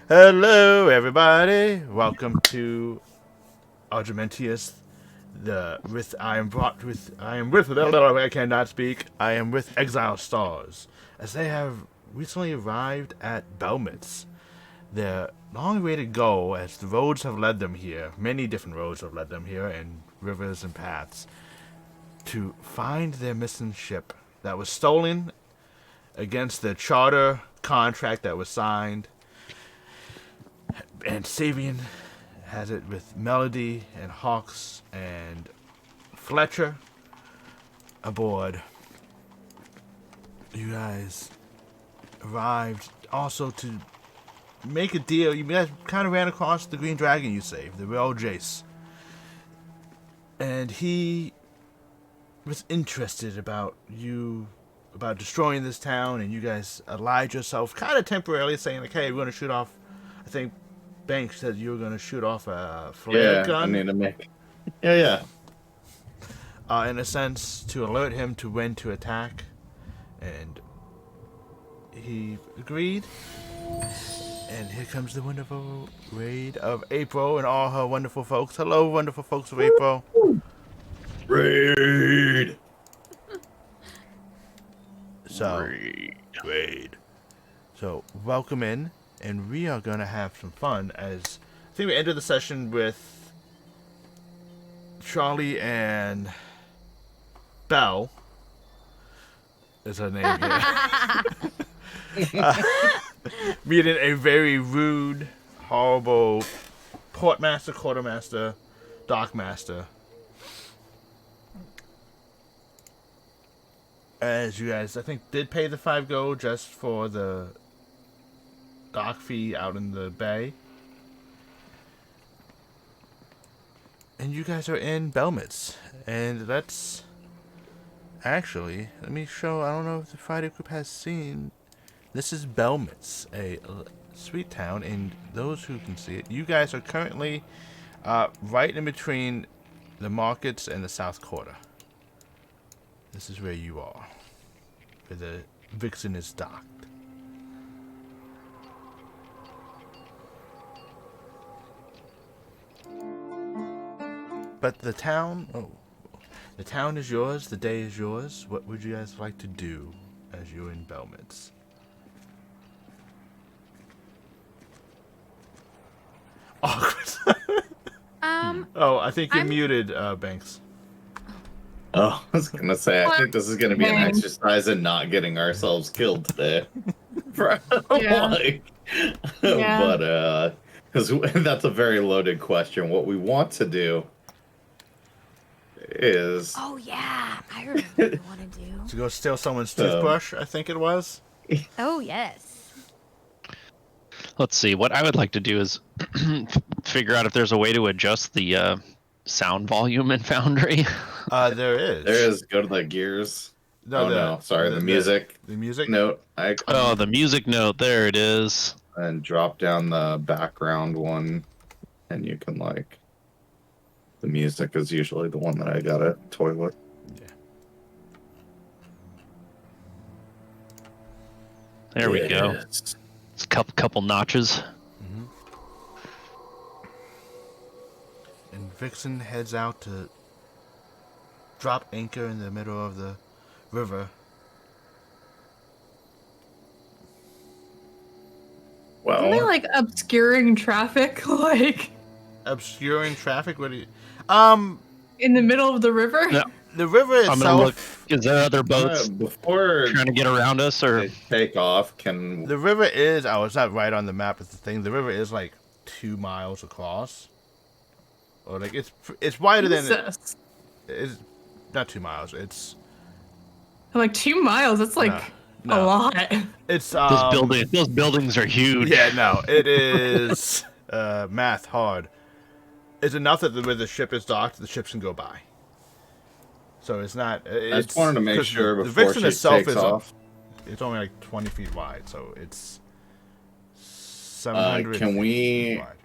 Hello, everybody. Welcome to Argemontus. I cannot speak. I am with Exile Stars, as they have recently arrived at Belmits. Their long way to go, as the roads have led them here. Many different roads have led them here, and rivers and paths, to find their missing ship that was stolen against the charter contract that was signed. And Sabian has it with Melody and Hawks and Fletcher aboard. You guys arrived also to make a deal. You guys kind of ran across the Green Dragon you saved, the real Jace. And he was interested about destroying this town, and you guys allied yourself kind of temporarily, saying like, hey, we're going to shoot off, I think Banks said you were going to shoot off a flare gun. I need to make. Yeah. In a sense, to alert him to when to attack. And he agreed. And here comes the wonderful raid of April and all her wonderful folks. Hello, wonderful folks of April. Raid. Raid. So, welcome in. And we are going to have some fun, as I think we ended the session with Charlie and Belle is her name here. Meeting a very rude, horrible portmaster, quartermaster, dockmaster. As you guys, I think, did pay the 5 gold just for the dock fee out in the bay. And you guys are in Belmits. And let's actually, let me show, I don't know if the Friday group has seen. This is Belmits, a sweet town, and those who can see it, you guys are currently right in between the markets and the South Quarter. This is where you are, where the Vixen is docked. But the town is yours, the day is yours. What would you guys like to do as you're in Belmits? Awkward. Oh, I think you're muted, Banks. Oh, I was gonna say, I think this is gonna be an exercise in not getting ourselves killed today. But because that's a very loaded question. What we want to do is... Oh, yeah. I remember what we want to do. To go steal someone's toothbrush, I think it was. Oh, yes. Let's see. What I would like to do is figure out if there's a way to adjust the sound volume in Foundry. There is. There is. Go to the gears. No. Sorry, the music. The music note. Oh, the music note. There it is. And drop down the background one, and you can like... The music is usually the one that I gotta toy with. Yeah. There we go. Yes. It's a couple notches. Mm-hmm. And Vixen heads out to drop anchor in the middle of the river. Well, Isn't they like obscuring traffic, like Obscuring traffic? What do you... in the middle of the river? No. The river I'm gonna look. itself... Is there other boats before trying to get around us, or they take off, can... The river is... Oh, it's not right on the map, it's the thing. The river is like 2 miles across. Or like, it's wider than... Jesus. It's not 2 miles, it's... Like 2 miles, that's like No. a lot. It's, those buildings are huge. Yeah, no, it is math hard. It's enough that where the ship is docked, the ships can go by. So it's not... I just wanted to make sure the before Vixen she itself takes off. It's only like 20 feet wide, so it's 700 can we feet wide.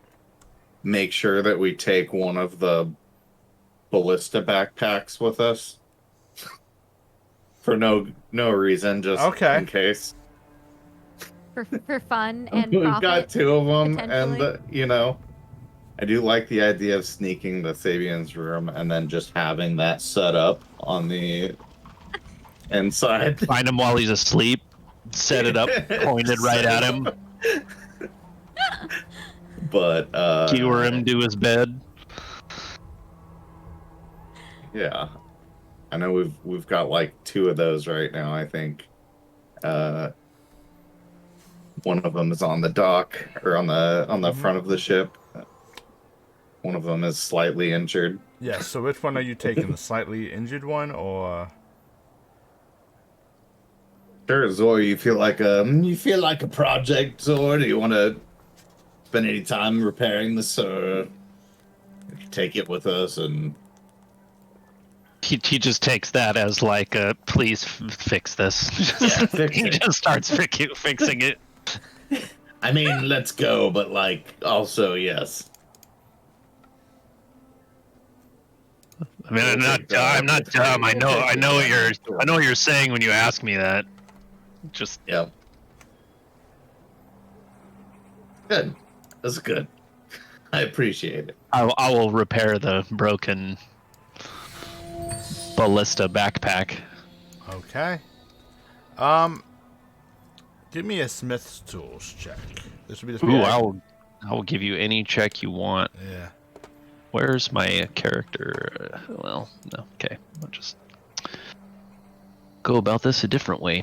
make sure that we take one of the ballista backpacks with us? For no reason, just Okay. in case. for fun and We've profit. got 2 of them, and potentially. I do like the idea of sneaking the Sabian's room and then just having that set up on the inside. Find him while he's asleep. Set it up, pointed right at him. But Skewer him to his bed. yeah, I know we've got like 2 of those right now. I think one of them is on the dock or on the front of the ship. One of them is slightly injured. Yeah, so which one are you taking? The slightly injured one, or... Sure, Zor, you feel like a project, Zor? Do you want to spend any time repairing this, or take it with us? And He just takes that as like a please fix this. Yeah, fix He it. just starts fixing it. I mean, let's go, but like also yes. I mean, I'm not dumb. I know what you're saying when you ask me that. Just Yeah. Good. That's good. I appreciate it. I will repair the broken ballista backpack. Okay. Give me a Smith's Tools check. This would be Ooh, I will give you any check you want. Yeah. Where's my character? Well, no. Okay, I'll just go about this a different way.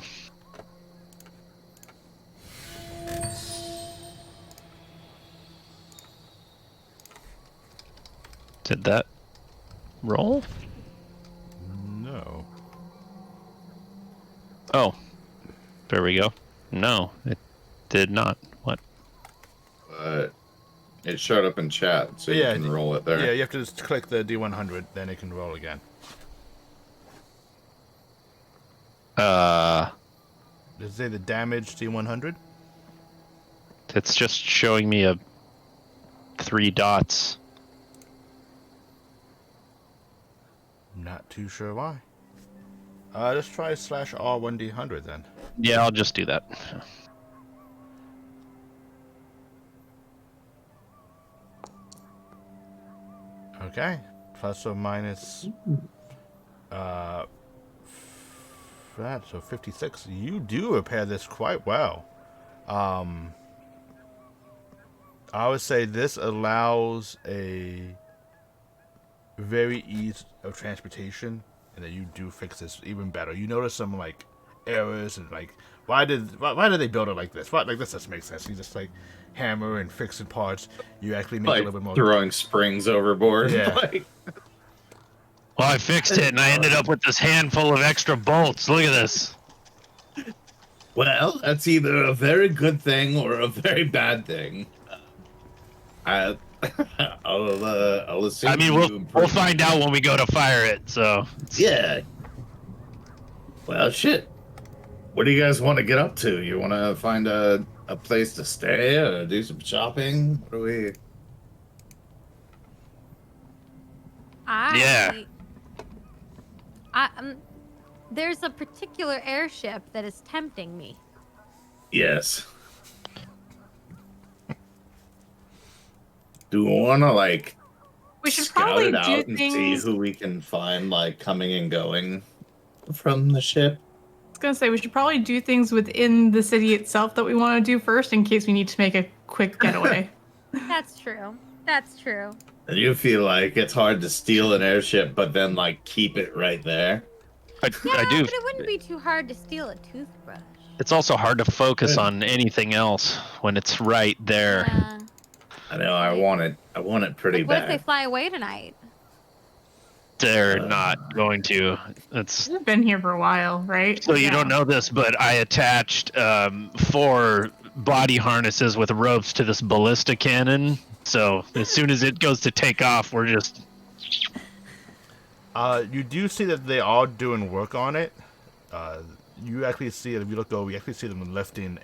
Did that roll? No. Oh, there we go. No, it did not. What? But it showed up in chat, so Yeah, you can roll it there. Yeah, you have to just click the D100, then it can roll again. Does it say the damage D100? It's just showing me 3 dots. Not too sure why. Let's try /R1D100 then. Yeah, I'll just do that. Okay. Plus or minus that, so 56. You do repair this quite well. I would say this allows a very ease of transportation, and that you do fix this even better. You notice some like errors and like why did they build it like this? What, like this doesn't make sense. You just like hammer and fixing parts. You actually make it a Like little bit more. throwing springs overboard. Yeah. Like, Well, I fixed it, and I ended up with this handful of extra bolts. Look at this. well, that's either a very good thing or a very bad thing. I'll assume. I mean, we'll find out when we go to fire it. So Yeah. Well, shit. What do you guys want to get up to? You want to find a place to stay or do some shopping? What do we? Yeah. There's a particular airship that is tempting me. Yes. Do we want to like We should scout probably it out do and see things. who we can find like coming and going from the ship? I was gonna say we should probably do things within the city itself that we want to do first, in case we need to make a quick getaway. That's true. That's true. And you feel like it's hard to steal an airship, but then like keep it right there. I Yeah, do. but it wouldn't be too hard to steal a toothbrush. It's also hard to focus on anything else when it's right there. Yeah. I know. I want it pretty Like, what if they bad. fly away tonight? They're not going to. It's We've been here for a while, right? so you Yeah. don't know this, but I attached 4 body harnesses with ropes to this ballista cannon. So as soon as it goes to take off, we're just. You do see that they are doing work on it. You actually see it, if you look over, you actually see them lifting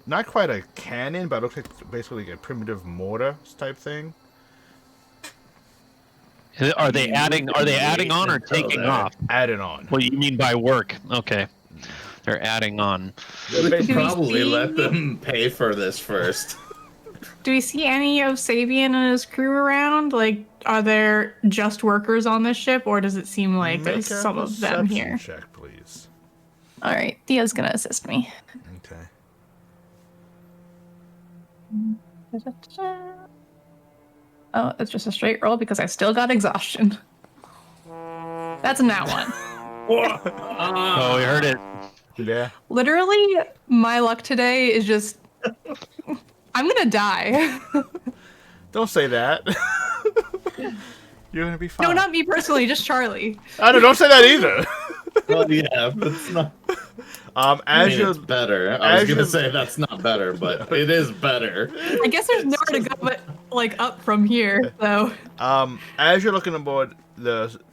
not quite a cannon, but it looks like basically a primitive mortar type thing. Are they adding on or Wait taking until off? Added on. What do you mean by work? Okay. They're adding on. They we probably see- let them pay for this first. Do we see any of Sabian and his crew around? Like, are there just workers on this ship, or does it seem like Make there's a some of them perception here? check, please. All right, Thea's gonna assist me. Okay. Oh, it's just a straight roll because I still got exhaustion. That's a nat one. Oh, we heard it. Yeah. Literally, my luck today is just. I'm gonna die. Don't say that. You're gonna be fine. No, not me personally, just Charlie. I don't say that either. Well, yeah, that's not. As I mean, you're it's better. I was as gonna you're- say that's not better, but it is better. I guess there's nowhere to go but like up from here. So as you're looking aboard,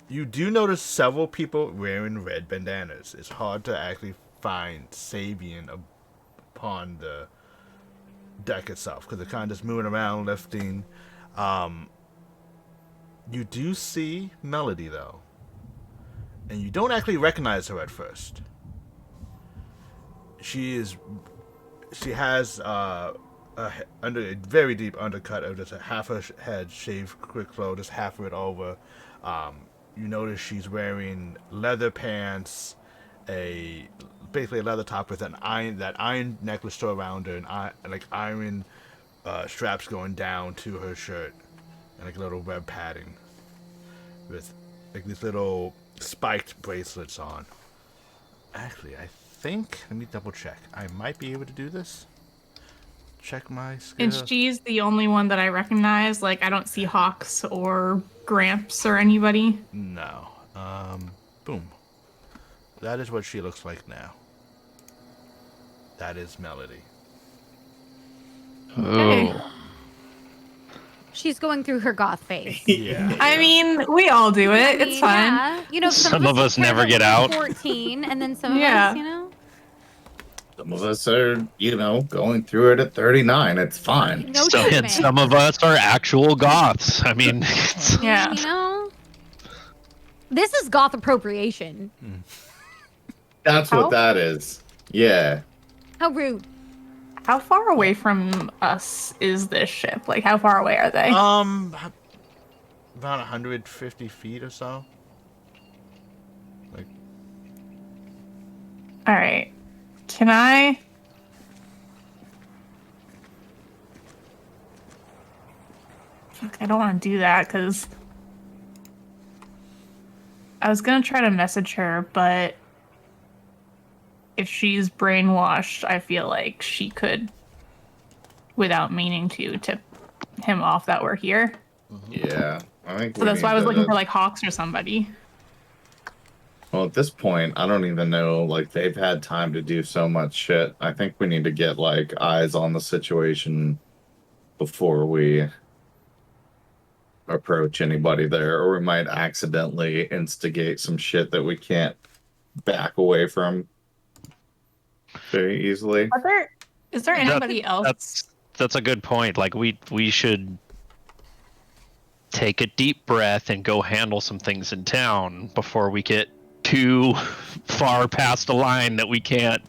you do notice several people wearing red bandanas. It's hard to actually find Sabian upon the deck itself because they're kind of just moving around, lifting. You do see Melody though, and you don't actually recognize her at first. She has under a very deep undercut of just a half her head shaved quick low, just half of it over. You notice she's wearing leather pants, basically a leather top with an iron necklace still around her, and iron straps going down to her shirt, and like little web padding with like these little spiked bracelets on. Actually, I think, let me double check. I might be able to do this. Check my and skills. she's the only one that I recognize. Like I don't see Hawks or Gramps or anybody. No. Boom. That is what she looks like now. That is Melody. Okay. Oh. She's going through her goth phase. Yeah. I mean, we all do it. I It's mean, fine. Yeah. You know, Some of us never get out. 14, and then some of Yeah. us, you know. Some of us are, going through it at 39. It's fine. No So, and judgment. some of us are actual goths. I mean, it's, Yeah. You know. This is goth appropriation. That's How? what that is. Yeah. How rude. How far away from us is this ship? Like, how far away are they? About 150 feet or so. Like, All right. Can I? Fuck, I don't want to do that because I was gonna try to message her, but if she's brainwashed, I feel like she could, without meaning to, tip him off that we're here. Yeah. I think So that's why I was looking for like Hawks or somebody. Well, at this point, I don't even know. Like, they've had time to do so much shit. I think we need to get, like, eyes on the situation before we approach anybody there, or we might accidentally instigate some shit that we can't back away from very easily. Is there anybody else? that's a good point. Like we should take a deep breath and go handle some things in town before we get too far past a line that we can't.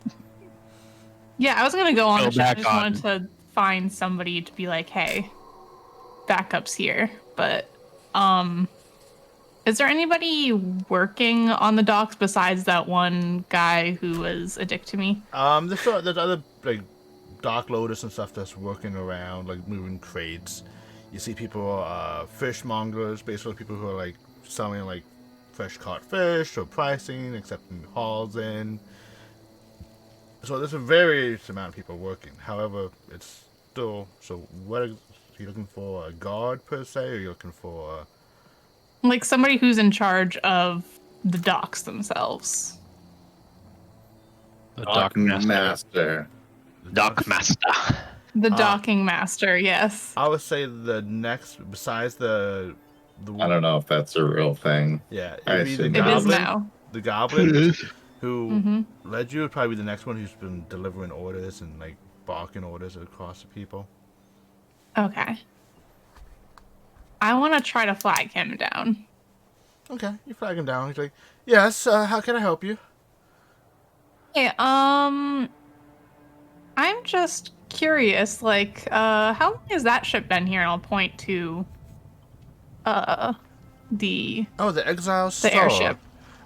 Yeah, I was gonna go on Go the ship. I back just on. wanted to find somebody to be like, hey, backup's here. But is there anybody working on the docks besides that one guy who was a dick to me? there's other like dock loaders and stuff that's working around, like moving crates. You see people, fishmongers, basically people who are like selling like fresh caught fish or pricing, accepting hauls in. So there's a various amount of people working. However, it's still, so what are you looking for? A guard per se, or are you looking for? Like somebody who's in charge of the docks themselves. The Dock master. Dock master. The docking master, yes. I would say the next, besides the I don't know if that's a real thing. Yeah, I it'd be the assume It is goblin. now. The goblin who Mhm. led you would probably be the next one who's been delivering orders and like barking orders across the people. Okay. I want to try to flag him down. Okay, you flag him down. He's like, "Yes, how can I help you?" Hey, I'm just curious, like, how long has that ship been here? And I'll point to, the Oh, the Exile the store. airship.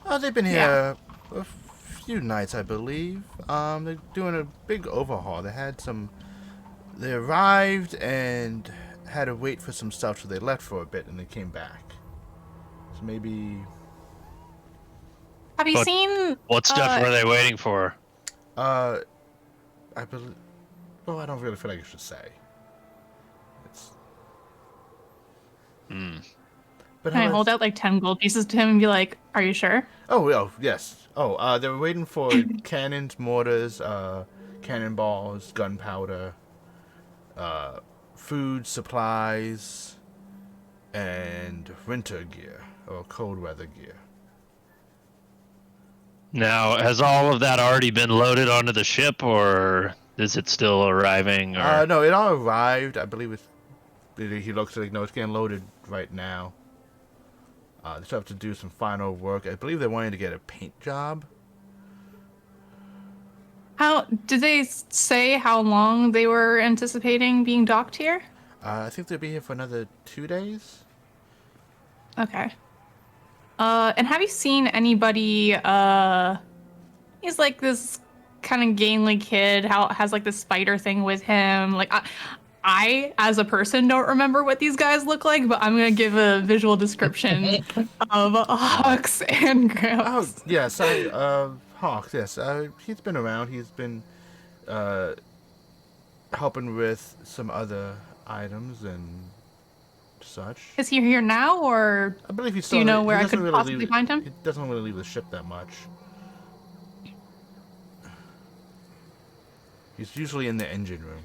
Oh, they've been Yeah. here a few nights, I believe. They're doing a big overhaul. They arrived and had to wait for some stuff, so they left for a bit and they came back. So maybe, Have you But seen, What stuff were they waiting for? I believe. Well, I don't really feel like I should say. It's. But can I how hold is? out like 10 gold pieces to him and be like, are you sure? Oh, yes. Oh, they were waiting for cannons, mortars, cannonballs, gunpowder, food, supplies, and winter gear or cold weather gear. Now, has all of that already been loaded onto the ship, or is it still arriving? Or No, it all arrived. I believe he looks like, no, it's getting loaded right now. They still have to do some final work. I believe they wanted to get a paint job. How did they say how long they were anticipating being docked here? I think they'll be here for another 2 days. Okay. And have you seen anybody, he's like this kind of gangly kid, how has like this spider thing with him. Like I, as a person, don't remember what these guys look like, but I'm gonna give a visual description of Hawks and Oh, Gramps. yes, Hawk, yes. He's been around. He's been, helping with some other items and such. Is he here now, or I believe he's do still. you know He where I doesn't could really possibly leave. find him? He doesn't really leave the ship that much. He's usually in the engine room.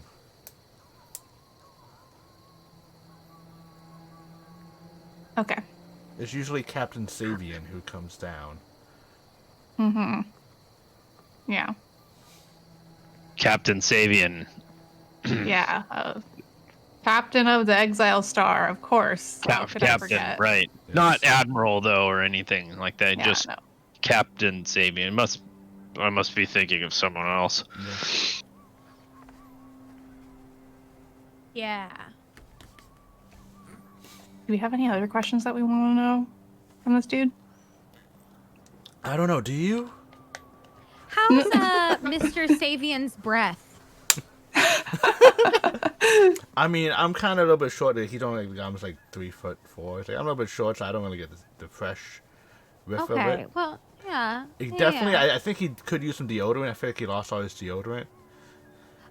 Okay. It's usually Captain Savian who comes down. Mm-hmm. Yeah. Captain Savian? Yeah. Captain of the Exile Star, of course. How could I Captain, forget? right? Yes. Not Admiral though, or anything like that. Yeah, Just no. Captain Savian. I must be thinking of someone else. Yeah. Do we have any other questions that we want to know from this dude? I don't know. Do you? How's Mr. Savian's breath? I mean, I'm kind of a little bit short. He's only almost like 3'4". So I'm a little bit short, so I don't really get the fresh whiff of Okay. it. Well, yeah. He yeah, definitely, yeah. I think he could use some deodorant. I feel like he lost all his deodorant.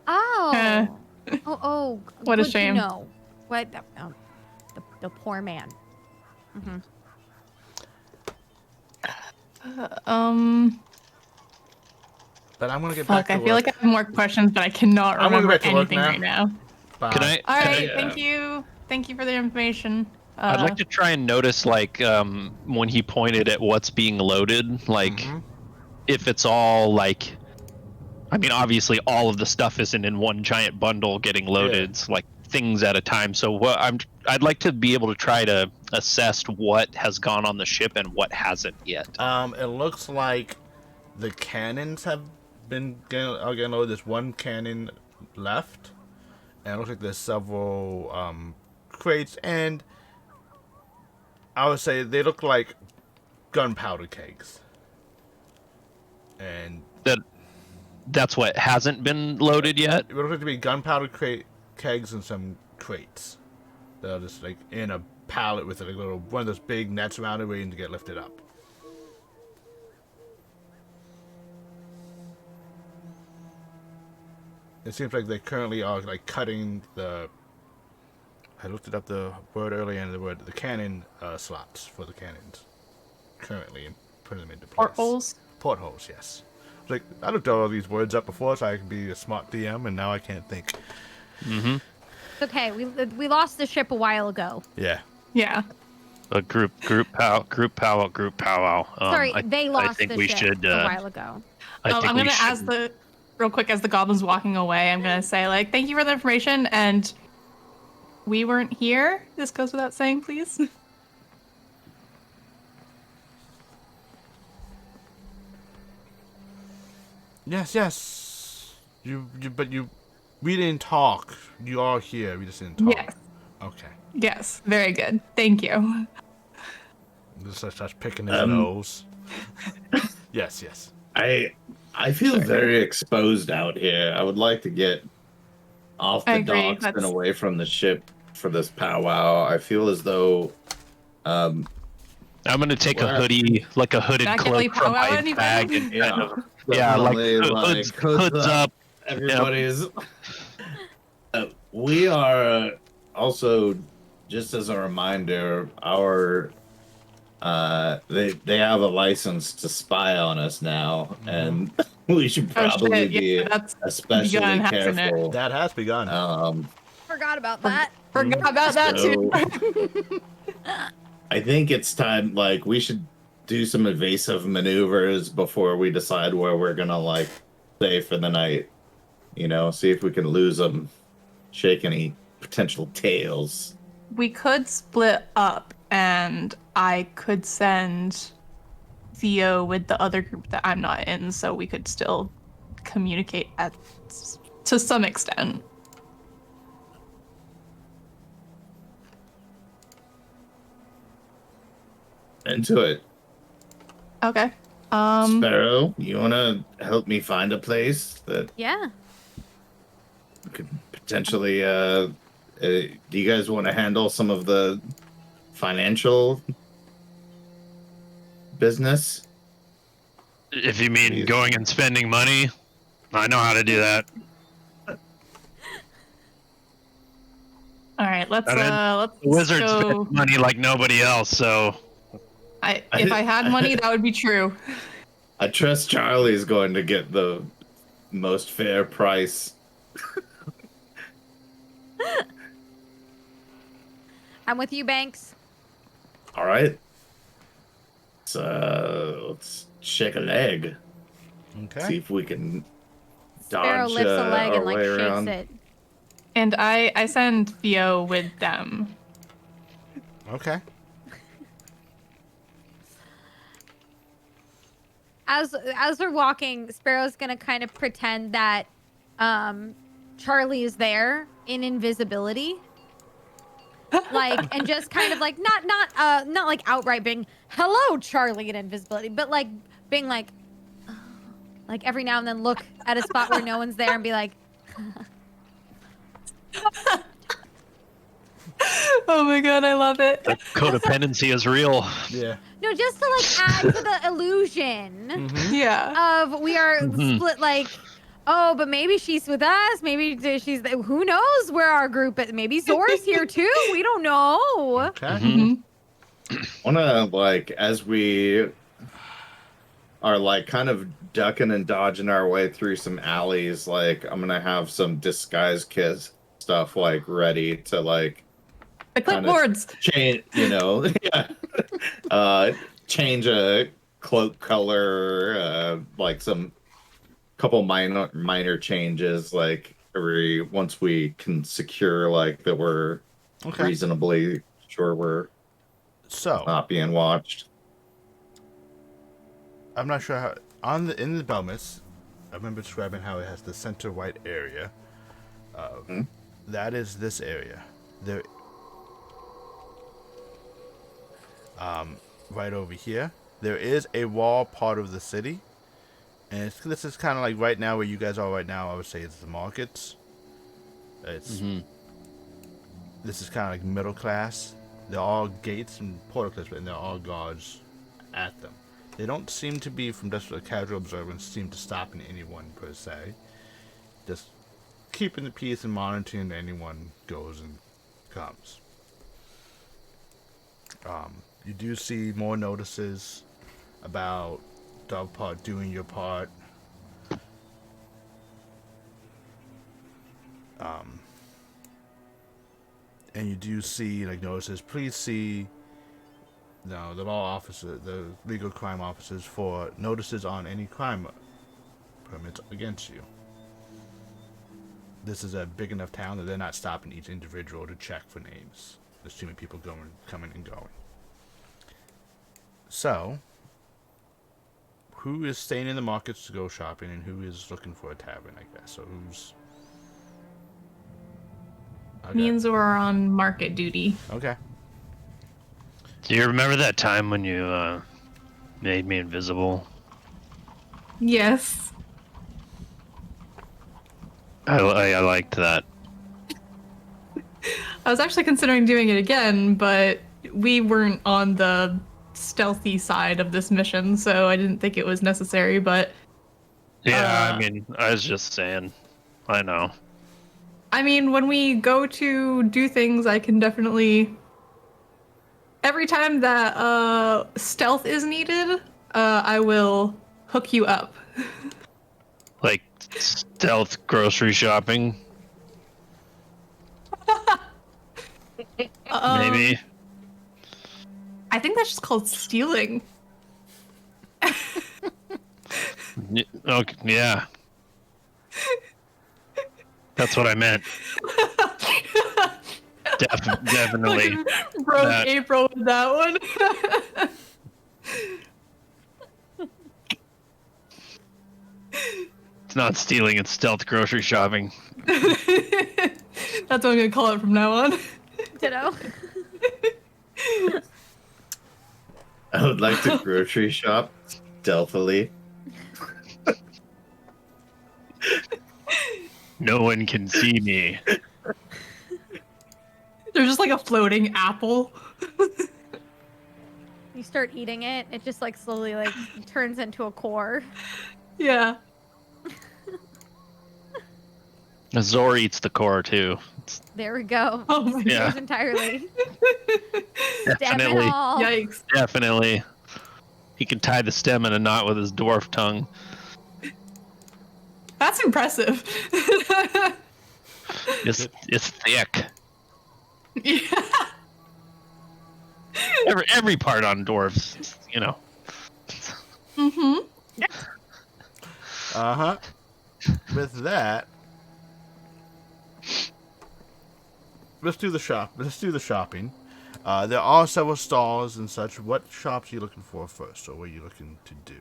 Oh. Oh. What a good shame. To know. What? The poor man. But I'm gonna get Fuck, back to I work. feel like I have more questions, but I cannot I'm gonna remember get back to work anything now. right now. Bye. Can I? All can right, I, thank you. Thank you for the information. I'd like to try and notice, like, when he pointed at what's being loaded, like, if it's all like, I mean, obviously, all of the stuff isn't in one giant bundle getting loaded. It's like things at a time. So I'd like to be able to try to assess what has gone on the ship and what hasn't yet. It looks like the cannons have been getting loaded. There's one cannon left, and it looks like there's several crates, and I would say they look like gunpowder kegs. And That's what hasn't been loaded yet. it looks like to be gunpowder kegs and some crates that are just like in a pallet with like one of those big nets around it waiting to get lifted up. It seems like they currently are like cutting the. I looked it up the word earlier, and the cannon slots for the cannons currently, and putting them into place. Portholes. Portholes, yes. Like I looked all these words up before, so I could be a smart DM, and now I can't think. Mm-hmm. Okay, we lost the ship a while ago. Yeah. Yeah. A group powwow. Sorry, they lost I think the we ship should, a while ago. I think I'm gonna ask real quick as the goblin's walking away. I'm gonna say like, thank you for the information, and we weren't here. This goes without saying, please. Yes, yes. But we didn't talk. You all here. We just didn't talk. Yes. Okay. Yes. Very good. Thank you. Just starts picking his nose. Yes, yes. I feel very exposed out here. I would like to get off I the agree. docks and away from the ship for this powwow. I feel as though I'm gonna take a What? hoodie, like a hooded Not cloak really from powwow my anybody? bag, and yeah, kind of like definitely, hoods up. Everybody's. We are also, just as a reminder, our they have a license to spy on us now, and we should Oh probably shit! be Yeah, that's especially begun, hasn't it? careful. That has begun. Forgot about that. Forgot about that too. So I think it's time. Like we should do some evasive maneuvers before we decide where we're gonna like stay for the night. You know, see if we can lose them, shake any potential tails. We could split up, and I could send Theo with the other group that I'm not in, so we could still communicate to some extent. Into it. Okay. Sparrow, you wanna help me find a place that Yeah. could potentially do you guys want to handle some of the financial business? If you mean going and spending money, I know how to do that. All right. Let's The wizards go. spend money like nobody else, so If I had money, that would be true. I trust Charlie's going to get the most fair price. I'm with you, Banks. All right. Let's shake a leg. Okay. See if we can Sparrow dodge lifts a leg our and like way shakes around. it. And I send Theo with them. Okay. As we're walking, Sparrow's gonna kind of pretend that Charlie is there in invisibility. Like, and just kind of like not like outright being hello Charlie in invisibility, but like being like every now and then look at a spot where no one's there and be like Oh my god, I love it. the codependency is real. Yeah. no, just to like add to the illusion Yeah. of we are split like oh, but maybe she's with us. Maybe she's who knows where our group is. Maybe Zora's here too. We don't know. Okay. Wanna like as we are like kind of ducking and dodging our way through some alleys, like I'm gonna have some disguise kit stuff like ready to like The clipboards. change, change a cloak color, like some couple minor changes, like once we can secure like that we're Okay. reasonably sure we're So not being watched. I'm not sure how in the Belmets, I remember describing how it has the center white area. That is this area. There, right over here, there is a wall part of the city, and this is kind of like right now where you guys are right now. I would say it's the markets. It's this is kind of like middle class. They're all gates and portcullis, and they're all guards at them. They don't seem to be, from just a casual observance, seem to stopping anyone per se. Just keeping the peace and monitoring that anyone goes and comes. You do see more notices about dog part doing your part. And you do see like notices. Please see the law officer, the legal crime officers for notices on any crime permits against you. This is a big enough town that they're not stopping each individual to check for names. There's too many people coming and going. So, who is staying in the markets to go shopping, and who is looking for a tavern, I guess. So who's... Okay. Me and Zora are on market duty. Okay. Do you remember that time when you made me invisible? Yes. I liked that. I was actually considering doing it again, but we weren't on the stealthy side of this mission, so I didn't think it was necessary, but... Yeah, I mean, I was just saying. I know. I mean, when we go to do things, I can definitely... Every time that stealth is needed, I will hook you up. Like, stealth grocery shopping? Maybe. I think that's just called stealing. Okay, yeah. That's what I meant. Definitely. Fucking broke that. April with that one. It's not stealing, it's stealth grocery shopping. That's what I'm gonna call it from now on. Ditto. I would like to grocery shop stealthily. No one can see me. There's just like a floating apple. You start eating it, it just like slowly like turns into a core. Yeah. Zor eats the core too. There we go. Oh my Yeah. Disappears entirely. Stem it Definitely. all. Yikes. Definitely. He can tie the stem in a knot with his dwarf tongue. That's impressive. It's thick. Yeah. Every part on dwarves, you know. Mm-hmm. Uh-huh. With that, let's do the shopping. There are several stalls and such. What shops are you looking for first, or what are you looking to do?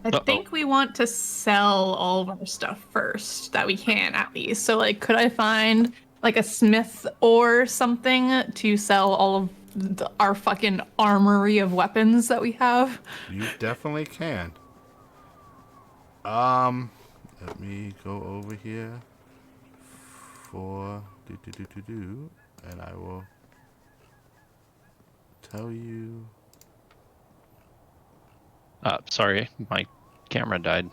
I think we want to sell all of our stuff first, that we can at least. So, like, could I find like a smith or something to sell all of our fucking armory of weapons that we have? You definitely can. Let me go over here for and I will tell you. Sorry, my camera died.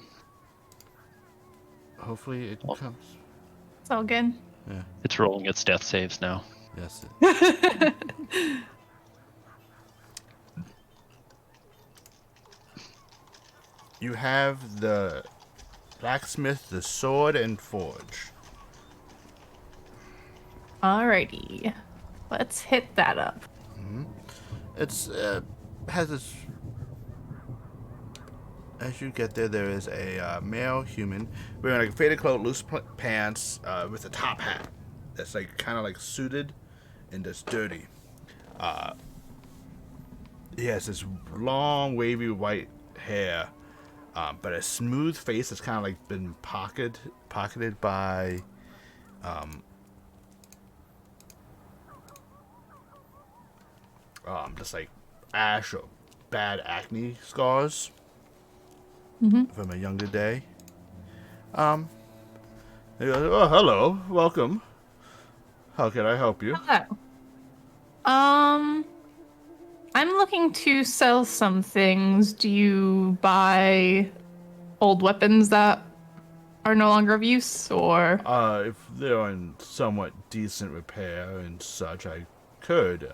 Hopefully it comes. It's all good. Yeah. It's rolling its death saves now. Yes. You have the blacksmith, the sword, and forge. Alrighty. Let's hit that up. It's has this. As you get there, there is a male human wearing like a faded coat, loose pants, with a top hat that's like kind of like suited and just dirty. He has this long, wavy white hair, but a smooth face that's kind of like been pocketed by just like ash or bad acne scars from a younger day. He goes, "Oh, hello, welcome. How can I help you?" I'm looking to sell some things. Do you buy old weapons that are no longer of use, or? If they're in somewhat decent repair and such, I could.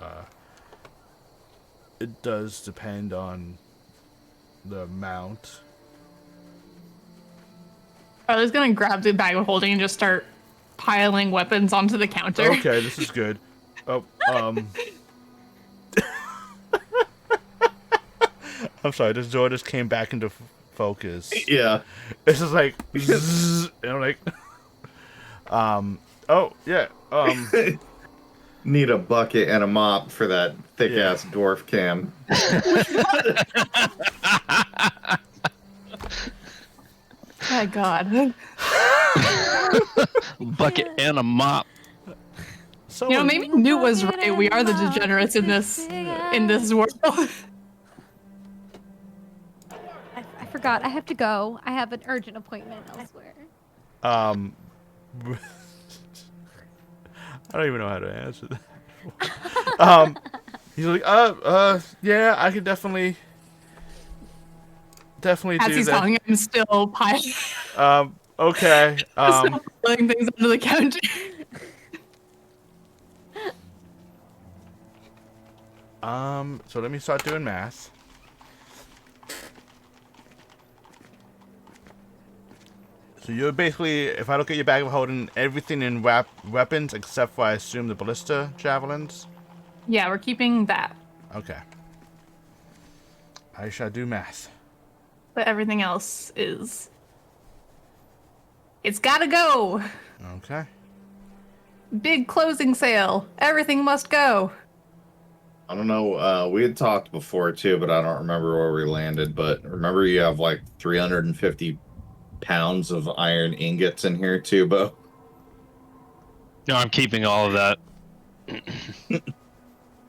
It does depend on the amount. I was gonna grab the bag of holding and just start piling weapons onto the counter. Okay, this is good. Oh, I'm sorry, this door just came back into focus. Yeah. It's just like, zzz, and I'm like, oh, yeah, need a bucket and a mop for that thick ass dwarf cam. My God. Bucket and a mop. So You know, maybe Newt was right. We are the degenerates in this world. I forgot. I have to go. I have an urgent appointment elsewhere. I don't even know how to answer that. He's like, yeah, I could definitely As do he's that. telling him, still piling Okay. still piling things under the counter. So let me start doing math. So you're basically, if I look at your bag of holding, everything in weapons except for, I assume, the ballista javelins. Yeah, we're keeping that. Okay. I shall do math. But everything else is... It's gotta go! Okay. Big closing sale. Everything must go. I don't know. We had talked before too, but I don't remember where we landed. But remember, you have like 350 pounds of iron ingots in here too, Bo. No, I'm keeping all of that.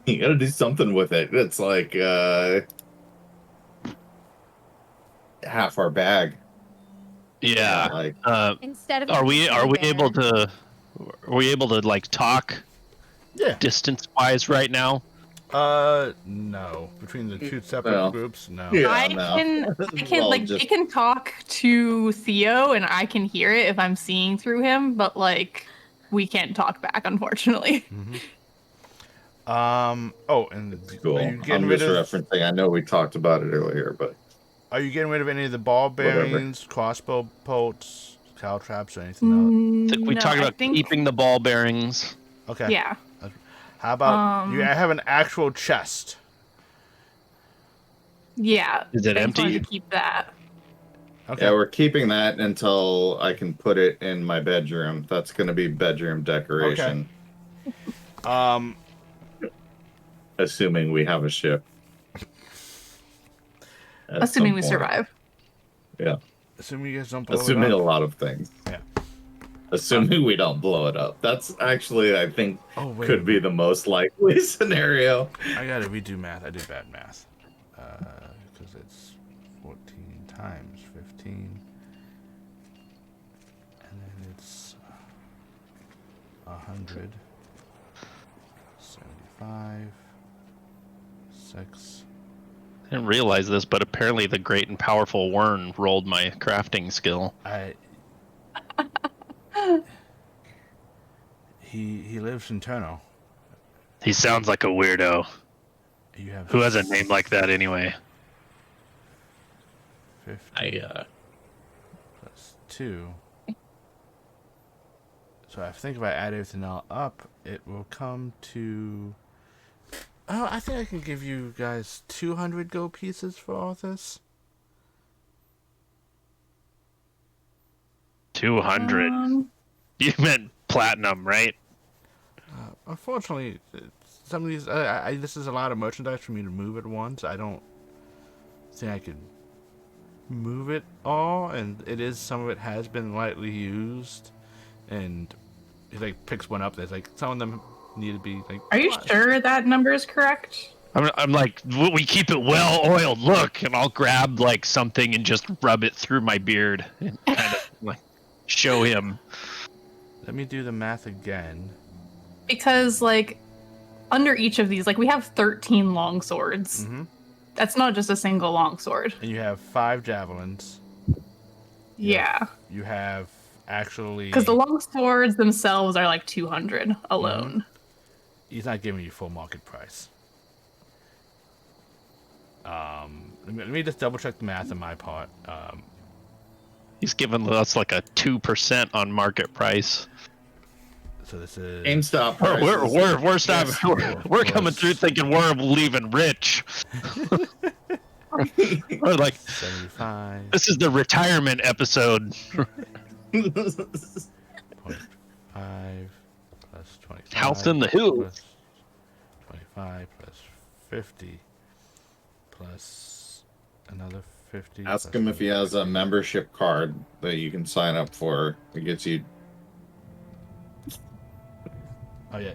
You gotta do something with it. It's like half our bag. Yeah. Like Instead of Are we bear. able to like talk Yeah. distance wise right now? No. Between the two separate Well, groups, no. yeah. I no. can Well, like just- they can talk to Theo and I can hear it if I'm seeing through him, but like we can't talk back, unfortunately. Oh, and cool. are you I'm getting rid just of? referencing. I know we talked about it earlier, but Are you getting rid of any of the ball Whatever. bearings, crossbow bolts, cow traps, or anything We No, talked I about think- keeping the ball bearings. else? Okay. Yeah. How about I have an actual chest. Yeah. Is it Thanks, wanted empty? to keep that. Okay. yeah, we're keeping that until I can put it in my bedroom. That's going to be bedroom decoration, assuming we have a ship. At Assuming some we point. survive. Yeah. Assuming you guys don't blow Assuming it a up. lot of things. Yeah. Assuming we don't blow it up. That's actually, I think, Oh, wait. could be the most likely scenario. I gotta redo math. I did bad math. Because it's 14 times 15. And then it's 100. 75. 6. I didn't realize this, but apparently the great and powerful Wern rolled my crafting skill. He lives in Turno. He sounds like a weirdo. You have Who has a name like that anyway? 50 plus 2. So I think if I add everything all up, it will come to... Oh, I think I can give you guys 200 gold pieces for all this. 200. You meant platinum, right? Unfortunately, some of these... this is a lot of merchandise for me to move at once. I don't think I could move it all, and it is... Some of it has been lightly used, and it like picks one up. There's like some of them need to be like... Are you sure that number is correct? I'm like, we keep it well oiled. Look, and I'll grab like something and just rub it through my beard and kind of like show him. Let me do the math again. Because like under each of these, like we have 13 long swords. Mm-hmm. That's not just a single long sword. And you have 5 javelins. Yeah. You have actually... Because the long swords themselves are like 200 alone. He's not giving you full market price. Let me just double check the math on my part. He's giving us like a 2% on market price. So this is... GameStop We're stop. Yes, We're coming through thinking we're leaving rich. We're like, 75. this is the retirement episode. 0.5 plus 25. House in the hills. Plus 25 plus 50 plus another 50. Ask plus him if he another has a 50. membership card that you can sign up for. It gets you. Oh yeah,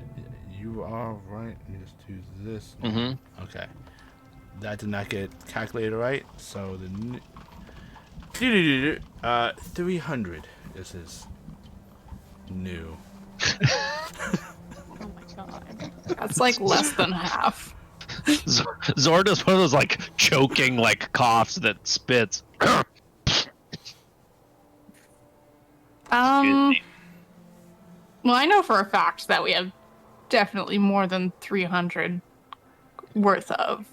you are right. You just do this. Mhm. Okay. That did not get calculated right. So the 300 is his new. Oh my god. That's like less than half. Zorda's one of those like choking like coughs that spits. Well, I know for a fact that we have definitely more than 300 worth of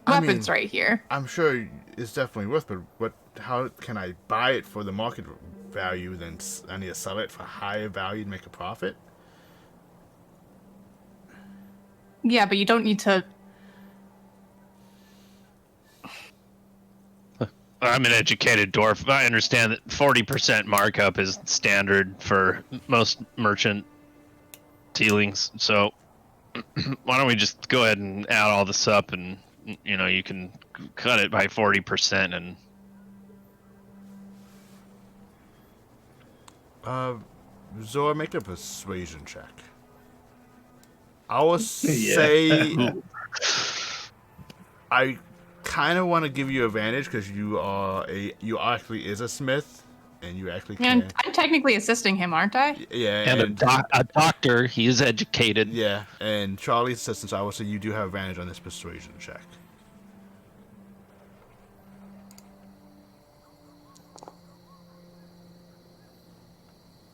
I weapons mean, right here. I'm sure it's definitely worth, but how can I buy it for the market value? Then I need to sell it for higher value to make a profit. Yeah, but you don't need to. I'm an educated dwarf. I understand that 40% markup is standard for most merchant dealings. So why don't we just go ahead and add all this up, and you can cut it by 40% and. Zora, make a persuasion check. I will Yeah. say I kind of want to give you advantage because you actually is a smith, and you actually can. And I'm technically assisting him, aren't I? Yeah, And a doctor, he is educated. yeah, and Charlie's assistance. I will say you do have advantage on this persuasion check.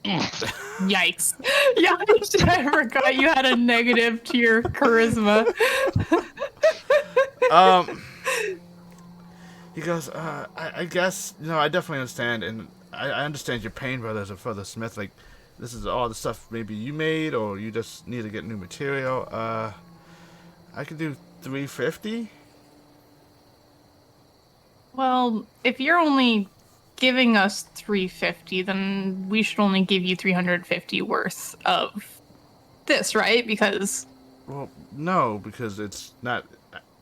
Yikes. Yikes. I forgot you had a negative to your charisma. He goes, I guess, I definitely understand, and I understand your pain, brother, as a further smith. Like, this is all the stuff maybe you made, or you just need to get new material. I could do 350. Well, if you're only giving us 350, then we should only give you 350 worth of this, right? Because Well, no, because it's not.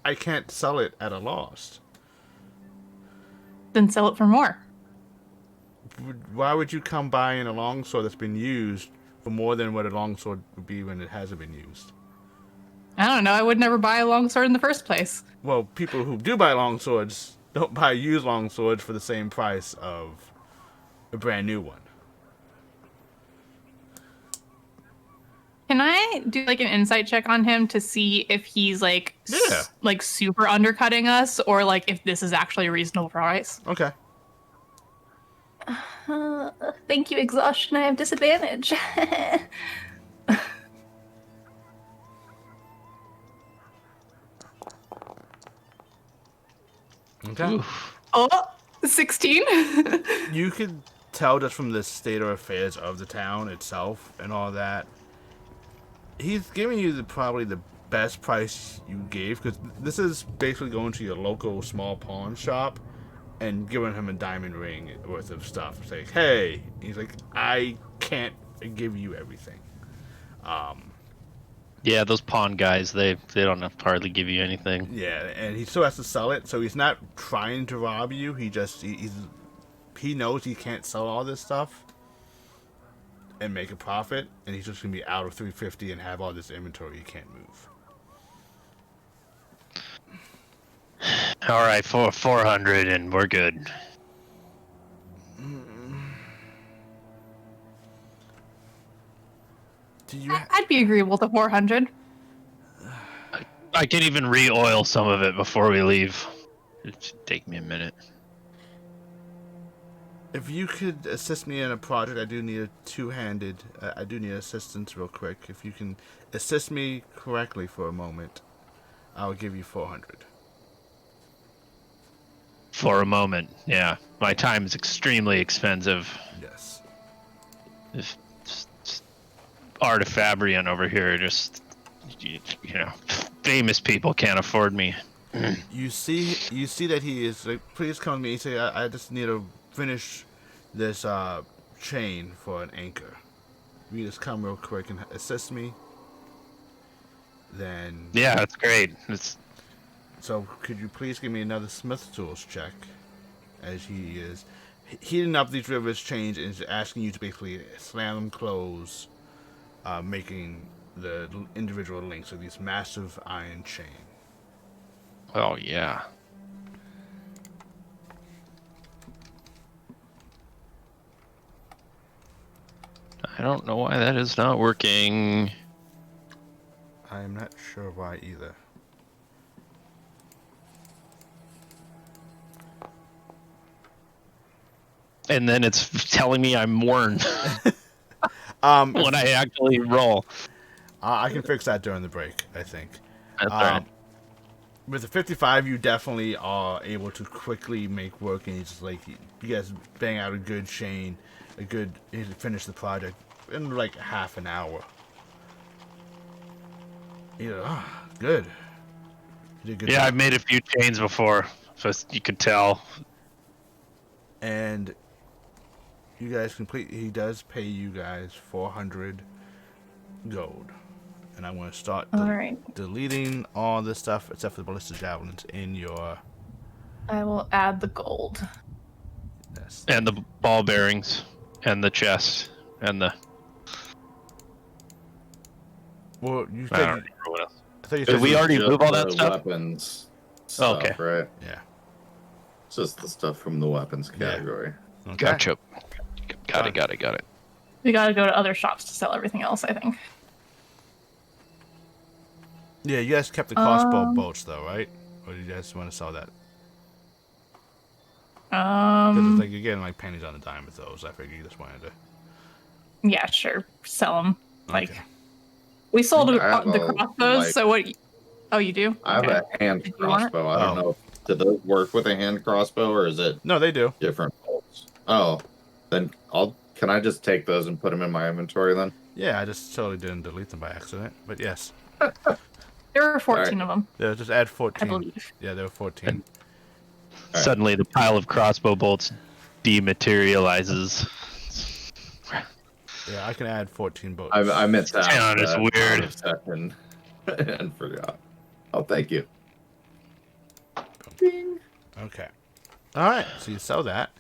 I can't sell it at a loss. then sell it for more. Why would you come buying a longsword that's been used for more than what a longsword would be when it hasn't been used? I don't know. I would never buy a longsword in the first place. Well, people who do buy longswords don't buy used longswords for the same price of a brand new one. Can I do like an insight check on him to see if he's like Yeah. like super undercutting us, or like if this is actually a reasonable price? Okay. Thank you, exhaustion. I have disadvantage. Okay. Oof. Oh, 16. You could tell just from the state of affairs of the town itself and all that. He's giving you probably the best price you gave, because this is basically going to your local small pawn shop and giving him a diamond ring worth of stuff. It's like, hey, he's like, I can't give you everything. Yeah, those pawn guys, they don't hardly give you anything. Yeah, and he still has to sell it, so he's not trying to rob you. He knows he can't sell all this stuff and make a profit, and he's just gonna be out of 350 and have all this inventory he can't move. All right, 400 and we're good. Do you? I'd be agreeable to 400. I can even re-oil some of it before we leave. It should take me a minute. If you could assist me in a project, I do need a two-handed. I do need assistance real quick. If you can assist me correctly for a moment, I'll give you 400. For a moment, yeah. My time is extremely expensive. Yes. If Artifabrian over here, just famous people can't afford me. You see that he is like, please come to me. He say, I just need to finish this chain for an anchor. you just come real quick and assist me, then Yeah, that's great. so could you please give me another Smith Tools check, as he is heating up these rivers chains and is asking you to basically slam them close, making the individual links of these massive iron chain. Oh yeah. I don't know why that is not working. I'm not sure why either. And then it's telling me I'm worn when I actually roll. I can fix that during the break, I think. That's all right. With the 55, you definitely are able to quickly make work, and it's like you guys bang out a good chain, you finish the project in like half an hour. Good. You did a good Yeah, job. I've made a few chains before, so you could tell. And you guys complete. He does pay you guys 400 gold, and I'm going to start All right. deleting all this stuff except for the ballista javelins in your. I will add the gold. And the ball bearings, and the chest, and the. Well, you I said. don't remember what else. I thought you Did said we you- already Just move all that the stuff? Weapons stuff, Okay. right? Yeah. It's just the stuff from the weapons category. Okay. Gotcha. Got it. We gotta go to other shops to sell everything else, I think. Yeah, you guys kept the crossbow bolts though, right? Or do you guys want to sell that? Because it's like you're getting like pennies on the dime with those. I figured you just wanted to. Yeah, sure. Sell them. Like, Okay. we sold I have the a, crossbows, like- so what? Oh, you do? I have Okay. a hand Did you want it? crossbow. I don't know. Did those work with a hand crossbow, or is it No, they do. different bolts? Oh, then Can I just take those and put them in my inventory then? Yeah, I just totally didn't delete them by accident. But yes. There were 14 of them, Yeah, just add I 14. believe. Yeah, there were 14. Right. Suddenly, the pile of crossbow bolts dematerializes. Yeah, I can add 14 bolts. I meant that. Yeah, it's weird. Second and forgot. Oh, thank you. Okay. All right. So you sell that,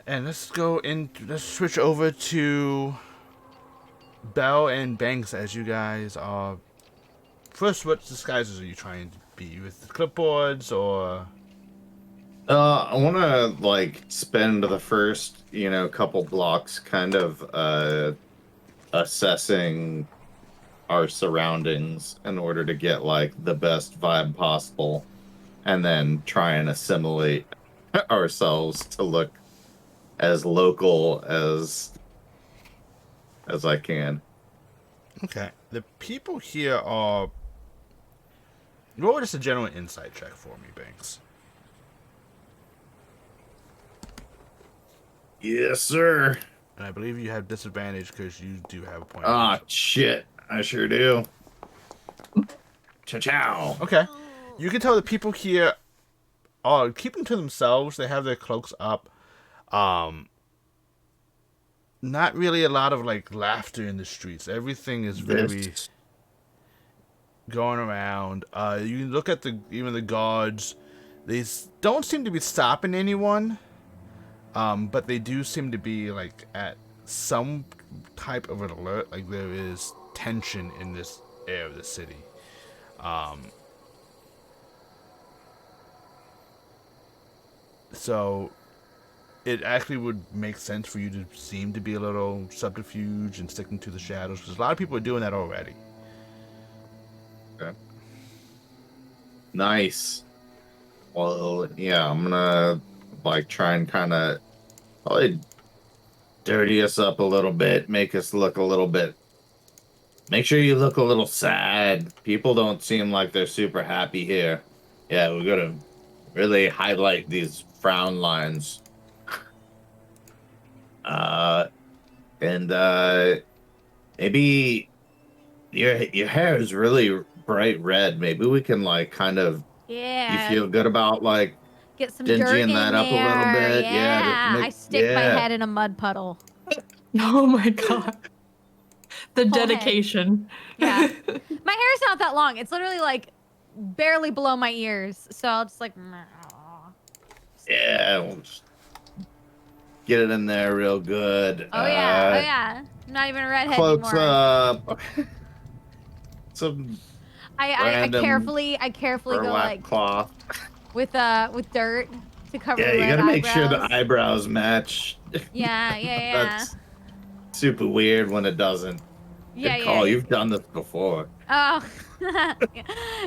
and let's switch over to Bell and Banks as you guys are. First, what disguises are you trying to be with? The clipboards or? I want to spend the first, couple blocks kind of assessing our surroundings in order to get the best vibe possible, and then try and assimilate ourselves to look as local as I can. Okay. The people here are. Roll just a general insight check for me, Banks. Yes, sir. And I believe you have disadvantage because you do have a point. Ah, shit. I sure do. Ciao. Okay. You can tell the people here are keeping to themselves. They have their cloaks up. Not really a lot of laughter in the streets. Everything is very going around. You look at even the guards. They don't seem to be stopping anyone. But they do seem to be at some type of an alert. There is tension in this area of the city. So it actually would make sense for you to seem to be a little subterfuge and sticking to the shadows, because a lot of people are doing that already. Okay. Nice. Well, yeah, I'm gonna try and kind of probably dirty us up a little bit, make us look a little bit. Make sure you look a little sad. People don't seem like they're super happy here. Yeah, we're gonna really highlight these frown lines. And maybe your hair is really bright red. Maybe we can kind of. Yeah. You feel good about get some dingying dirt in that there. up a little bit? Yeah. Yeah, I stick my head in a mud puddle. Oh my god. The Whole head. dedication. Yeah. My hair's not that long. It's literally like barely below my ears. So I'll just like. Yeah, we'll just get it in there real good. Oh yeah. Oh yeah. I'm not even a redhead Close anymore. up. Some I random carefully go burlap like cloth. with dirt to cover Yeah, the you red gotta make sure the eyebrows. eyebrows match. Yeah. That's super weird when it doesn't. Yeah. Good call. You've done this before. Oh,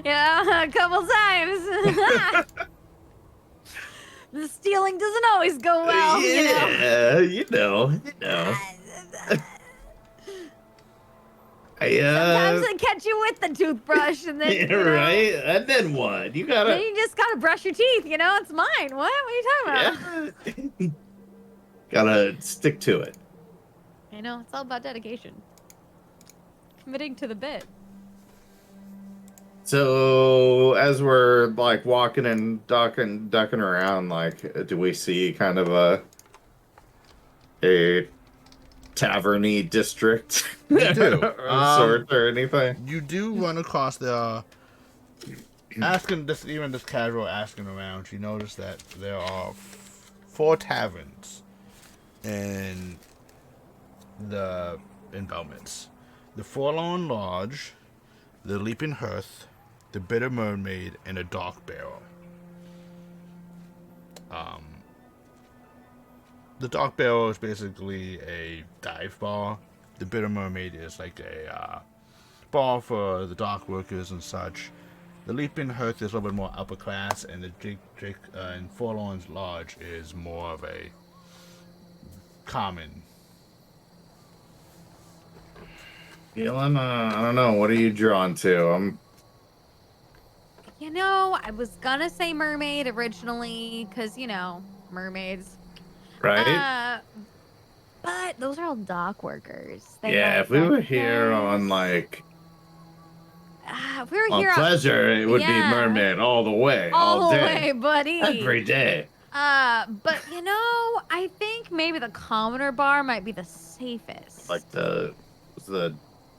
yeah, a couple times. The stealing doesn't always go well, you know. Yeah, you know. Sometimes I catch you with the toothbrush, and then Yeah, you know, right. And then what? You then gotta. you just gotta brush your teeth. You know, it's mine. What are you talking about? Yeah. Gotta stick to it. I know it's all about dedication, committing to the bit. So as we're like walking and ducking around, like, do we see kind of a taverny district? You do. Of sorts or anything? You do run across the asking this casual asking around. You notice that there are 4 taverns in Belmont. The Forlorn Lodge, the Leaping Hearth, the Bitter Mermaid, and a Dark Barrel. The Dark Barrel is basically a dive bar. The Bitter Mermaid is like a bar for the dock workers and such. The Leaping Hearth is a little bit more upper class, and the and Forlorn's Lodge is more of a common. Feeling, I don't know. What are you drawn to? You know, I was gonna say mermaid originally, cause you know, mermaids. Right? But those are all dock workers. They Yeah, like if we were that here on place. like If we were on here pleasure, it would be yeah. mermaid all the way, all the day, way, buddy. every day. But you know, I think maybe the commoner bar might be the safest. Like the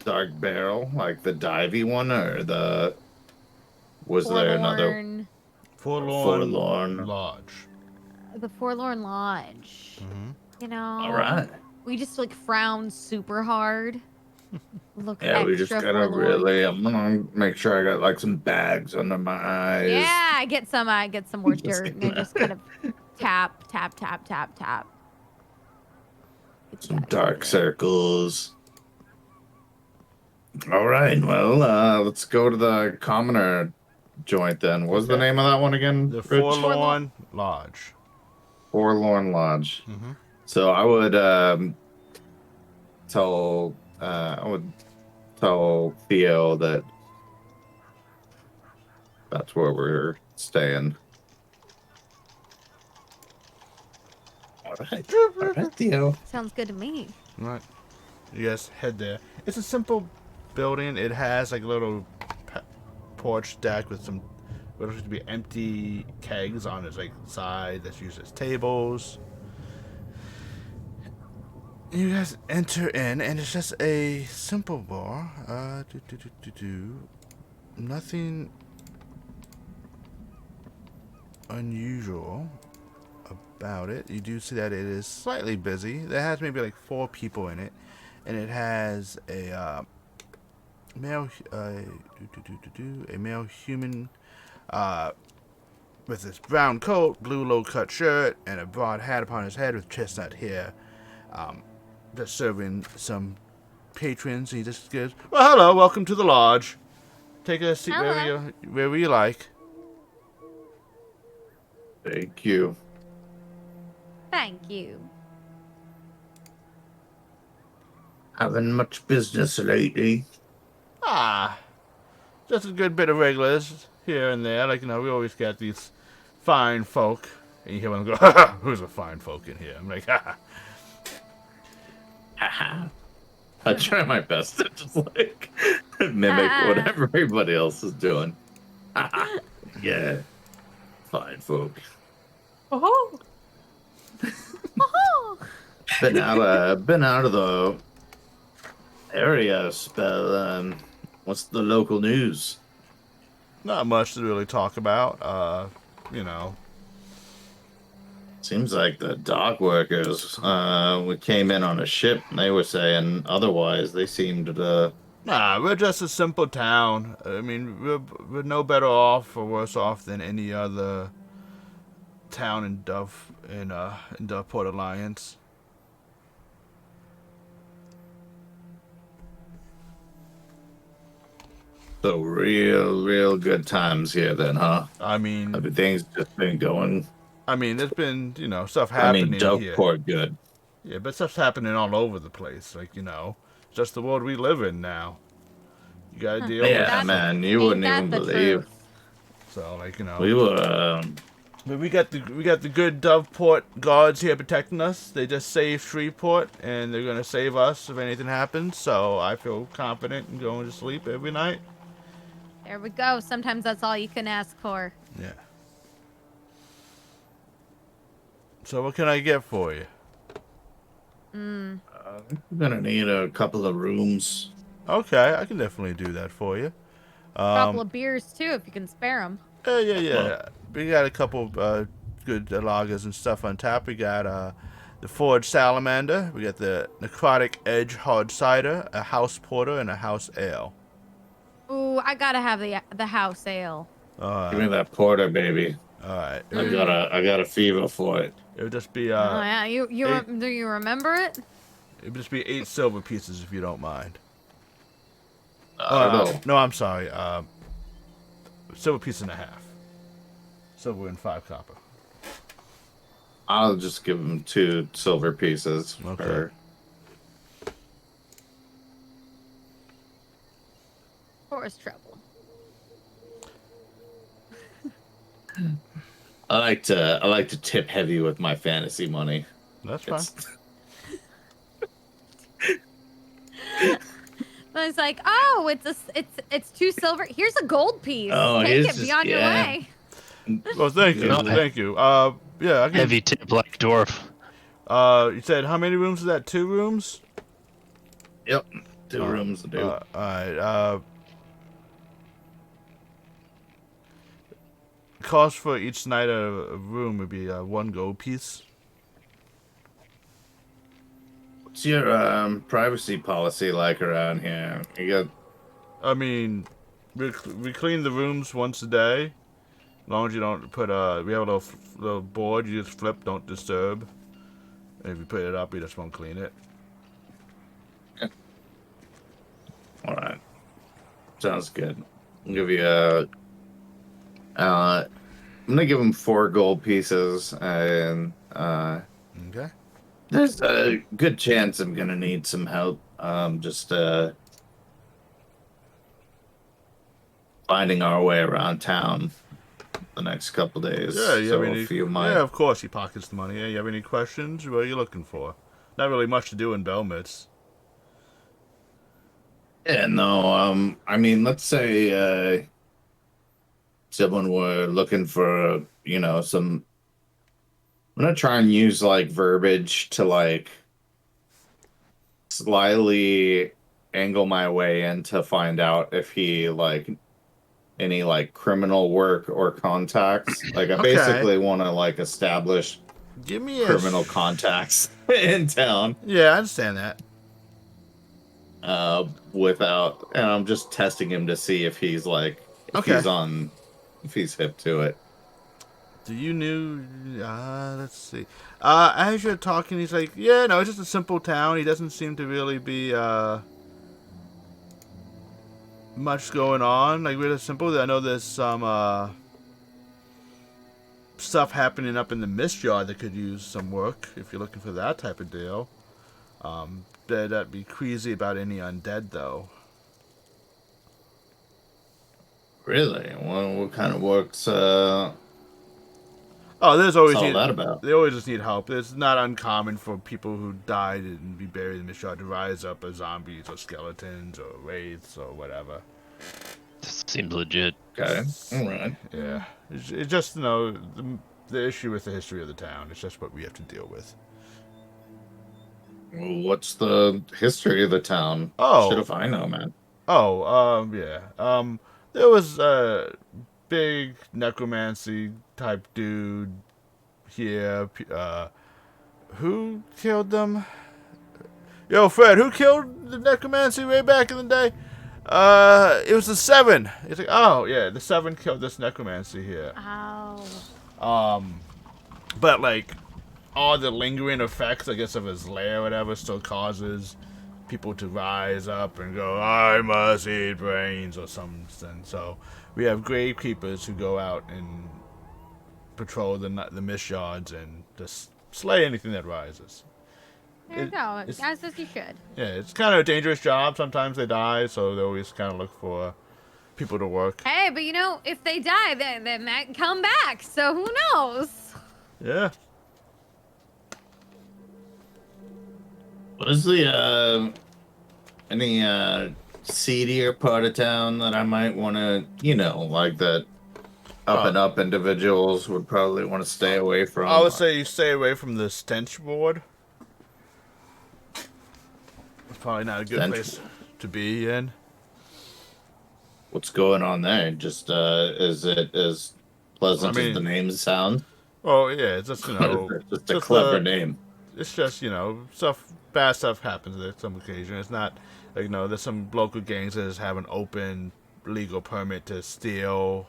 dark barrel, like the divey one, or was there another Forlorn. Forlorn Lodge. The Forlorn Lodge. Mm-hmm. You know. All right. We just like frown super hard. Look Yeah, we just extra gotta forlorn. really. I'm gonna make sure I got like some bags under my eyes. Yeah, I get some more dirt and I just kind of tap. Some dark circles. All right, well, let's go to the commoner joint then. What was the name of that one again? The Rich? Forlorn Lodge. Forlorn Lodge. Mm-hmm. So I would tell Theo that that's where we're staying. All right, Theo. Sounds good to me. Right. You guys head there. It's a simple building. It has like a little porch deck with some what looks to be empty kegs on its like side that's used as tables. You guys enter in, and it's just a simple bar. Nothing unusual about it. You do see that it is slightly busy. It has maybe like 4 people in it, and it has a male human with this brown coat, blue low-cut shirt, and a broad hat upon his head with chestnut hair. Just serving some patrons. He just goes, "Well, hello, welcome to the lodge. Take a seat wherever you like." Thank you. Thank you. Having much business lately? Just a good bit of regulars here and there. Like, you know, we always get these fine folk. And you hear one go, "Who's a fine folk in here?" I'm like, "Ha." I try my best to just like mimic what everybody else is doing. Yeah, fine folk. Oh. Oh, been out of the area a spell. What's the local news? Not much to really talk about. You know. Seems like the dock workers we came in on a ship and they were saying otherwise. They seemed Nah, we're just a simple town. I mean, we're no better off or worse off than any other town in Port Alliance. so real good times here then, huh? I mean, Everything's just been going. there's been stuff I mean, happening here. Doveport good. Yeah, but stuff's happening all over the place. Like it's just the world we live in now. You gotta deal with Yeah, it. man, you Ain't wouldn't that even the believe. truth? So We were. But we got the good Doveport guards here protecting us. They just saved Shreveport, and they're gonna save us if anything happens. So I feel confident in going to sleep every night. There we go. Sometimes that's all you can ask for. Yeah. So what can I get for you? We're gonna need a couple of rooms. Okay, I can definitely do that for you. Couple of beers too, if you can spare them. Yeah. Well- We got a couple good lagers and stuff on tap. We got the Forged Salamander. We got the Necrotic Edge Hard Cider, a House Porter, and a House Ale. Ooh, I gotta have the house ale. Give me that porter, baby. All right. I got a fever for it. It would just be Oh yeah, eight- do you remember it? it would just be 8 silver pieces if you don't mind. No. No, I'm sorry. Silver piece and a half. Silver and 5 copper. I'll just give him 2 silver pieces. Okay. For... Forest trouble. I like to tip heavy with my fantasy money. That's fine. It's like, oh, it's 2 silver. Here's a gold piece. Oh, Take here's it. just- Be on your yeah. way. Well, thank you. No. Thank you. Yeah, I can. Heavy tip like dwarf. You said how many rooms is that? 2 rooms? Yep. 2 rooms to do. All right. Cost for each night of a room would be 1 gold piece. What's your privacy policy like around here? You got I mean, we clean the rooms once a day. As long as you don't put we have a little board you just flip, don't disturb. And if you put it up, you just won't clean it. all right. Sounds good. I'll give you I'm gonna give him 4 gold pieces, and Okay. there's a good chance I'm gonna need some help. Just finding our way around town the next couple days. Yeah, you so have any? if you might, Yeah, of course he pockets the money. Yeah, you have any questions? What are you looking for? Not really much to do in Belmitz. yeah, no. I mean, let's say someone were looking for, some. I'm gonna try and use like verbiage to like slyly angle my way in to find out if he like any like criminal work or contacts. Like I Okay. basically want to like establish Give me a criminal contacts in town Yeah, I understand that. without, and I'm just testing him to see if he's like Okay. if he's hip to it. Do you knew? Let's see. As you're talking, he's like, "Yeah, no, it's just a simple town. He doesn't seem to really be much going on. Like really simple. I know there's some stuff happening up in the mist yard that could use some work if you're looking for that type of deal. That'd be crazy about any undead though. Really? Well, what kind of works? Oh, there's always What's all that about? They always just need help. It's not uncommon for people who died and be buried in the shard to rise up as zombies or skeletons or wraiths or whatever. Seems legit. Okay. All right. Yeah, it's just the issue with the history of the town. It's just what we have to deal with. What's the history of the town? Oh. Shit if I know, man. Oh, yeah. There was a big necromancy type dude here. Who killed them? Yo, Fred, who killed the necromancy way back in the day? It was the Seven. It's like, oh yeah, the Seven killed this necromancy here. Oh. But like, all the lingering effects, I guess, of his lair or whatever still causes people to rise up and go, I must eat brains or something. So we have grave keepers who go out and patrol the mist yards and just slay anything that rises. There you go. it's- As you should. Yeah, it's kind of a dangerous job. Sometimes they die, so they always kind of look for people to work. Hey, but if they die, they might come back. So who knows? Yeah. What is the any seedier part of town that I might want to, like that up and up individuals would probably want to stay away from? I would say you stay away from the stench ward. It's probably not a good Stench place to be in. What's going on there? Just is it as pleasant I mean- as the name sounds? Oh yeah, it's just It's just a just clever name. It's just bad stuff happens there some occasion. It's not like there's some local gangs that just have an open legal permit to steal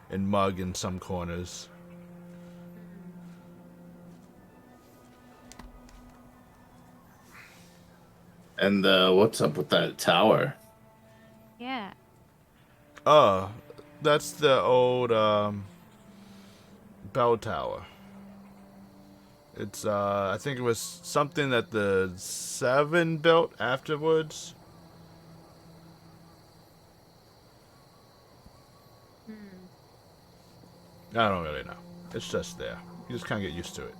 and mug in some corners. And what's up with that tower? Yeah. That's the old bell tower. It's I think it was something that the Seven built afterwards. I don't really know. It's just there. You just kind of get used to it.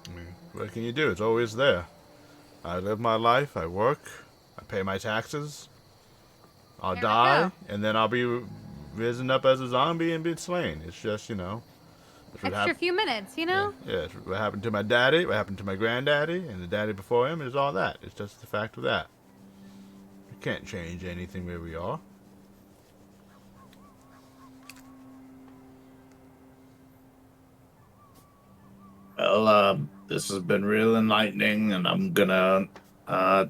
I mean, what can you do? It's always there. I live my life. I work. I pay my taxes. I'll There we die, go. and then I'll be risen up as a zombie and be slain. It's just, that's what Extra few minutes, Yeah, it's what happened to my daddy, what happened to my granddaddy, and the daddy before him is all that. It's just the fact of that. You can't change anything where we are. Well, this has been real enlightening, and I'm gonna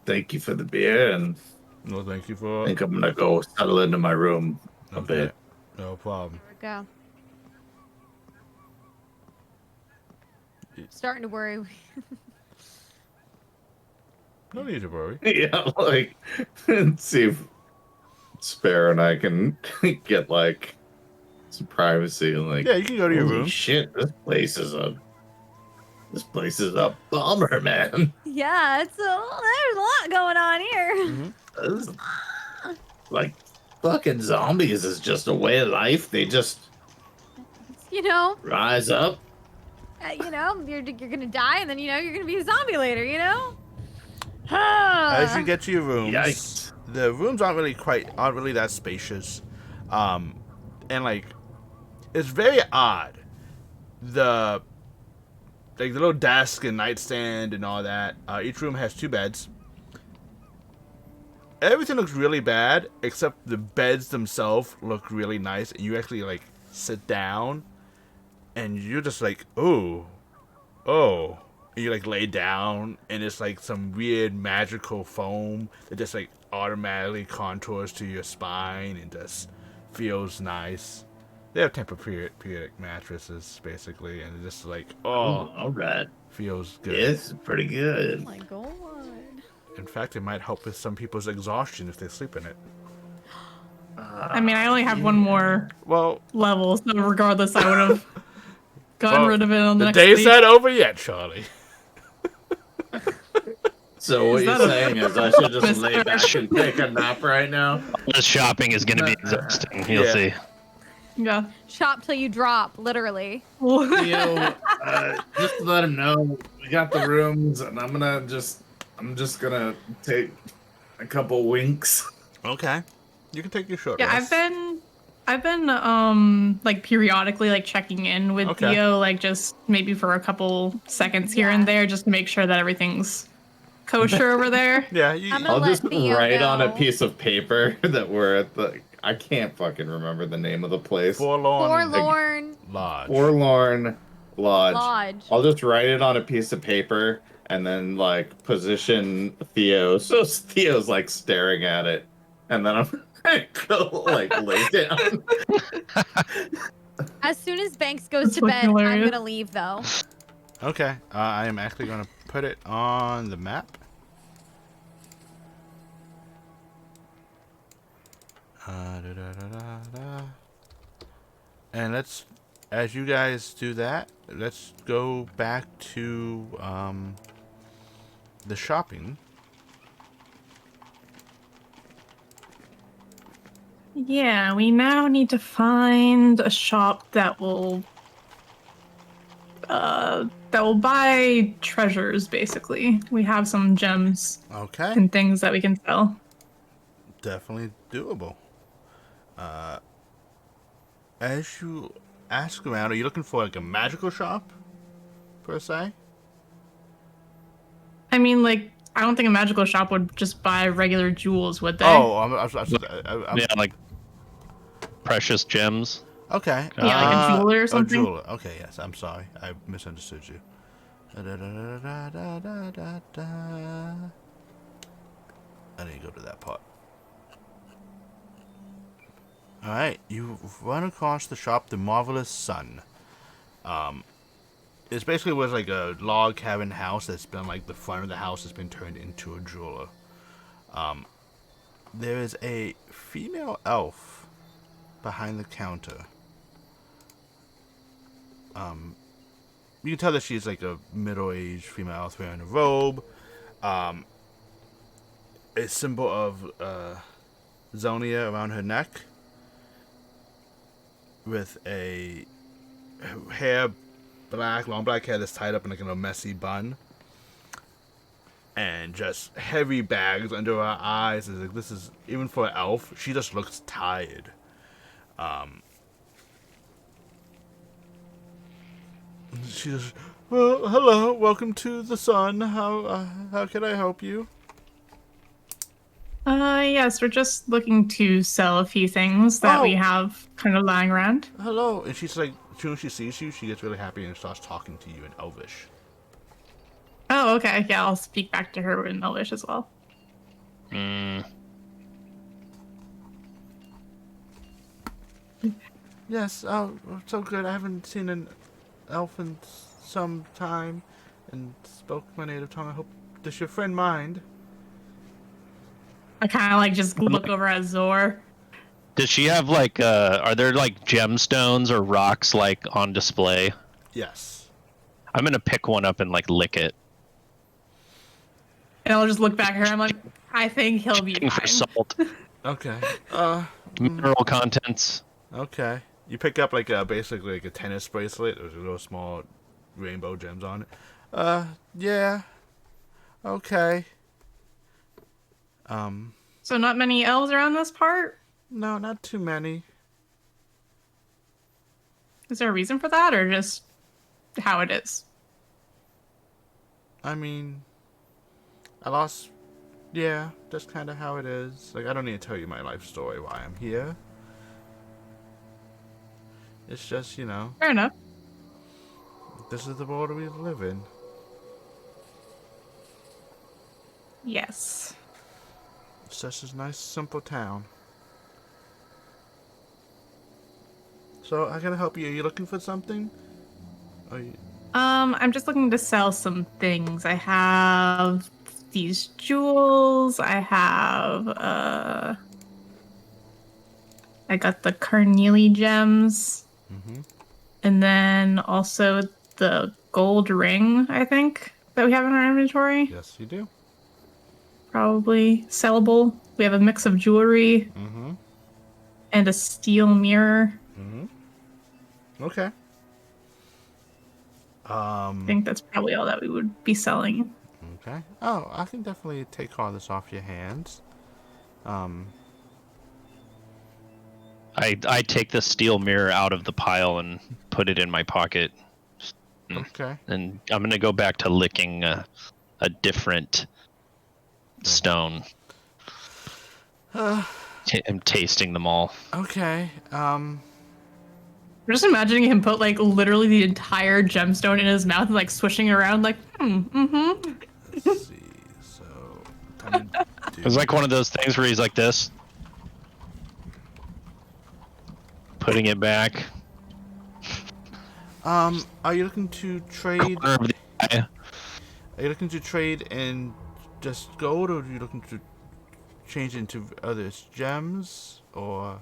thank you for the beer, and No, thank you I for. think I'm gonna go settle into my room a Okay. bit. No problem. There we go. Starting to worry. No need to worry. Yeah, see if Sparrow and I can get some privacy. Yeah, you can go to your holy room. shit, this place is a bummer, man. Yeah, there's a lot going on here. This is- fucking zombies is just a way of life. They just rise up. You're gonna die, and then you're gonna be a zombie later. As you get to your rooms, Yikes. the rooms aren't really that spacious, and it's very odd. The little desk and nightstand and all that. Each room has 2 beds. Everything looks really bad except the beds themselves look really nice, and you actually sit down, and you're just oh. And you lay down, and it's some weird magical foam that just automatically contours to your spine and just feels nice. They have Tempur-Pedic mattresses basically, and it's just All right. feels good. It's pretty good. Oh my god. In fact, it might help with some people's exhaustion if they sleep in it. I mean, I only have one more Well, level, so regardless, I would have gotten rid of it on the the next day's stage. not over yet, Charlie. So what Is you're that a- saying is I should just lay Mr. back and take a nap right now? This shopping is going to be exhausting. You'll Yeah. see. Yeah. Shop till you drop, literally. Just to let him know, we got the rooms, and I'm just gonna take a couple winks. Okay. You can take your short Yeah, rest. I've been like periodically like checking in with Okay. Theo, like just maybe for a couple seconds here and there, just to make sure that everything's kosher over there. Yeah, I'm gonna I'll let just Theo write on a know. piece of paper that we're at the. I can't fucking remember the name of the place. Forlorn Lodge. Forlorn Lodge. Lodge. I'll just write it on a piece of paper and then like position Theo so Theo's like staring at it, and then I'm gonna go like lay down. As soon as Banks goes to That's bed, fucking I'm hilarious. gonna leave though. Okay, I am actually going to put it on the map. And let's, as you guys do that, let's go back to the shopping. Yeah, we now need to find a shop that will buy treasures, basically. We have some gems Okay, and things that we can sell. definitely doable. As you ask around, are you looking for like a magical shop, per se? I mean, like, I don't think a magical shop would just buy regular jewels, would they? Oh, I'm Yeah, like precious gems. okay. Yeah, like a jeweler or A something? jeweler. Okay, yes. I'm sorry. I misunderstood you. I need to go to that part. Alright, you run across the shop, The Marvelous Sun. It's basically was like a log cabin house that's been like the front of the house has been turned into a jeweler. There is a female elf behind the counter. You can tell that she's like a middle-aged female elf wearing a robe. A symbol of Zonia around her neck. With a hair long black hair that's tied up in like in a messy bun. And just heavy bags under her eyes. It's like, this is, even for an elf, she just looks tired. She just, well, hello, welcome to the sun. How can I help you? Yes, we're just looking to sell a few things that we Oh. have kind of lying around. Hello. And she's like, as soon as she sees you, she gets really happy and starts talking to you in Elvish. Oh, okay. Yeah, I'll speak back to her in Elvish as well. Yes, oh, so good. I haven't seen an elf in some time and spoke my native tongue. I hope, does your friend mind? I kind of like just look over at Zor. Does she have like are there like gemstones or rocks like on display? Yes. I'm gonna pick one up and like lick it. And I'll just look back at her. I'm like, I think he'll be Looking for fine. salt, Okay. mineral contents. Okay. You pick up like basically like a tennis bracelet. There's a little small rainbow gems on it. Yeah. Okay. So not many elves around this part? No, not too many. Is there a reason for that, or just how it is? I mean, I lost. Yeah, that's kind of how it is. Like, I don't need to tell you my life story, why I'm here. It's just, you know, Fair enough. this is the world we live in. Yes. It's such a nice, simple town. So, how can I help you? Are you looking for something? Are you... I'm just looking to sell some things. I have these jewels. I have I got the carnelian gems. And then also the gold ring, I think, that we have in our inventory. Yes, you do. Probably sellable. We have a mix of jewelry and a steel mirror. Okay. I think that's probably all that we would be selling. Okay. Oh, I can definitely take all this off your hands. I take the steel mirror out of the pile and put it in my pocket. Okay. And I'm gonna go back to licking a different stone. I'm tasting them all. Okay. I'm just imagining him put like literally the entire gemstone in his mouth and like swishing it around like, Let's see. So, time to do... It's like one of those things where he's like this, putting it back. Are you looking to trade? Corner of the eye. Are you looking to trade in just gold, or are you looking to change into other gems, or?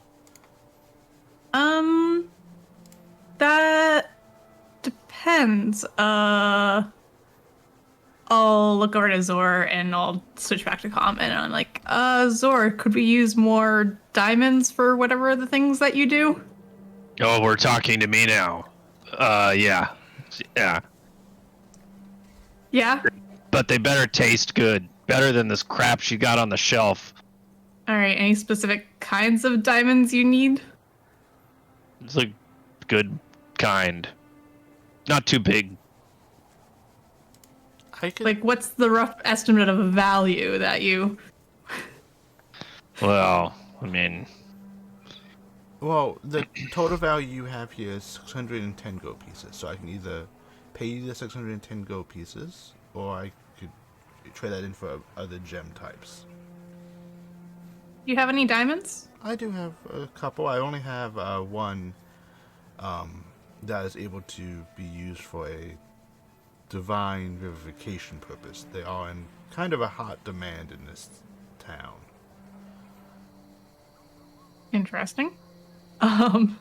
That depends. I'll look over to Zor and I'll switch back to Calm and I'm like, Zor, could we use more diamonds for whatever the things that you do? Oh, we're talking to me now. Yeah. Yeah? But they better taste good. Better than this crap she got on the shelf. Alright, any specific kinds of diamonds you need? It's a good kind. Not too big. I could. Like, what's the rough estimate of value that you... Well, I mean, Well, the total value you have here is 610 gold pieces. So I can either pay you the 610 gold pieces, or I could trade that in for other gem types. Do you have any diamonds? I do have a couple. I only have one that is able to be used for a divine vivification purpose. They are in kind of a hot demand in this town. Interesting. I mean,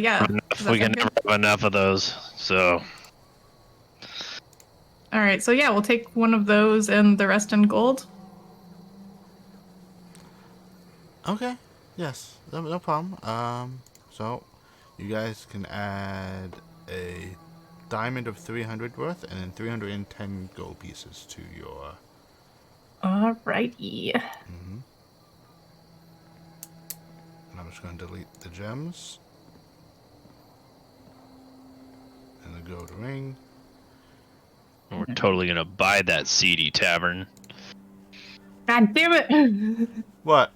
Yeah. Does that we can sound never good? have enough of those. So, All right, so yeah, we'll take one of those and the rest in gold. Okay. Yes. No problem. So you guys can add a diamond of 300 worth and then 310 gold pieces to your. Alrighty. And I'm just going to delete the gems and the gold ring. we're totally gonna buy that seedy tavern. God damn it! What?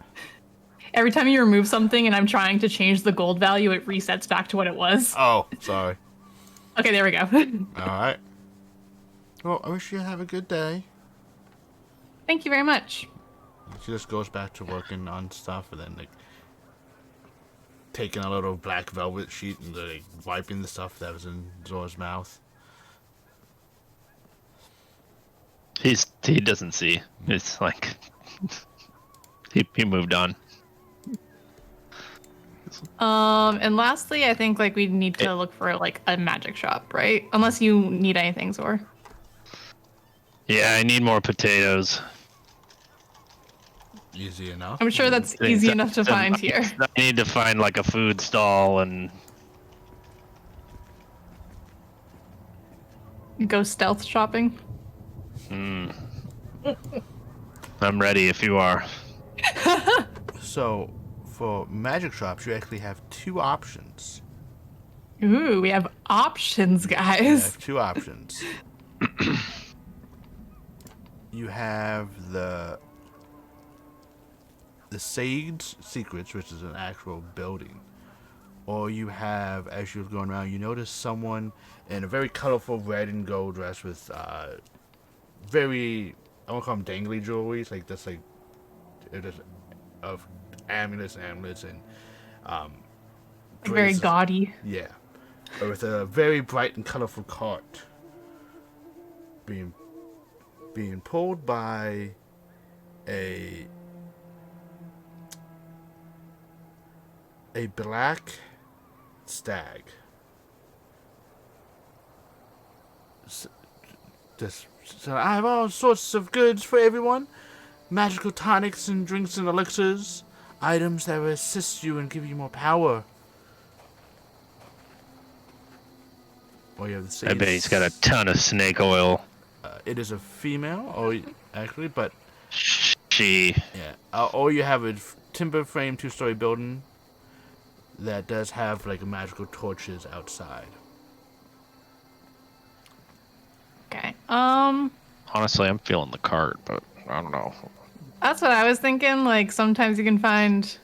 Every time you remove something and I'm trying to change the gold value, it resets back to what it was. Oh, sorry. Okay, there we go. All right. Well, I wish you have a good day. Thank you very much. She just goes back to working on stuff and then like taking a little black velvet sheet and like wiping the stuff that was in Zor's mouth. He doesn't see. It's like he moved on. And lastly, I think like we need to look for like a magic shop, right? Unless you need anything, Zor. Yeah, I need more potatoes. Easy enough. I'm sure that's easy enough to find here. I need to find like a food stall and Go stealth shopping. I'm ready if you are. So, for magic shops, you actually have two options. Ooh, we have options, You guys. have two options. You have the Sage Secrets, which is an actual building. Or you have, as you're going around, you notice someone in a very colorful red and gold dress with very, I won't call them dangly jewelry. It's like this, like, it is of amulets and Like very bracelets. gaudy. Yeah, with a very bright and colorful cart being pulled by a black stag. So I have all sorts of goods for everyone. Magical tonics and drinks and elixirs. Items that will assist you and give you more power. Or you have the same. I bet he's got a ton of snake oil. It is a female, or actually, but She. yeah. Or you have it timber frame 2-story building that does have like magical torches outside. Okay. Honestly, I'm feeling the cart, but I don't know. That's what I was thinking. Like sometimes you can find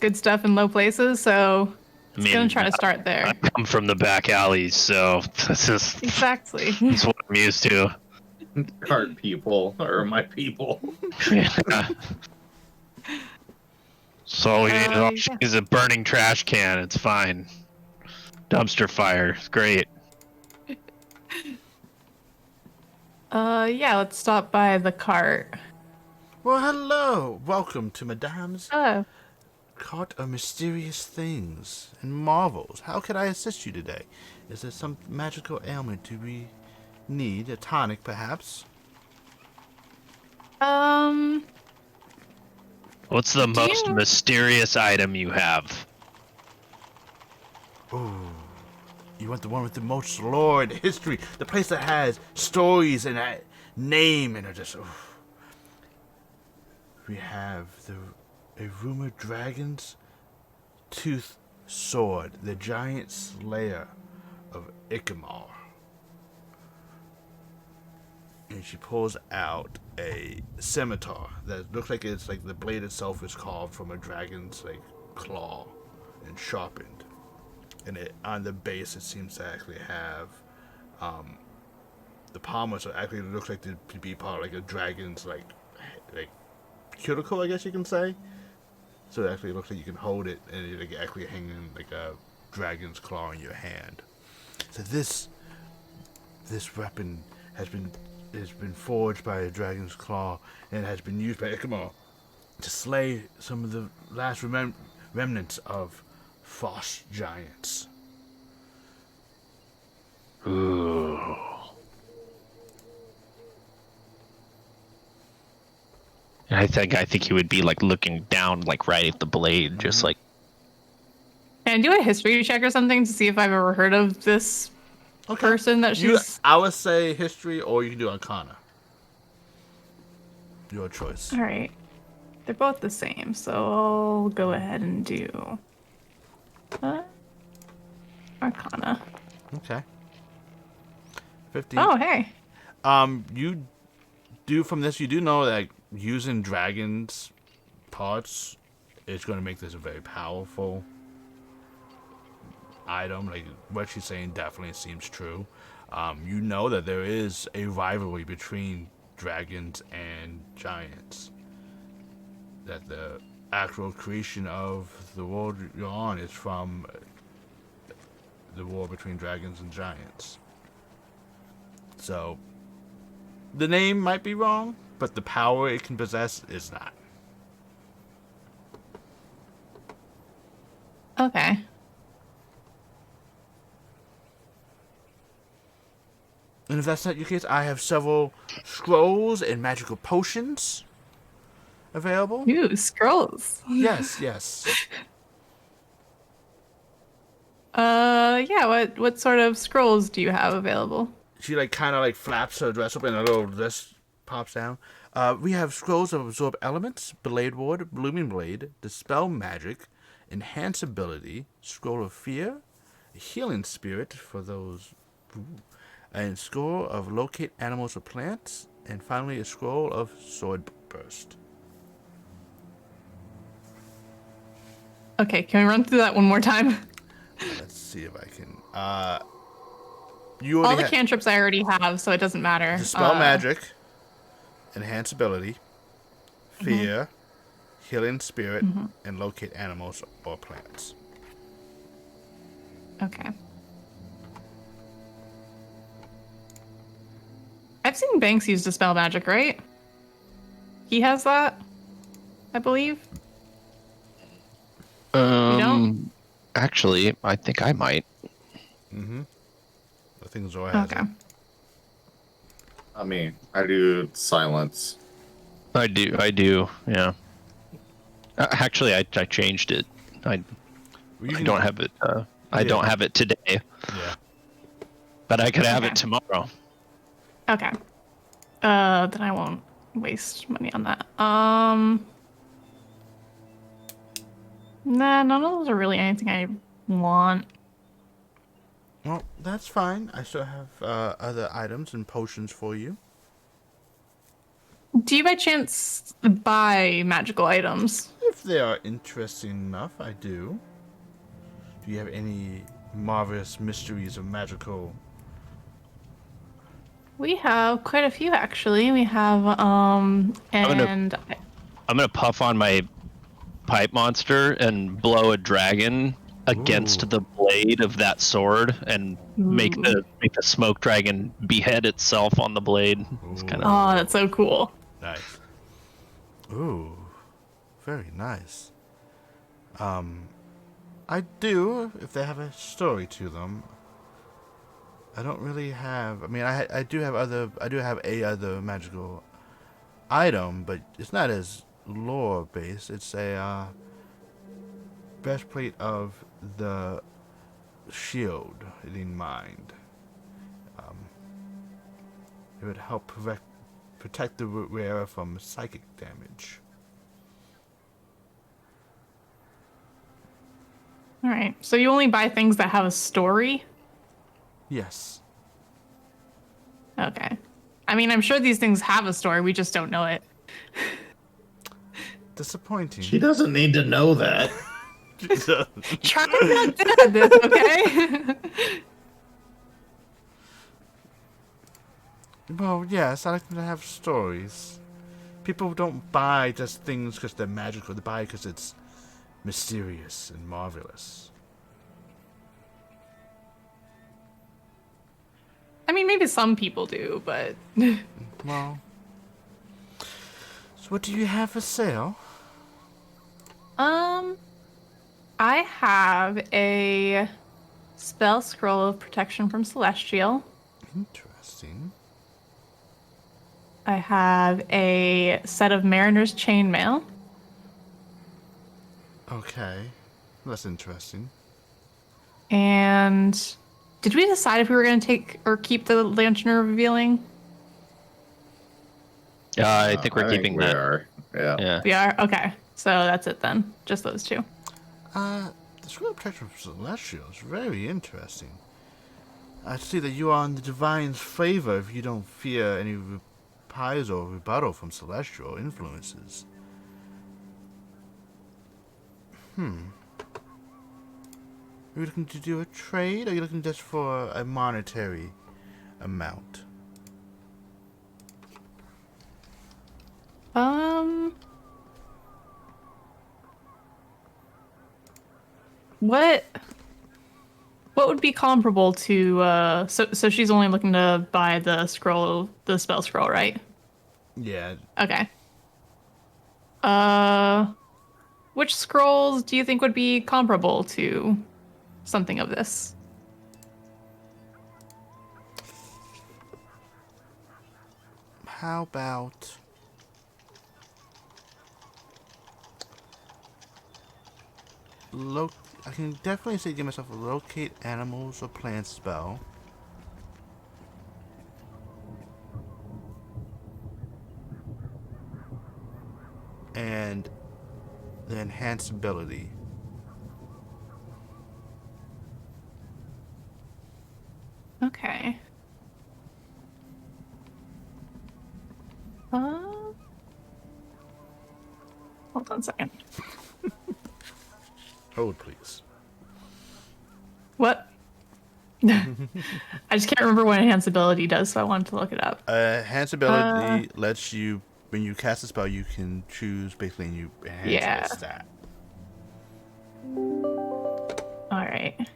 good stuff in low places, so I it's gonna mean, try to start I there. come from the back alleys, so this is Exactly. that's what I'm used to. Cart people are my people. Yeah. So we need Yeah. is a burning trash can. It's fine. Dumpster fire. It's great. Yeah. Let's stop by the cart. Well, hello. Welcome to Madame's Oh. Cart of Mysterious Things and Marvels. How can I assist you today? Is there some magical ailment do we need? A tonic, perhaps? What's the Do most you- mysterious item you have? Ooh. You want the one with the most lore and history. The place that has stories and a name and just... Oof. We have a rumored dragon's tooth sword. The giant slayer of Ichamar. And she pulls out a scimitar that looks like it's like the blade itself is carved from a dragon's like claw and sharpened. And it on the base it seems to actually have the palm, so it actually looks like to be part of like a dragon's like cuticle, I guess you can say. So it actually looks like you can hold it and it like actually hanging like a dragon's claw in your hand. So this weapon has been forged by a dragon's claw and has been used by Ichamar to slay some of the last remnants of frost giants. Ooh. I think he would be like looking down, like right at the blade, just like. Can I do a history check or something to see if I've ever heard of this person that she's? I would say history, or you can do Arcana. Your choice. All right. They're both the same, so I'll go ahead and do Arcana. Okay. 15. Oh, hey. You do from this. You do know that using dragons' parts is going to make this a very powerful item. Like what she's saying definitely seems true. You know that there is a rivalry between dragons and giants. That the actual creation of the world you're on is from the war between dragons and giants. So, the name might be wrong, but the power it can possess is not. Okay. And if that's not your case, I have several scrolls and magical potions available. Ooh, scrolls. Yes, yes. Yeah. What sort of scrolls do you have available? She like kind of like flaps her dress open and a little dress pops down. We have scrolls of absorb elements, blade ward, blooming blade, dispel magic, enhance ability, scroll of fear, healing spirit for those, and scroll of locate animals or plants, and finally a scroll of sword burst. Okay, can we run through that one more time? Let's see if I can. You All already the cantrips I already have, so it doesn't matter. dispel magic, enhance ability, fear, healing spirit, and locate animals or plants. Okay. I've seen Banks use dispel magic, right? He has that, I believe. don't? Actually, I think I might. I think Zora has Okay. it. I mean, I do silence. I do. Yeah. Actually, I changed it. I don't have it. I Yeah. don't have it today, Yeah. but I could have Okay. it tomorrow. Okay. Then I won't waste money on that. Nah, none of those are really anything I want. Well, that's fine. I still have other items and potions for you. Do you by chance buy magical items? If they are interesting enough, I do. Do you have any marvelous mysteries of magical? We have quite a few actually. We have and I'm gonna puff on my pipe monster and blow a dragon against Ooh. the blade of that sword and make the smoke dragon behead itself on the blade. It's kind of oh, that's so cool. Nice. Ooh, very nice. I do, if they have a story to them. I don't really have. I mean, I do have a other magical item, but it's not as lore based. It's a breastplate of the shield in mind. It would help protect the wearer from psychic damage. All right. So you only buy things that have a story? Yes. Okay. I mean, I'm sure these things have a story. We just don't know it. Disappointing. She doesn't need to know that. Try not dead, okay? Well, yes, I like them to have stories. People don't buy just things because they're magical. They buy it because it's mysterious and marvelous. I mean, maybe some people do, but Well, so what do you have for sale? I have a spell scroll of protection from Celestial. Interesting. I have a set of Mariner's chainmail. Okay, that's interesting. And did we decide if we were going to take or keep the Lantern of Revealing? I think we're keeping we that. are. Yeah. Yeah. We are? Okay. So that's it then. Just those two. The Scroll of Protection from Celestial is very interesting. I see that you are in the Divine's favor if you don't fear any reprisal or rebuttal from celestial influences. Are you looking to do a trade, or are you looking just for a monetary amount? What would be comparable to so she's only looking to buy the scroll, the spell scroll, right? Yeah. Okay. Which scrolls do you think would be comparable to something of this? How about... I can definitely say give myself a locate animals or plants spell. And the enhanced ability. Okay. Hold on a second. Hold, please. What? I just can't remember what enhanced ability does, so I wanted to look it up. Enhanced ability lets you, when you cast a spell, you can choose basically and you enhance a stat. All right. It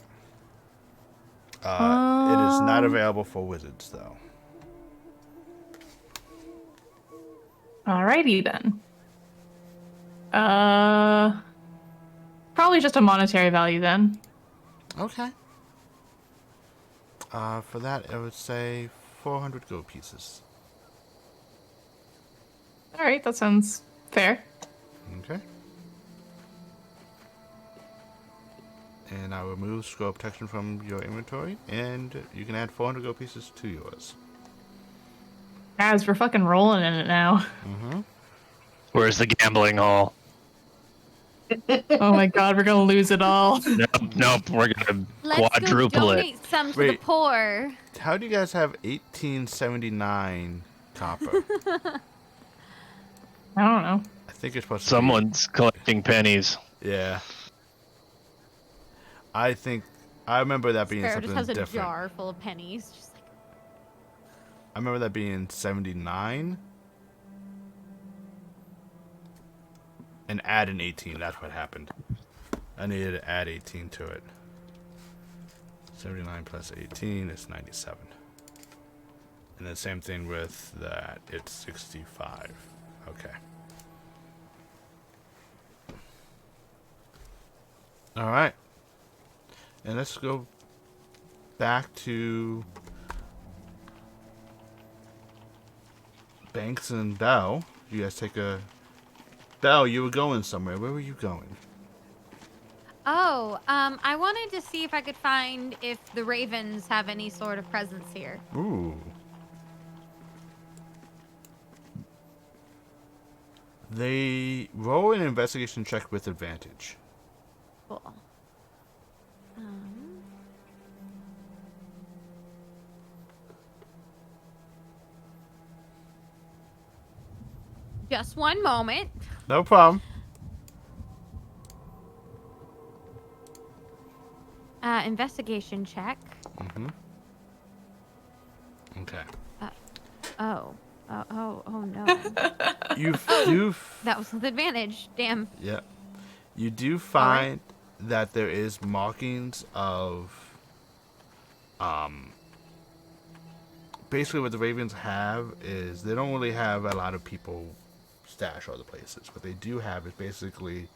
is not available for wizards, though. Alrighty then. Probably just a monetary value then. Okay. For that, I would say 400 gold pieces. All right, that sounds fair. Okay. And I will remove scroll protection from your inventory, and you can add 400 gold pieces to yours. As we're fucking rolling in it now. Mm-hmm. Where's the gambling hall? Oh my god, we're gonna lose it all. Nope, we're gonna Let's go quadruple it. donate some to the Wait. poor. How do you guys have 1879 copper? I don't know. I think it's supposed to Someone's collecting pennies. be. Yeah. I remember that being Sparrow something just has a different. jar full of pennies. Just like, I remember that being 79. And add an 18. That's what happened. I needed to add 18 to it. 79 plus 18 is 97. And the same thing with that. It's 65. Okay. All right. And let's go back to Banks and Bell. You guys take a... Bell, you were going somewhere. Where were you going? oh, I wanted to see if I could find if the ravens have any sort of presence here. Ooh. They roll an investigation check with advantage. Cool. Just one moment. No problem. Investigation check. Mm-hmm. Okay. Oh no. You've That was with advantage. Damn. yeah. You do find that there is markings of basically what the Ravens have is they don't really have a lot of people stash other places. What they do have is basically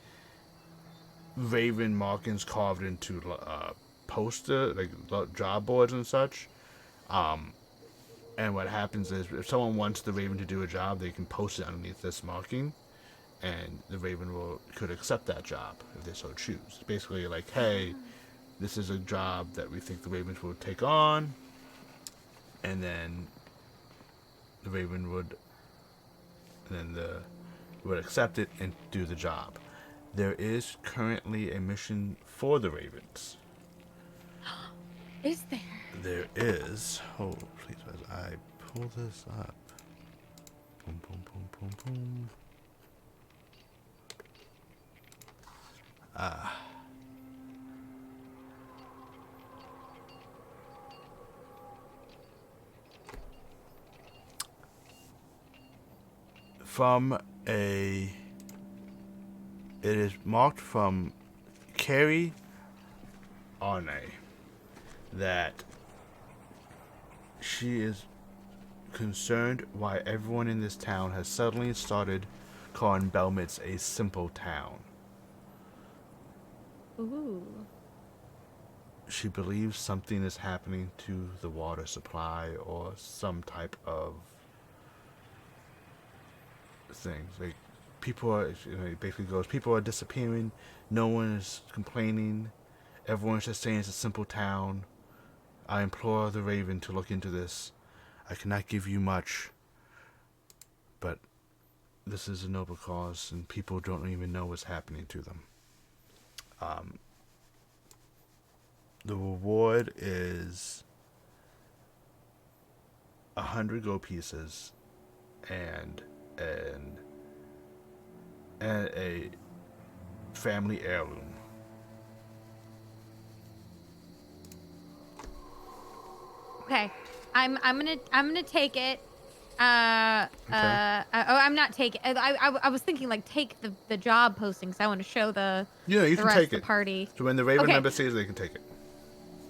Raven markings carved into poster, like job boards and such. And what happens is if someone wants the Raven to do a job, they can post it underneath this marking, and the Raven could accept that job if they so choose. Basically, like, hey, this is a job that we think the Ravens will take on, and then the Raven would accept it and do the job. There is currently a mission for the Ravens. Is there? There is. Oh, please, as I pull this up. Boom, boom, boom, boom, boom. It is marked from Carrie Arne that she is concerned why everyone in this town has suddenly started calling Belmitz a simple town. Ooh. She believes something is happening to the water supply or some type of things. Like, people are, it basically goes, people are disappearing, no one is complaining, everyone's just saying it's a simple town. I implore the Raven to look into this. I cannot give you much, but this is a noble cause, and people don't even know what's happening to them. The reward is 100 gold pieces and a family heirloom. Okay, I'm gonna take it. I'm not taking. I was thinking like take the job postings. I want to show the Yeah, you the can rest take of the it. party. So when the Raven Okay. member sees it, they can take it.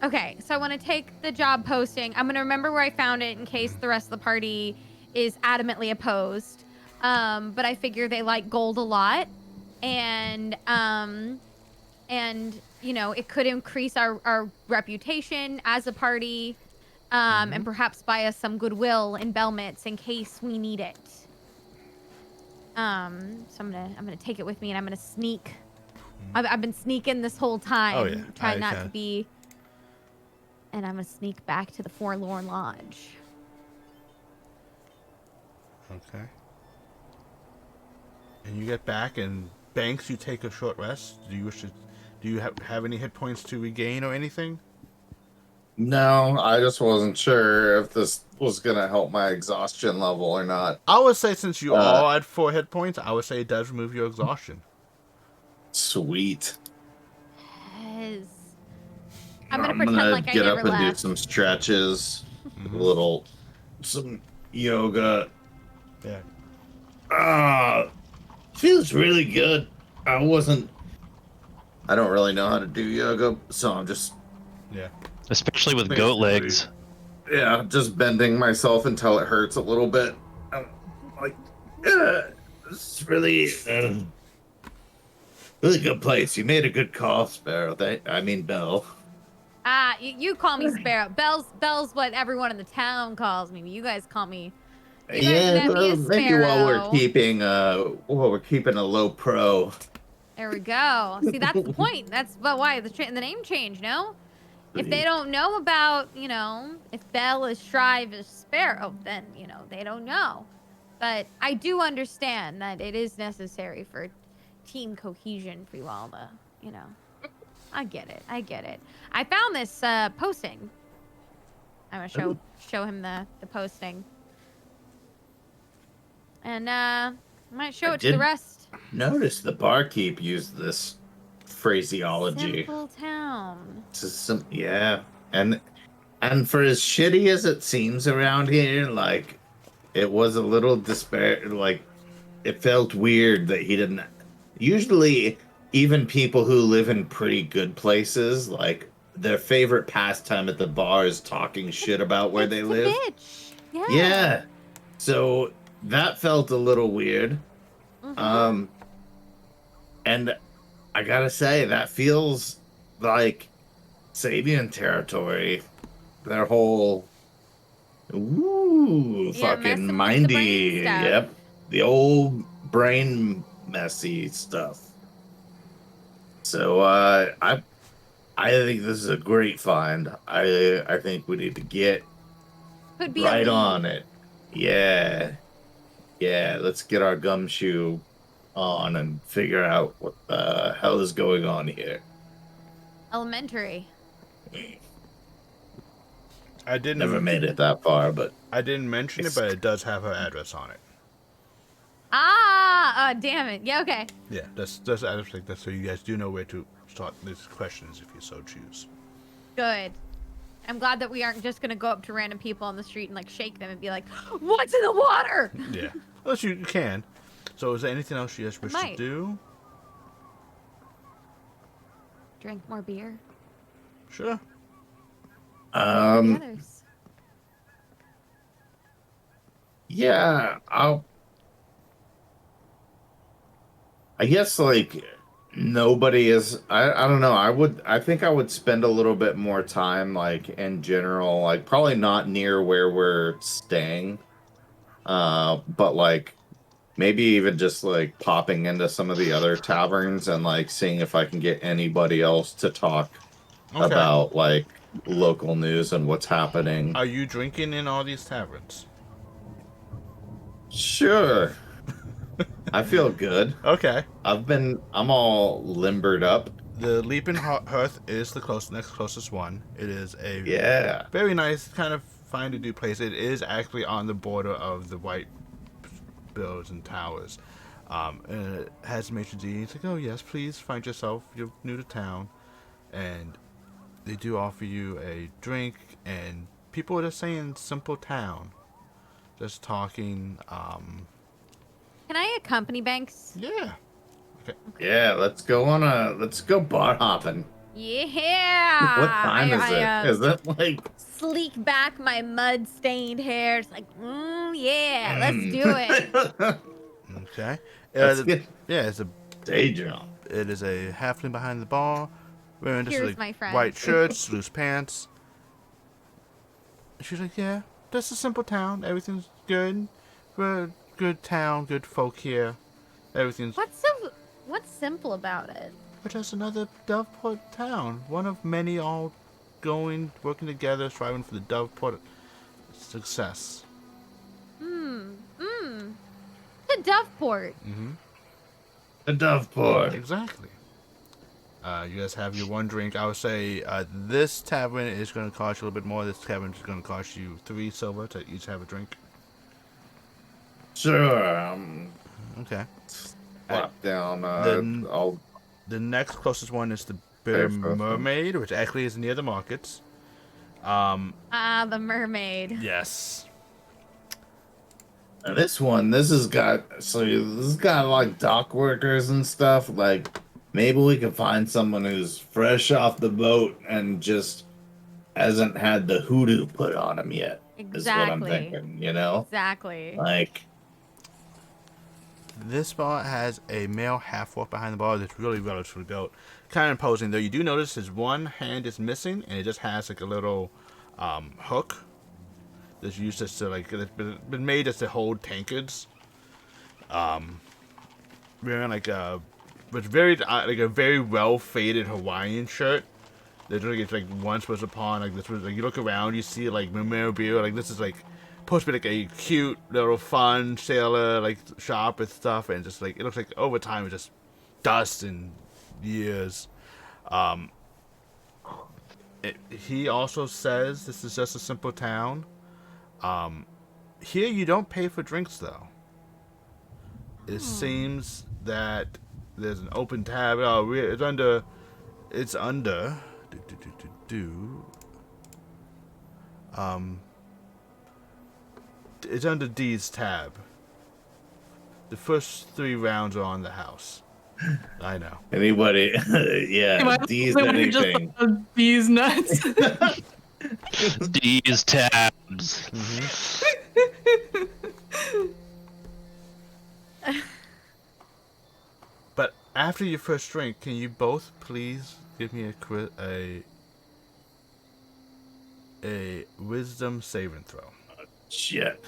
Okay, so I want to take the job posting. I'm gonna remember where I found it in case the rest of the party is adamantly opposed. But I figure they like gold a lot, and you know it could increase our reputation as a party. And perhaps buy us some goodwill in Belmitz in case we need it. So I'm gonna take it with me and I'm gonna sneak. I've been sneaking this whole time. Oh, yeah. Trying I not can. to be. And I'm gonna sneak back to the Forlorn Lodge. Okay. And you get back, and Banks, you take a short rest. Do you have any hit points to regain or anything? No, I just wasn't sure if this was gonna help my exhaustion level or not. I would say since you Uh, all at 4 hit points, I would say it does remove your exhaustion. Sweet. Yes. I'm gonna pretend gonna like I get never up and do left. some stretches, some yoga. Yeah. Feels really good. I don't really know how to do yoga, so I'm just Yeah. Especially with goat legs. just bending myself until it hurts a little bit. I'm like, it's really really good place. You made a good call, Sparrow. Bell. You call me Sparrow. Bell's what everyone in the town calls me. You guys call me. You guys Yeah, met me as maybe while we're Sparrow. keeping a low pro. There we go. See, that's the point. That's why the name change, no? If they don't know about, if Bell is Shrive is Sparrow, then, they don't know. But I do understand that it is necessary for team cohesion for you all to, I get it. I found this posting. I'm going to show him the posting. And I might show it to the rest. Notice the barkeep used this phraseology. Simple town. Yeah, and for as shitty as it seems around here, like it was a little despair. Like it felt weird that he didn't. Usually, even people who live in pretty good places, like their favorite pastime at the bar is talking shit about where they live. Bitch. Yeah. Yeah, so that felt a little weird. And I gotta say, that feels like Sabian territory. Their whole, fucking messing with the mindy, brain stuff. yep, the old brain messy stuff. So I think this is a great find. I think we need to get Could be right a lead. on it. Yeah, let's get our gumshoe on and figure out what the hell is going on here. Elementary. I didn't Never made it that far, but I didn't mention it, but it does have her address on it. Damn it. Yeah, okay. Yeah, that's address like that, so you guys do know where to start these questions if you so choose. Good. I'm glad that we aren't just gonna go up to random people on the street and like shake them and be like, "What's in the water?" Yeah, unless you can. So, is there anything else you guys wish to do? Drink more beer. Sure. The others. yeah, I guess like nobody is. I don't know. I think I would spend a little bit more time like in general, like probably not near where we're staying, but like maybe even just like popping into some of the other taverns and like seeing if I can get anybody else to talk about like local news and what's happening. Are you drinking in all these taverns? Sure. I feel good. Okay. I'm all limbered up. The Leaping Hearth is the next closest one. It is a very nice, kind of fine to do place. It is actually on the border of the white buildings and towers. And it has maitre d'. It's like, oh yes, please find yourself. You're new to town, and they do offer you a drink. And people are just saying simple town, just talking. Can I accompany Banks? Yeah. Okay. Yeah, let's go bar hopping. Yeah. What time is it? Is it like sleek back my mud stained hair? It's like, yeah, let's do it. Okay. yeah, it's a day job. It is a halfling behind the bar, wearing just Here's like my friend. white shirts, loose pants. She's like, yeah, that's a simple town. Everything's good. We're a good town, good folk here. Everything's. What's simple about it? We're just another Doveport town, one of many, all working together, striving for the Doveport success. The Doveport. Mm-hmm. The dove port. Exactly. You guys have your one drink. I would say this tavern is going to cost you a little bit more. This tavern is going to cost you 3 silver to each have a drink. Sure. Okay. Slap down. Then- I'll The next closest one is the Bitter Very first one. Mermaid, which actually is near the markets. The mermaid. Yes. Now this has got like dock workers and stuff. Like maybe we can find someone who's fresh off the boat and just hasn't had the hoodoo put on him yet. Is what I'm Exactly. thinking, you know? Exactly. Like This bar has a male half-orc behind the bar that's really relatively built. Kind of imposing, though. You do notice his one hand is missing, and it just has like a little hook that's used just to like it's been made just to hold tankards. Wearing like a very well faded Hawaiian shirt. That it's like once was upon like this was like you look around, you see like memorabilia, like this is like supposed to be like a cute little fun sailor like shop and stuff, and just like it looks like over time it's just dust and years. He also says this is just a simple town. Here you don't pay for drinks though. It seems that there's an open tab. Oh, it's under. It's under D's tab. The first 3 rounds are on the house. I know. anybody, yeah, D's anything. These nuts. These tabs. But after your first drink, can you both please give me a wisdom saving throw? Shit.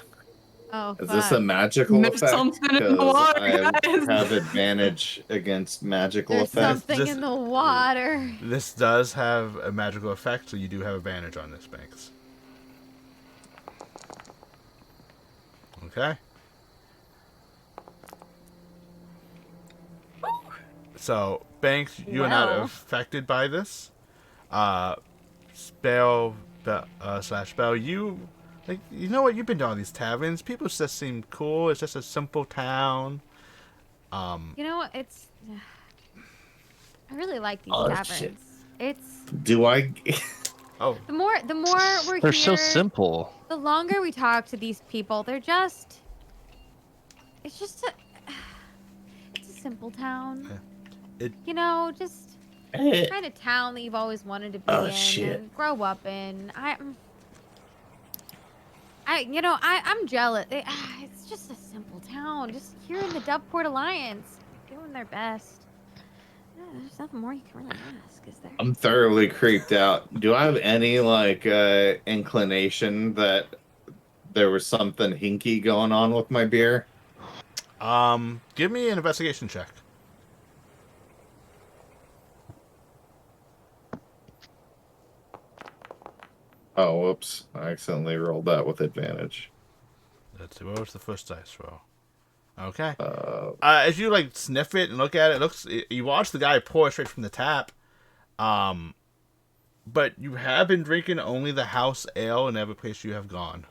Oh, Is this a magical There's effect? something in the 'Cause water, I guys. have advantage against magical There's effects. something This- in the water. This does have a magical effect, so you do have advantage on this, Banks. Okay. So, Banks, you are not Wow. affected by this. Spell, you, like, you know what? You've been to all these taverns. People just seem cool. It's just a simple town. You know what? It's. I really like these Oh, taverns. shit. It's Do I? Oh, the more we're They're here, so simple. the longer we talk to these people, they're just. It's just a. It's a simple town. It- You know, just Eh, kind of town that you've always wanted to be Oh, in shit. and grow up in. I'm jealous. It's just a simple town. Just here in the Doveport Alliance, doing their best. There's nothing more you can really ask, is there? I'm thoroughly creeped out. Do I have any like inclination that there was something hinky going on with my beer? give me an investigation check. Oh, whoops! I accidentally rolled that with advantage. Let's see, what was the first dice roll? Okay. Uh, As you like sniff it and look at it, you watch the guy pour straight from the tap. But you have been drinking only the house ale in every place you have gone.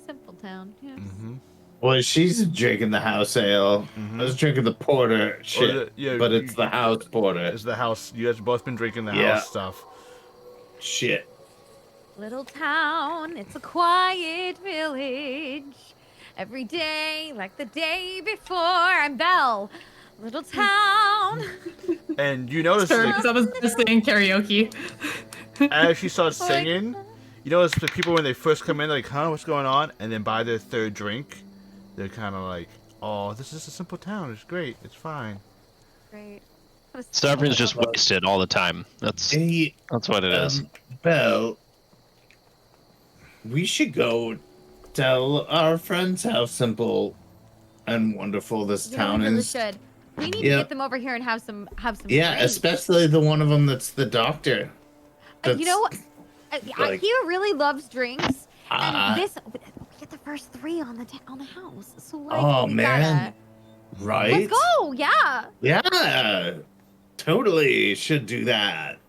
Simple town. Yes. Mm-hmm. well, she's drinking the house ale. I was drinking the porter shit, but it's the house porter. It's the house. You guys have both been drinking the Yeah. house stuff. Shit. Little town, it's a quiet village. Every day, like the day before. I'm Belle. Little town. And you notice Sorry, like, because I was just saying karaoke. as she starts singing, you notice the people when they first come in, they're like, huh, what's going on? And then by their third drink, they're kind of like, oh, this is a simple town. It's great. It's fine. Great. So everyone's just wasted all the time. That's Hey, what it is. Belle, we should go tell our friends how simple and wonderful this Yeah, town we really is. should. We need to Yeah. get them over here and have some Yeah, drinks. especially the one of them that's the doctor. You know what? like- He really loves drinks. Ah. And this, we get the first 3 on the house. So like, Oh we man, gotta, right? let's go. Yeah. Yeah, totally should do that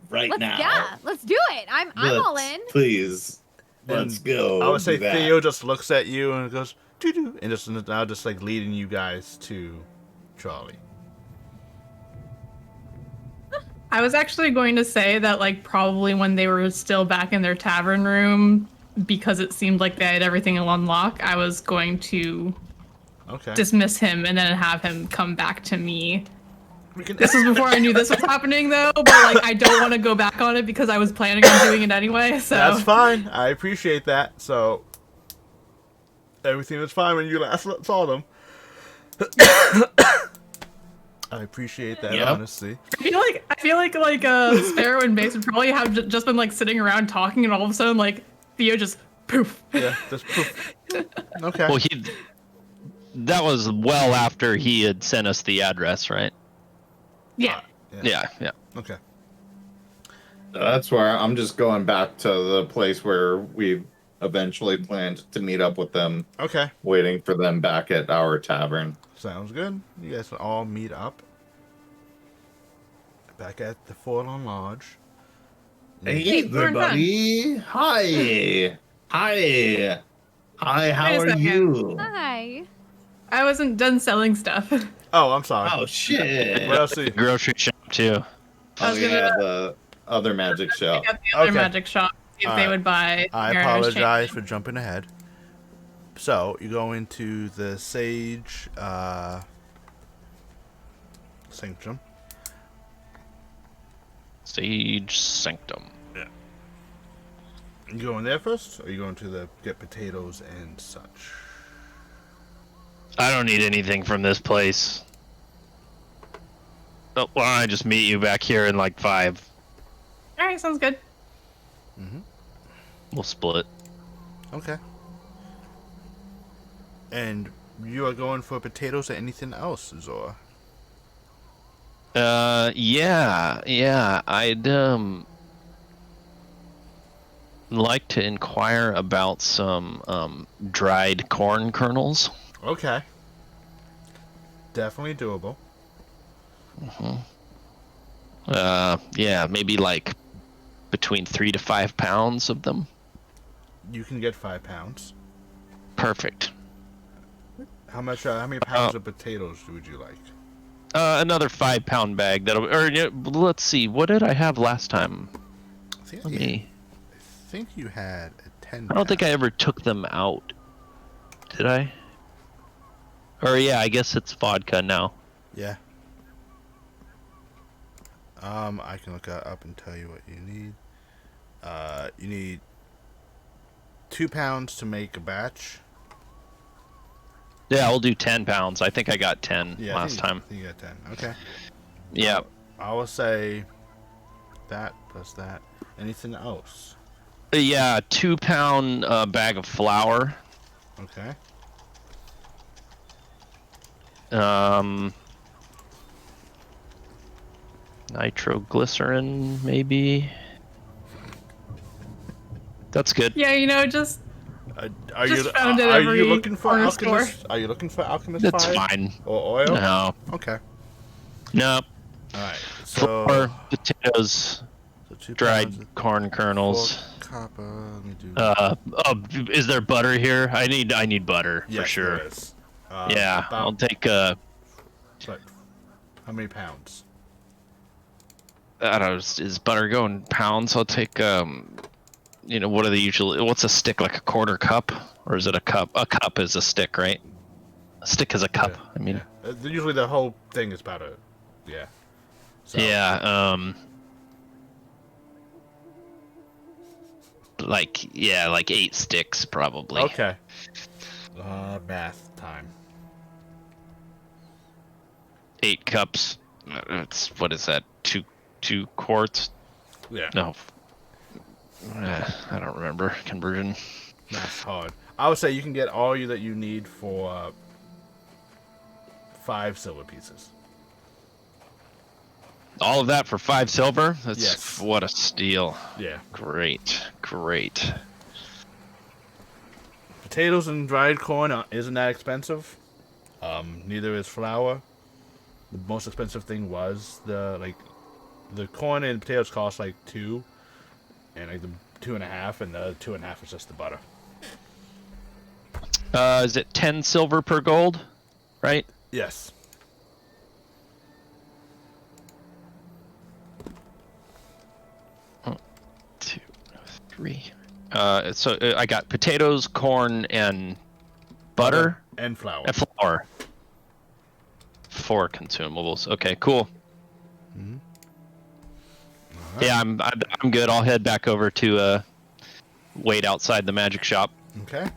right Let's now. yeah. Let's do it. I'm all Let's- in. Please, let's And go. I would say do that. Theo just looks at you and goes, doo-doo, and just now just like leading you guys to Charlie. I was actually going to say that, like, probably when they were still back in their tavern room, because it seemed like they had everything on lock, I was going to Okay. dismiss him and then have him come back to me. We can- This was before I knew this was happening, though, but, like, I don't want to go back on it because I was planning on doing it anyway, so... That's fine. I appreciate that. So everything was fine when you last saw them. I appreciate that, Yep. honestly. I feel like Sparrow and Mason probably have just been, like, sitting around talking, and all of a sudden, like, Theo just poof. Yeah, just poof. Okay. Well, that was well after he had sent us the address, right? Yeah. Yeah. Okay. That's where I'm just going back to the place where we eventually planned to meet up with them, Okay. waiting for them back at our tavern. Sounds good. You guys will all meet up back at the Forlorn Lodge. Hey, we're done. everybody! Hi, hi, hi. How Wait a are second. you? Hi. I wasn't done selling stuff. Oh, I'm sorry. Oh shit! What else? Do you... Grocery shop too. I was Oh gonna- yeah, the other magic shop. At the other Okay. magic shop, see if they Alright. would buy. I Mariners apologize chain. for jumping ahead. So you go into the Sage Sanctum. Sage Sanctum. You going there first, or are you going to get potatoes and such? I don't need anything from this place. Oh, why don't I just meet you back here in like 5? All right, sounds good. We'll split. Okay. And you are going for potatoes or anything else, Zora? Yeah. I'd like to inquire about some dried corn kernels. Okay. Definitely doable. Yeah, maybe like between 3 to 5 pounds of them. You can get 5 pounds. Perfect. How many pounds of potatoes would you like? Another 5-pound bag. Let's see. What did I have last time? I Let me. think you had a 10. I don't think I ever took them out. Did I? Or yeah, I guess it's vodka now. Yeah. I can look that up and tell you what you need. You need 2 pounds to make a batch. Yeah, I'll do 10 pounds. I think I got 10 Yeah, last time. I think you got 10. Okay. Yeah. I will say that plus that. Anything else? Yeah, 2-pound bag of flour. Okay. Nitroglycerin, maybe. That's good. Yeah, just Are Just you found it are every you looking for corner alchemist? Are you looking for alchemist That's fire fine. or oil? No. Okay. No. All right. So, Flour, potatoes, so 2 dried pounds, corn kernels. 4 copper. Let me do. Is there butter here? I need butter for Yes, sure. there is. Yeah, about- I'll take But how many pounds? I don't know, is butter going pounds? I'll take what are they usually, what's a stick, like a quarter cup, or is it a cup? A cup is a stick, right? A stick is a cup. Yeah, I mean, yeah. Usually the whole thing is about yeah. So, yeah, like 8 sticks probably. Okay. Math time. 8 cups. It's, what is that? 2 quarts? Yeah. No. I don't remember conversion. Math's hard. I would say you can get all that you need for 5 silver pieces. All of that for 5 silver? That's Yes. what a steal. Yeah. Great. Potatoes and dried corn isn't that expensive. Neither is flour. The most expensive thing was the corn and potatoes cost like 2, and like the 2.5, and the 2.5 is just the butter. Is it 10 silver per gold? Right? Yes. Two, three. So I got potatoes, corn, and butter And flour. and flour. 4 consumables. Okay, cool. Yeah, I'm good. I'll head back over to wait outside the magic shop. Okay.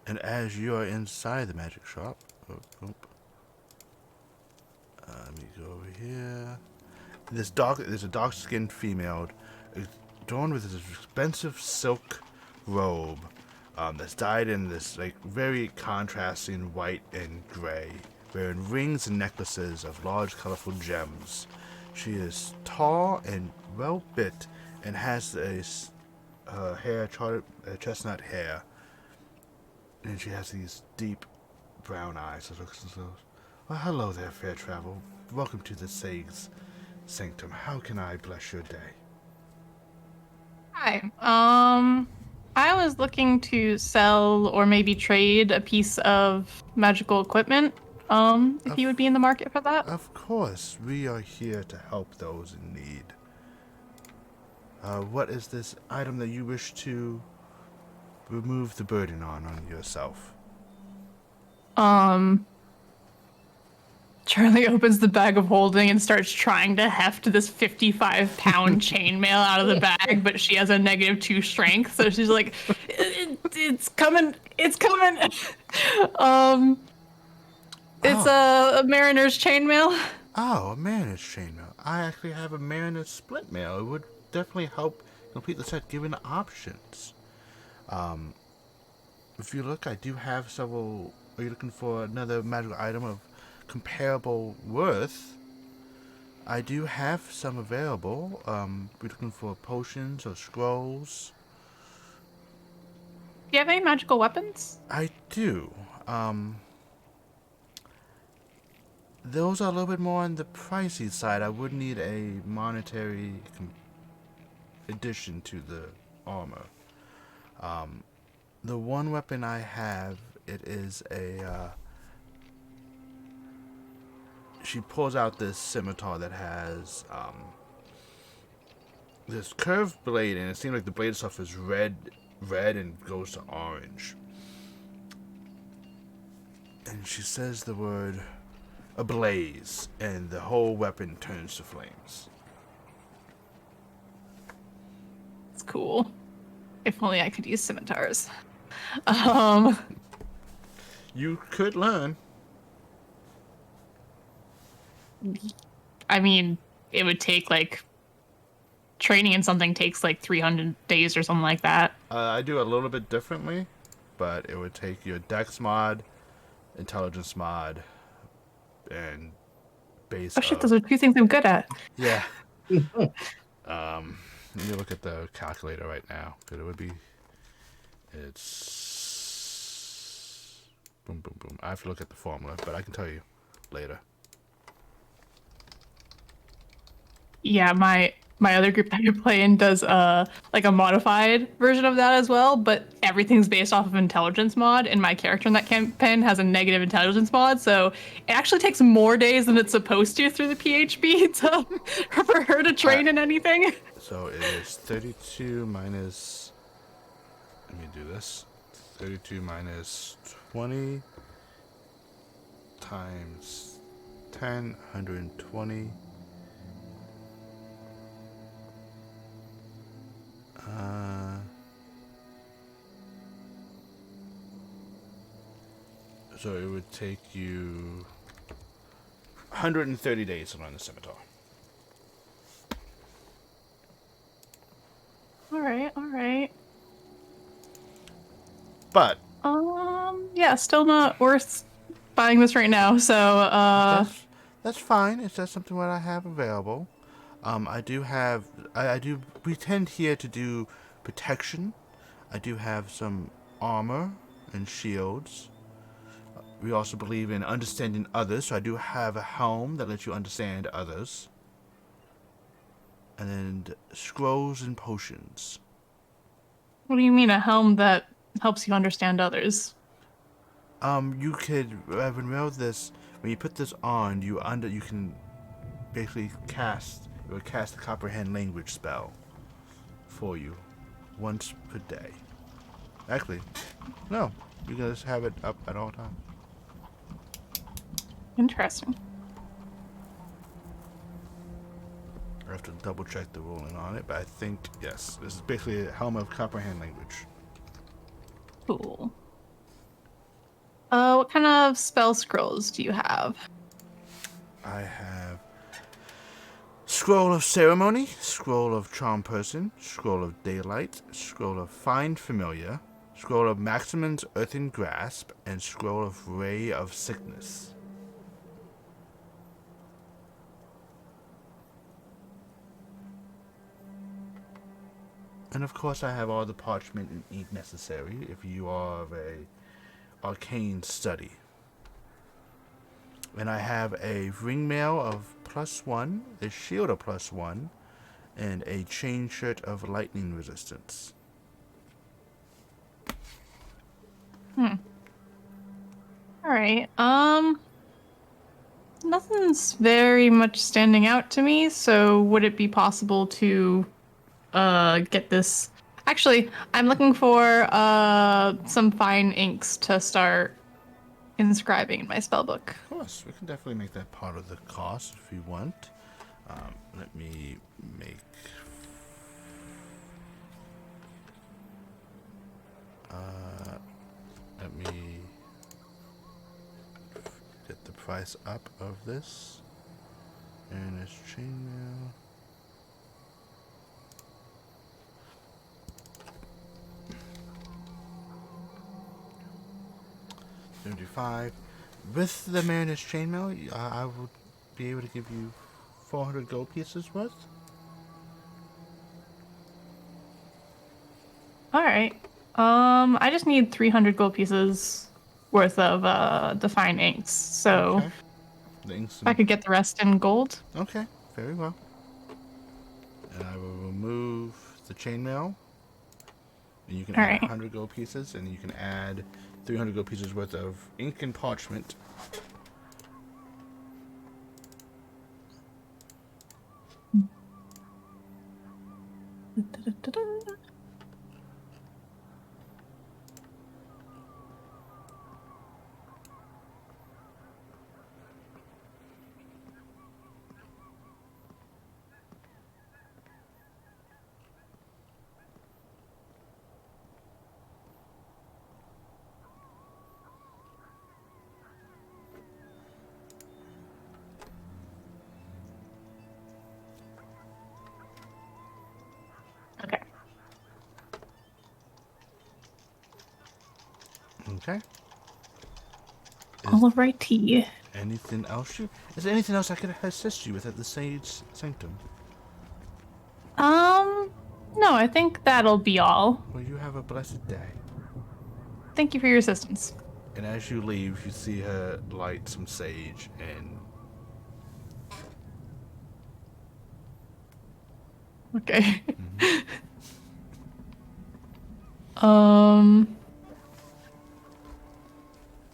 And as you are inside the magic shop, let me go over here. There's a dark-skinned female, adorned with this expensive silk robe, that's dyed in this like very contrasting white and gray, wearing rings and necklaces of large, colorful gems. She is tall and well built, and has chestnut hair, and she has these deep brown eyes. Well, hello there, fair travel. Welcome to the Sage's Sanctum. How can I bless your day? Hi. I was looking to sell or maybe trade a piece of magical equipment. If you would be in the market for that. Of course, we are here to help those in need. What is this item that you wish to remove the burden on yourself? Charlie opens the bag of holding and starts trying to heft this 55-pound chainmail out of the bag, but she has a -2 strength, so she's like, "It's coming, it's coming." It's a mariner's chainmail. Oh, a mariner's chainmail. I actually have a mariner's split mail. It would definitely help complete the set given options. If you look, I do have several. Are you looking for another magical item of comparable worth? I do have some available. We're looking for potions or scrolls. Do you have any magical weapons? I do. Those are a little bit more on the pricey side. I would need a monetary addition to the armor. The one weapon I have, it is a. She pulls out this scimitar that has this curved blade, and it seems like the blade itself is red, and goes to orange. And she says the word ablaze, and the whole weapon turns to flames. It's cool. If only I could use scimitars. You could learn. I mean, it would take like training in something takes like 300 days or something like that. I do a little bit differently, but it would take your Dex mod, Intelligence mod, and base. Oh shit, those are 2 things I'm good at. Yeah. Let me look at the calculator right now, because it would be. It's. Boom, boom, boom. I have to look at the formula, but I can tell you later. Yeah, my other group that I play in does like a modified version of that as well, but everything's based off of intelligence mod, and my character in that campaign has a negative intelligence mod, so it actually takes more days than it's supposed to through the PHB for her to train in anything. So it is 32 minus. Let me do this. 32 minus 20 times 10, 120. So it would take you 130 days to learn the scimitar. All right. But Yeah, still not worth buying this right now. So that's fine. It's just something that I have available. I do have. We tend here to do protection. I do have some armor and shields. We also believe in understanding others, so I do have a helm that lets you understand others. And then scrolls and potions. What do you mean a helm that helps you understand others? You could when you put this on, you can basically cast a comprehend language spell for you once per day. Actually, no, you can just have it up at all times. Interesting. I have to double check the ruling on it, but I think yes, this is basically a helm of comprehend language. Cool. What kind of spell scrolls do you have? I have Scroll of Ceremony, Scroll of Charm Person, Scroll of Daylight, Scroll of Find Familiar, Scroll of Maximin's Earthen Grasp, and Scroll of Ray of Sickness. And of course I have all the parchment and ink necessary if you are of a arcane study. And I have a ringmail of +1, a shield of +1, and a chain shirt of lightning resistance. Alright, nothing's very much standing out to me, so would it be possible to get this? Actually, I'm looking for some fine inks to start inscribing in my spellbook. Of course, we can definitely make that part of the cost if you want. Let me make... let me get the price up of this. And it's chainmail. $75. With the Mariners chainmail, I would be able to give you 400 gold pieces worth. Alright. I just need 300 gold pieces worth of Define inks, so Okay. The inks if I could get the rest in gold. Okay, very well. And I will remove the chainmail. And you can add Alright. 100 gold pieces, and you can add 300 gold pieces worth of ink and parchment. Okay. Okay. Alrighty. Anything else is there anything else I could assist you with at the Sage Sanctum? No, I think that'll be all. Well, you have a blessed day. Thank you for your assistance. And as you leave, you see her light some sage and... Okay.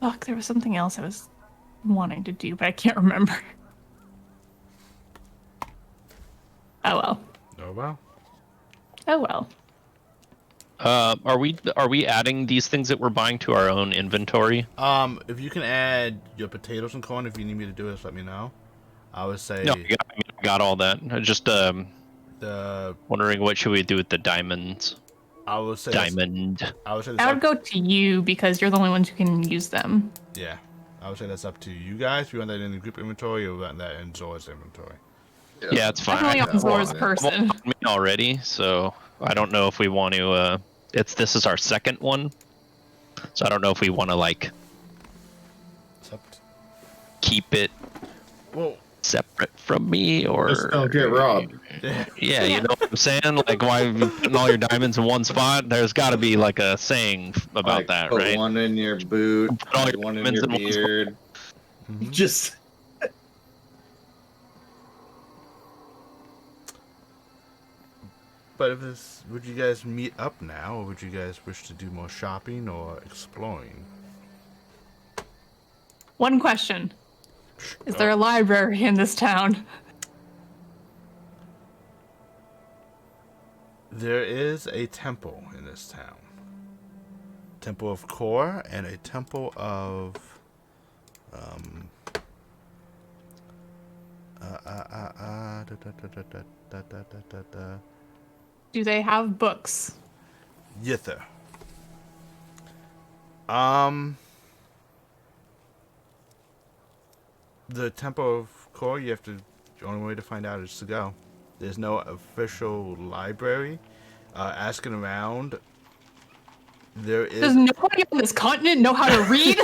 Fuck, there was something else I was wanting to do, but I can't remember. Oh well. Oh, well. Oh well. Are we adding these things that we're buying to our own inventory? If you can add your potatoes and corn, if you need me to do this, let me know. I would say... No, I got all that. I just the... wondering what should we do with the diamonds. I would say... Diamond. I would say That would go to you because you're the only ones who can use them. Yeah. I would say that's up to you guys. If you want that in the group inventory, or you want that in Zor's inventory. Yeah, it's fine. I'm only on Zor's yeah. person. I'm in already, so I don't know if we want to. This is our second one, so I don't know if we want to like It's up to... keep it. Well, separate from me, or Just don't get robbed. Yeah, you know what I'm saying? Like, why are you putting all your diamonds in one spot? There's got to be like a saying about Like, that, put right? one in your boot, Put all hide your one in diamonds your in one spot. beard. Mhm. Just But if this, would you guys meet up now, or would you guys wish to do more shopping or exploring? One question. Is there a library in this town? There is a temple in this town. Temple of Kor and a temple of Do they have books? Yither. The Temple of Kor, you have to, the only way to find out is to go. There's no official library. Asking around, there is Does nobody on this continent know how to read?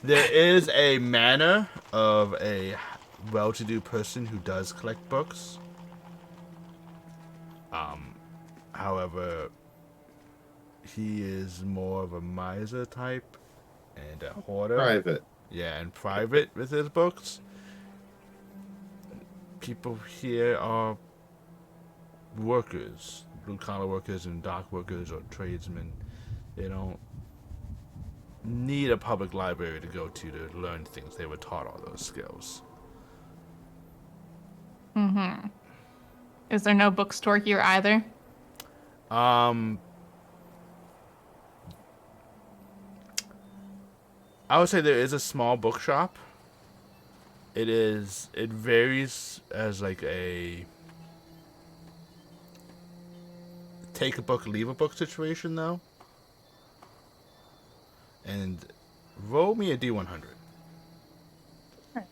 there is a manor of a well-to-do person who does collect books. However, he is more of a miser type and a hoarder. private. Yeah, and private with his books. People here are workers, blue-collar workers and dock workers or tradesmen. They don't need a public library to go to learn things. They were taught all those skills. Mm-hmm. Is there no bookstore here either? I would say there is a small bookshop. It varies as like a take a book, leave a book situation though. And roll me a D100. Right.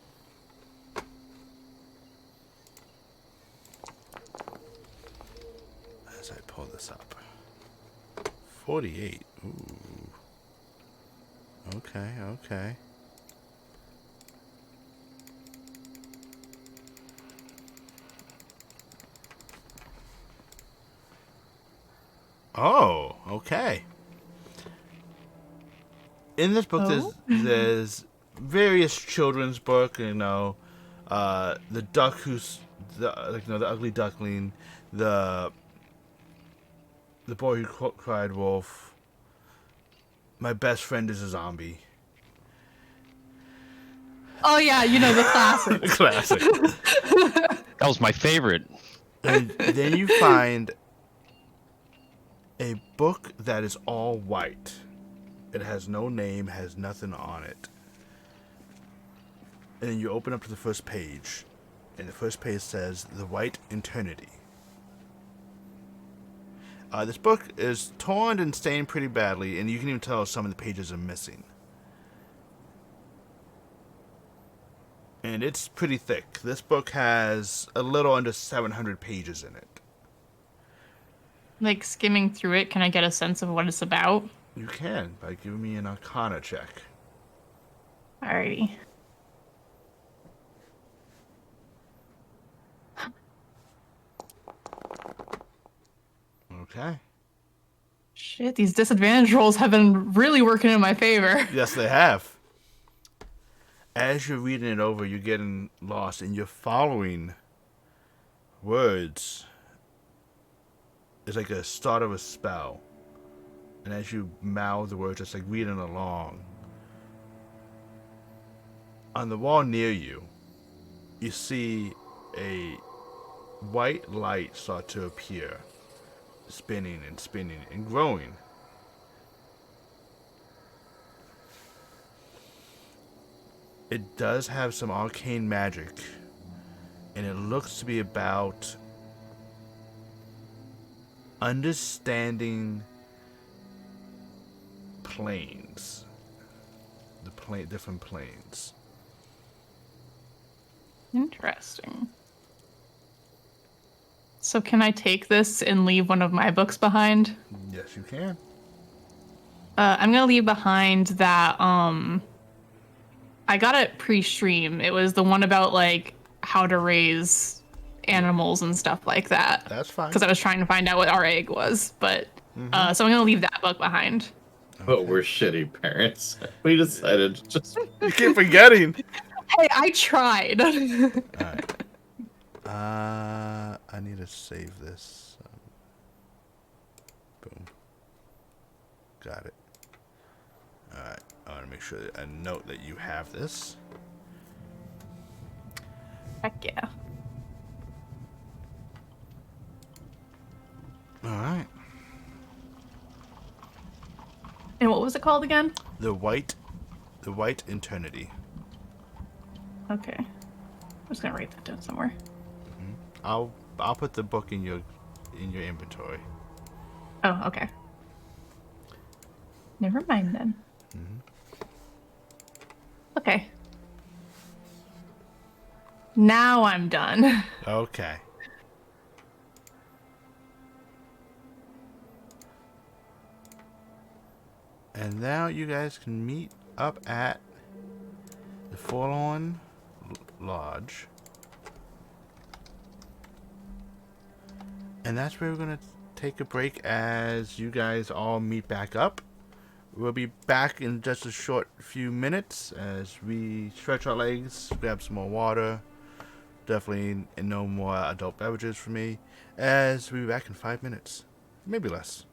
As I pull this up. 48. Ooh. Okay. Oh, okay. In this book, there's various children's book. The duck the ugly duckling, the boy who cried wolf. My best friend is a zombie. Oh yeah, you know the classic. Classic. That was my favorite. And then you find a book that is all white. It has no name, has nothing on it. And then you open up to the first page, and the first page says The White Eternity. This book is torn and stained pretty badly, and you can even tell some of the pages are missing. And it's pretty thick. This book has a little under 700 pages in it. Like skimming through it, can I get a sense of what it's about? You can, by giving me an Arcana check. Alrighty. Okay. Shit, these disadvantage rolls have been really working in my favor. Yes, they have. As you're reading it over, you're getting lost, and you're following words. It's like a start of a spell. And as you mouth the words, it's like reading along. On the wall near you, you see a white light start to appear, spinning and growing. It does have some arcane magic, and it looks to be about understanding planes, different planes. Interesting. So can I take this and leave one of my books behind? Yes, you can. I'm gonna leave behind that, I I got it pre-stream. It was the one about like how to raise animals and stuff like that. That's fine. Because I was trying to find out what our egg was, but so I'm gonna leave that book behind. But we're shitty parents. We decided to just. You keep forgetting. Hey, I tried. All right. I need to save this. Boom. Got it. All right. I want to make sure that I note that you have this. Heck yeah. All right. And what was it called again? The white eternity. Okay. I'm just gonna write that down somewhere. I'll put the book in your inventory. Oh, okay. Never mind then. Okay. Now I'm done. Okay. And now you guys can meet up at the Forlorn Lodge. And that's where we're going to take a break as you guys all meet back up. We'll be back in just a short few minutes as we stretch our legs, grab some more water. Definitely no more adult beverages for me. As we'll be back in 5 minutes. Maybe less.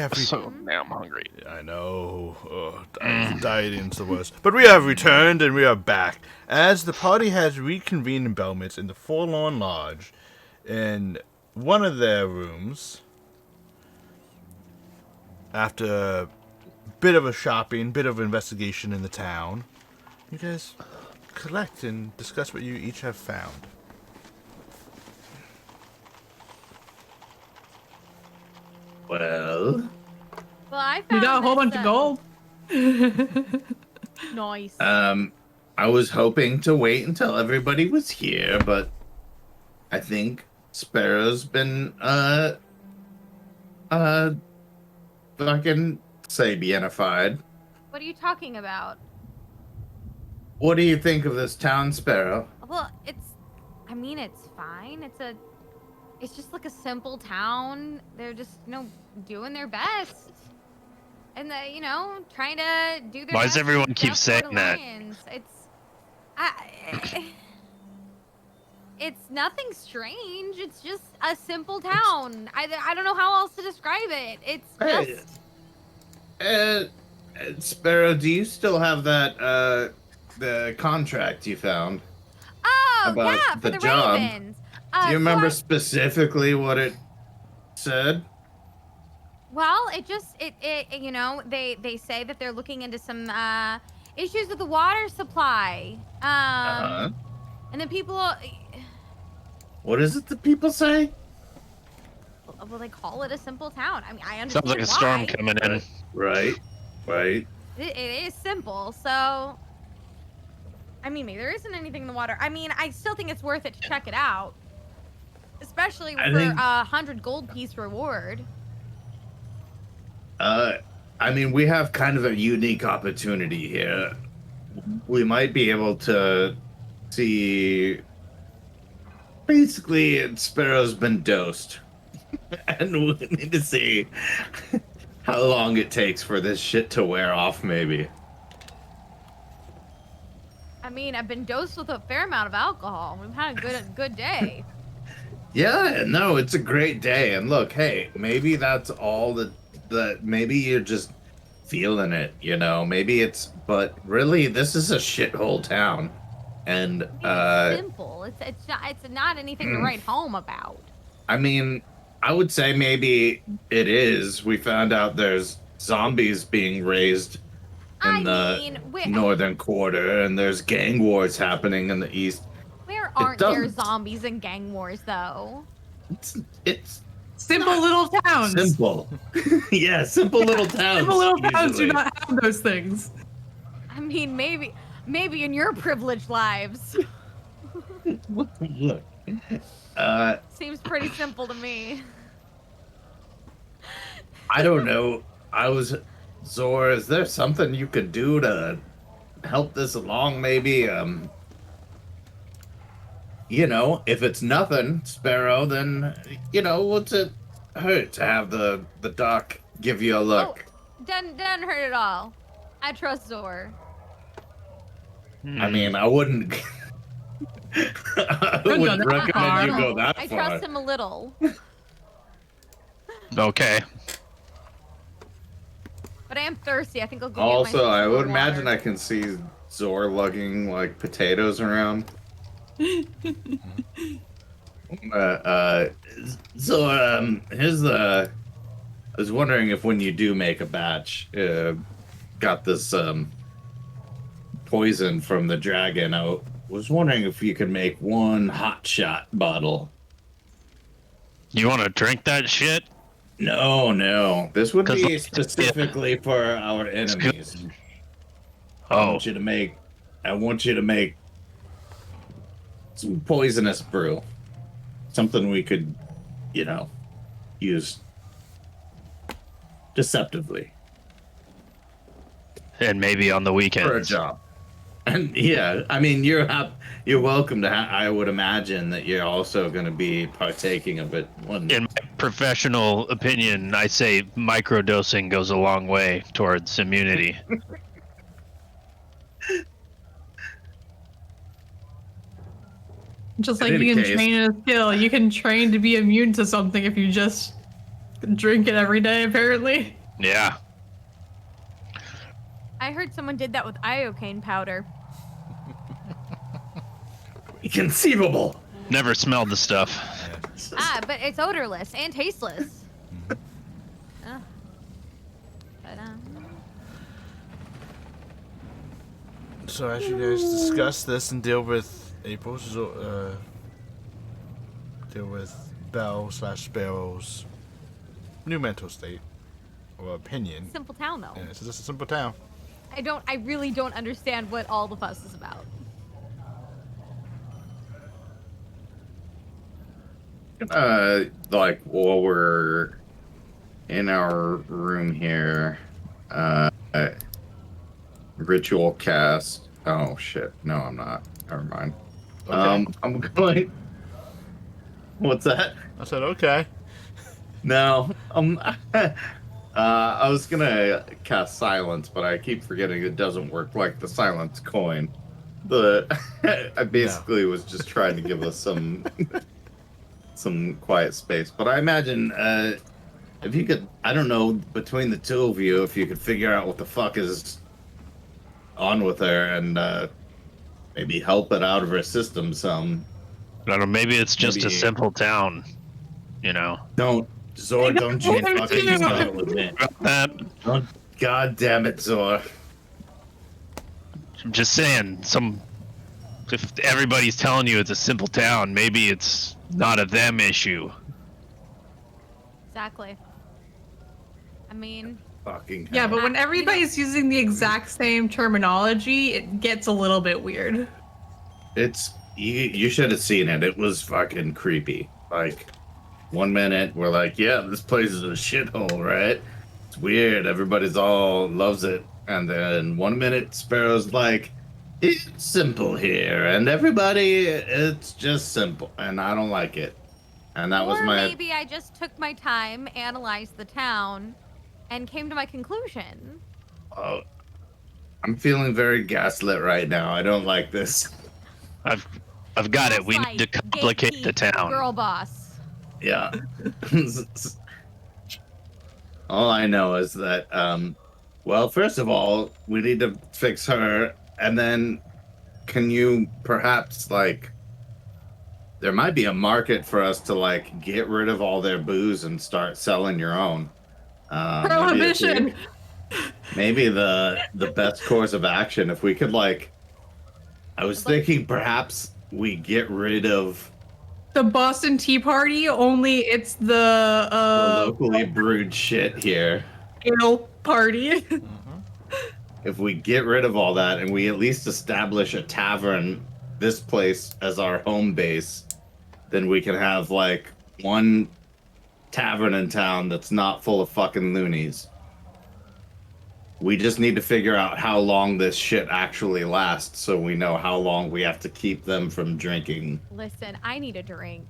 have So damn hungry. I know. Dieting's the worst. But we have returned and we are back. As the party has reconvened in Belmont in the Forlorn Lodge, in one of their rooms, after a bit of a shopping, bit of investigation in the town, you guys collect and discuss what you each have found. Well, I found We got a whole bunch of gold. Nice. I was hoping to wait until everybody was here, but I think Sparrow's been fucking Sabianified. What are you talking about? What do you think of this town, Sparrow? Well, it's fine. It's just like a simple town. They're just, doing their best. And trying to do their Why best does everyone to keep step saying toward that? Alliance. It's nothing strange. It's just a simple town. I don't know how else to describe it. It's just Sparrow, do you still have that the contract you found? About yeah, for the the job. Ravens. Do you remember specifically what it said? Well, they say that they're looking into some issues with the water supply. And then people. What is it that people say? Well, they call it a simple town. I mean, I understand. Sounds like a storm coming in. Right. It is simple, so. I mean, maybe there isn't anything in the water. I mean, I still think it's worth it to check it out, especially for a 100 gold piece reward. I mean, we have kind of a unique opportunity here. We might be able to see. Basically, Sparrow's been dosed. And we need to see how long it takes for this shit to wear off, maybe. I mean, I've been dosed with a fair amount of alcohol. We've had a good day. Yeah, no, it's a great day. And look, hey, maybe that's all that maybe you're just feeling it, maybe but really this is a shithole town. And it's simple. It's not anything to write home about. I mean, I would say maybe it is. We found out there's zombies being raised in the northern quarter, and there's gang wars happening in the east. Where aren't there zombies and gang wars, though? It's simple little towns. Simple. Yeah, simple little towns. Simple little towns do not have those things. I mean, maybe in your privileged lives. Look. Seems pretty simple to me. I don't know. Zor, is there something you could do to help this along, maybe? If it's nothing, Sparrow, then, what's it hurt to have the doc give you a look? Oh, doesn't hurt at all. I trust Zor. I mean, I wouldn't... I wouldn't recommend you go that far. I trust him a little. Okay. But I am thirsty. I think I'll go Also, get I would water. imagine I can see Zor lugging, like, potatoes around. Zor, here's the... I was wondering if when you do make a batch, got this, poison from the dragon, I was wondering if you could make one hot shot bottle. You want to drink that shit? No. This would be specifically for our enemies. I want you to make some poisonous brew. Something we could, use deceptively. And maybe on the weekends. For a job. And yeah, I mean, you're welcome to. I would imagine that you're also going to be partaking of it. In my professional opinion, I say microdosing goes a long way towards immunity. Just like you can train a skill, you can train to be immune to something if you just Drink it every day, apparently. Yeah. I heard someone did that with iocane powder. Inconceivable. Never smelled the stuff. But it's odorless and tasteless. But, So as you guys discuss this and deal with deal with Belle/Sparrow's new mental state or opinion. simple town, though. Yeah, it's just a simple town. I really don't understand what all the fuss is about. Like while we're in our room here, ritual cast. Oh shit! No, I'm not. Never mind. Okay. I'm going. What's that? I said okay. No, I was gonna cast silence, but I keep forgetting it doesn't work like the silence coin. I basically was just trying to give us some quiet space. But I imagine if you could, I don't know, between the two of you, if you could figure out what the fuck is on with her and maybe help it out of her system some. I don't know, maybe it's just Maybe- a simple town, you know. Don't Zor, don't you I know, fucking too. start with me. Don't, God damn it, Zor. I'm just saying, if everybody's telling you it's a simple town, maybe it's not a them issue. Exactly. I mean, Fucking Yeah, hell. but when everybody's using the exact same terminology, it gets a little bit weird. It's you should have seen it. It was fucking creepy. Like 1 minute we're like, yeah, this place is a shithole, right? It's weird. Everybody's all loves it. And then 1 minute Sparrow's like, it's simple here, and everybody, it's just simple, and I don't like it. And that was or my maybe I just took my time, analyzed the town, and came to my conclusion. oh, I'm feeling very gaslit right now. I don't like this. I've got it. We Gaslight, need to complicate the gatekeep, town. Girl boss. Yeah. All I know is that, well, first of all, we need to fix her, and then can you perhaps, like, there might be a market for us to, like, get rid of all their booze and start selling your own. Prohibition! Maybe the best course of action, if we could, like, I was thinking perhaps we get rid of The Boston Tea Party, only it's the the locally brewed shit here. ale party. If we get rid of all that and we at least establish a tavern, this place as our home base, then we can have like one tavern in town that's not full of fucking loonies. We just need to figure out how long this shit actually lasts so we know how long we have to keep them from drinking. Listen, I need a drink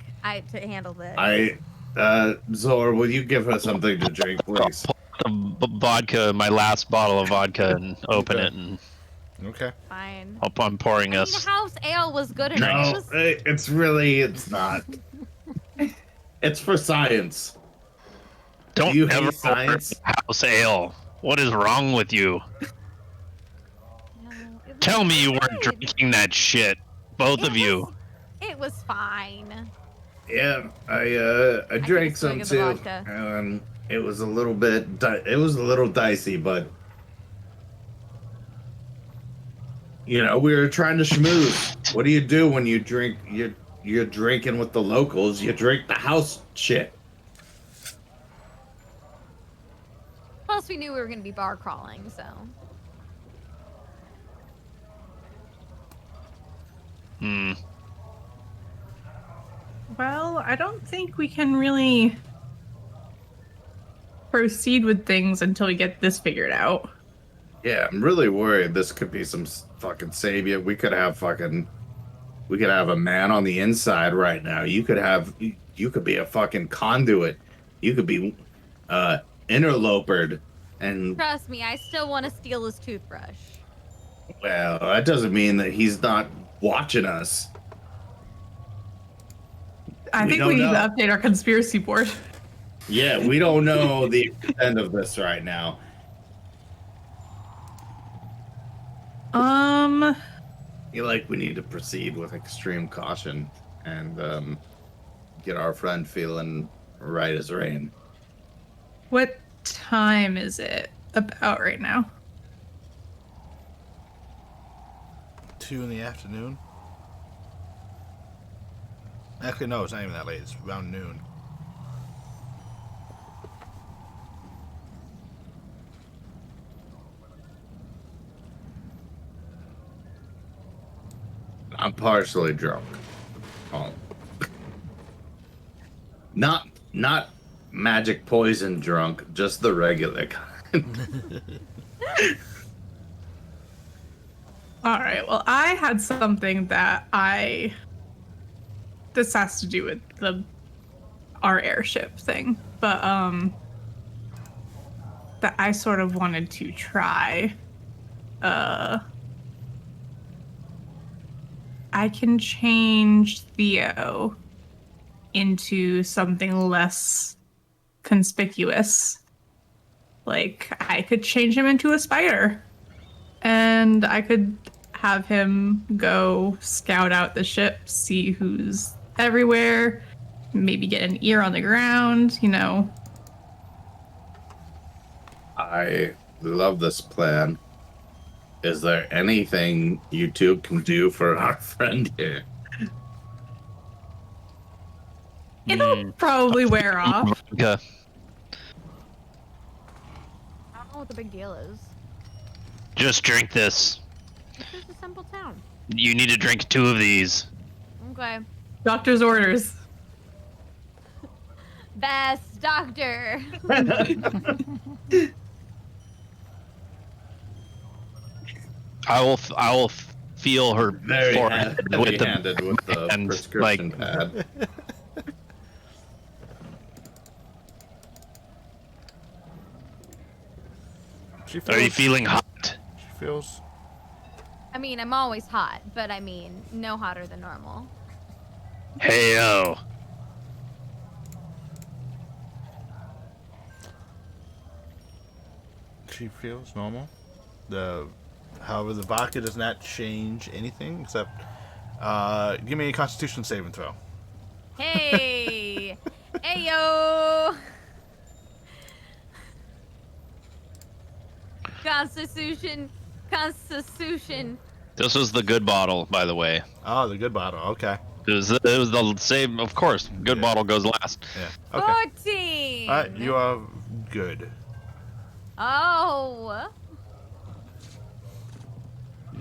to handle this. Zor, will you give her something to drink, please? The vodka, my last bottle of vodka, and open Okay. it, and Okay. Fine. I'm pouring I mean, us. house ale was good No, enough. it's not. It's for science. Don't you hate ever science? order house ale. What is wrong with you? No, it was Tell me you good. weren't drinking that shit, both of you. It was fine. Yeah, I took a drank swig some of the too, vodka. and it was a little bit. It was a little dicey, but you know, we were trying to schmooze. What do you do when you drink? You're drinking with the locals. You drink the house shit. Plus, we knew we were going to be bar crawling, so. Hmm. Well, I don't think we can really proceed with things until we get this figured out. Yeah, I'm really worried this could be some fucking savior. We could have a man on the inside right now. You could be a fucking conduit. You could be interlopered, and Trust me, I still want to steal his toothbrush. well, that doesn't mean that he's not watching us. I We think don't we need know. to update our conspiracy board. Yeah, we don't know the extent of this right now. Um, I feel like we need to proceed with extreme caution and get our friend feeling right as rain. what time is it about right now? 2 in the afternoon. Actually, no, it's not even that late. It's around noon. I'm partially drunk. Oh. Not magic poison drunk, just the regular kind. All right. Well, I had something that this has to do with our airship thing, but that I sort of wanted to try. I can change Theo into something less conspicuous. Like, I could change him into a spider. And I could have him go scout out the ship, see who's everywhere, maybe get an ear on the ground, you know. I love this plan. Is there anything you two can do for our friend here? It'll probably wear off. Okay. I don't know what the big deal is. Just drink this. This is a simple town. You need to drink 2 of these. Okay. Doctor's orders. Best doctor. I will feel her Very forehead heavy-handed with the and, prescription pad. She feels, Are you feeling hot? She feels. I mean, I'm always hot, but I mean, no hotter than normal. Heyo. She feels normal. However, the vodka does not change anything except. Give me a Constitution saving throw. Hey! Hey yo! Constitution. This was the good bottle, by the way. Oh, the good bottle. Okay. It was the same, of course. Good Yeah. bottle goes last. Yeah. Okay. 14! All right, you are good. Oh!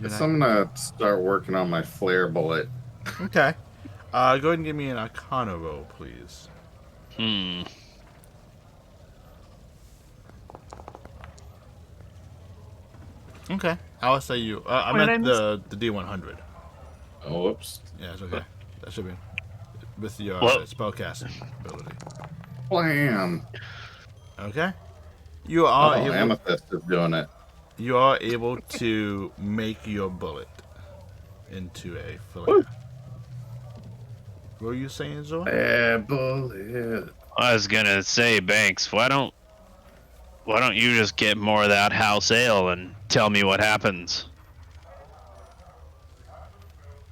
Guess I'm gonna start working on my flare bullet. Okay. Go ahead and give me an Arcana roll, please. Okay. I'll say you. I What did meant I the D100. Oh, whoops. Yeah, it's okay. That should be with your Well- spellcasting ability. Blam. Okay. You are Oh, able. Amethyst is doing it. You are able to make your bullet into a fillet. Woo. What were you saying, Zoe? Flare bullet. I was gonna say, Banks, why don't you just get more of that house ale and tell me what happens?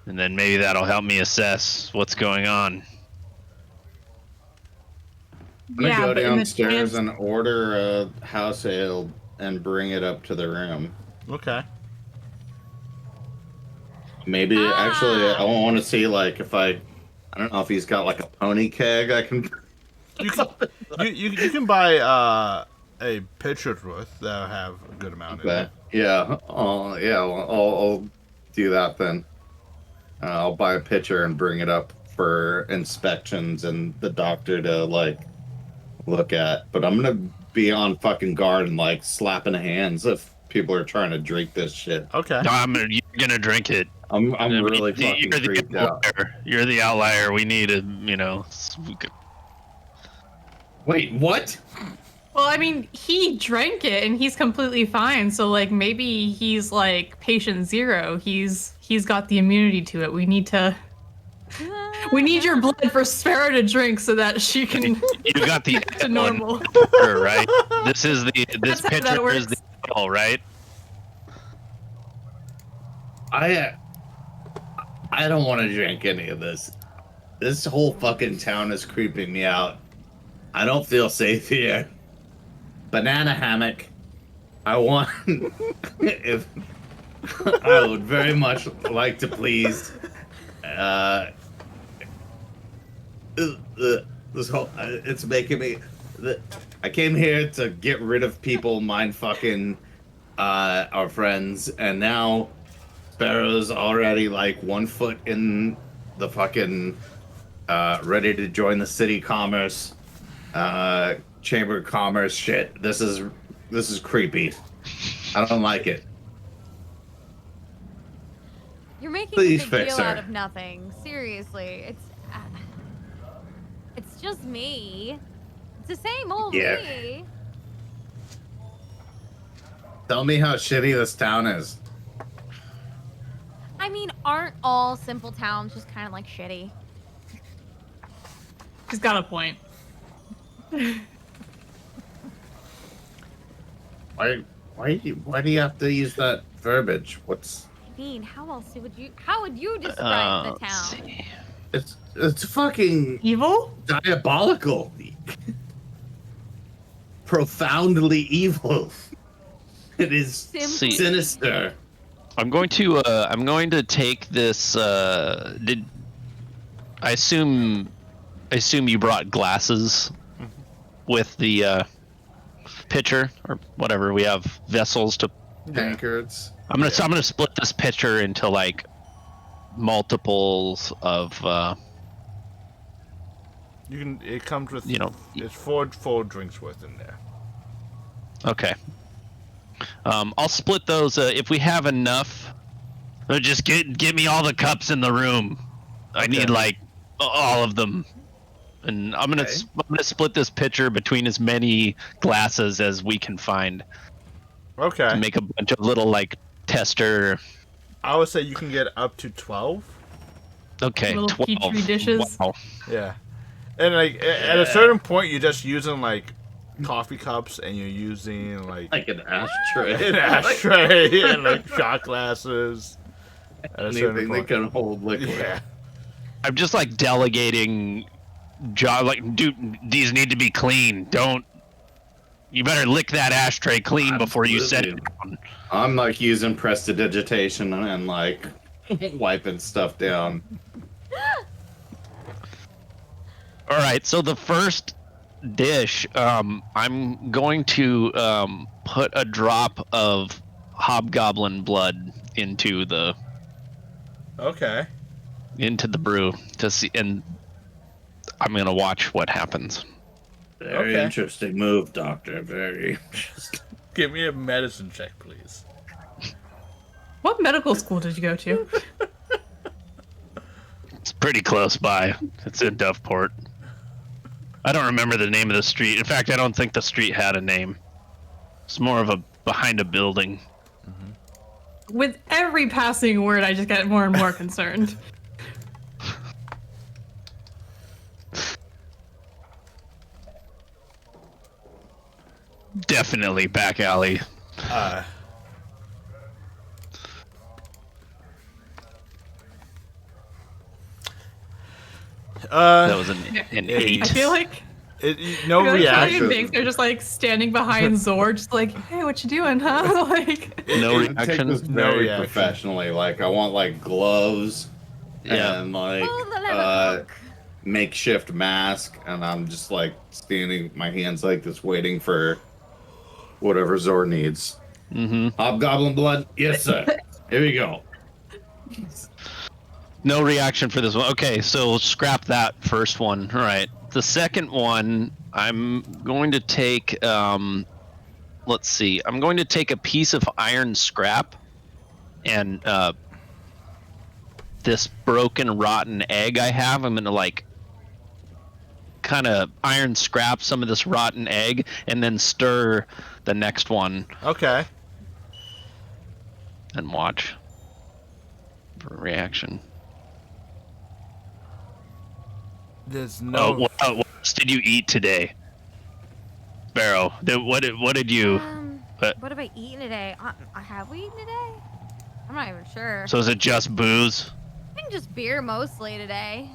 And then maybe that'll help me assess what's going on. I'm gonna go but in the downstairs chance- and order a house ale and bring it up to the room. Okay. Maybe actually, I want to see like if I don't know if he's got like a pony keg I can. You can you can buy a pitcher's worth that'll have a good amount in Okay. it. Yeah. Yeah. I'll do that then. I'll buy a pitcher and bring it up for inspections and the doctor to like look at. But I'm gonna be on fucking guard and like slapping hands if people are trying to drink this shit. Okay. You're gonna drink it. I'm really You're fucking the freaked out. outlier. You're the outlier. We need to, Wait, what? Well, I mean, he drank it and he's completely fine. So like maybe he's like patient zero. He's got the immunity to it. We need to We need your blood for Sparrow to drink so that she can You got the get to normal. pitcher, right? This is the this That's how that pitcher is works. the ale, right? I don't want to drink any of this. This whole fucking town is creeping me out. I don't feel safe here. Banana hammock. I want. If I would very much like to please. This whole it's making me. I came here to get rid of people mind fucking our friends, and now Sparrow's already like 1 foot in the fucking ready to join the city commerce chamber of commerce shit. This is creepy. I don't like it. You're making Please a big fix deal her. out of nothing. Seriously, it's just me. It's the same old Yeah. me. Tell me how shitty this town is. I mean, aren't all simple towns just kind of like shitty? She's got a point. Why do you have to use that verbiage? I mean, how would you describe the Let's town? see. It's fucking Evil? diabolical. Profoundly evil. It is Simply sinister. I'm going to take this. I assume you brought glasses with the pitcher or whatever. We have vessels to. Tankards. I'm gonna split this pitcher into like multiples of. You can. It comes with. You know. It's four full drinks worth in there. Okay. I'll split those if we have enough. Just get me all the cups in the room. I need like all of them, and I'm gonna split this pitcher between as many glasses as we can find. Okay. To make a bunch of little like tester. I would say you can get up to 12. Okay, Little 12. petri dishes. Wow. Yeah. And like at a certain point, you're just using like coffee cups, and you're using like Like an ashtray. an ashtray and like shot glasses. At a certain Anything that point. can hold liquid. Yeah. I'm just like delegating job. Like, dude, these need to be clean. Don't. You better lick that ashtray clean before you set it down. I'm like using prestidigitation and like wiping stuff down. All right, so the first dish, I'm going to put a drop of hobgoblin blood into the Okay. brew to see, and I'm gonna watch what happens. Very Okay. interesting move, Doctor. Very. Give me a medicine check, please. What medical school did you go to? It's pretty close by. It's in Doveport. I don't remember the name of the street. In fact, I don't think the street had a name. It's more of a behind a building. With every passing word, I just get more and more concerned. Definitely back alley. That was an I 8. feel like No Charlie reaction. and Banks are just like standing behind Zor, just like, "Hey, what you doing, huh?" Like, No I take reaction. this No very reaction. professionally. Like I want like gloves Yeah. and like Oh, the leather book. makeshift mask, and I'm just like standing with my hands like this, waiting for whatever Zor needs. Mm-hmm. Hobgoblin blood, yes sir. Here we go. No reaction for this one. Okay, so scrap that first one. All right. The second one, I'm going to take. Let's see. I'm going to take a piece of iron scrap, and this broken, rotten egg I have. I'm gonna like kind of iron scrap some of this rotten egg, and then stir the next one Okay. and watch for a reaction. There's no. What else did you eat today, Sparrow? What did you? What have I eaten today? Have we eaten today? I'm not even sure. So is it just booze? I think just beer mostly today.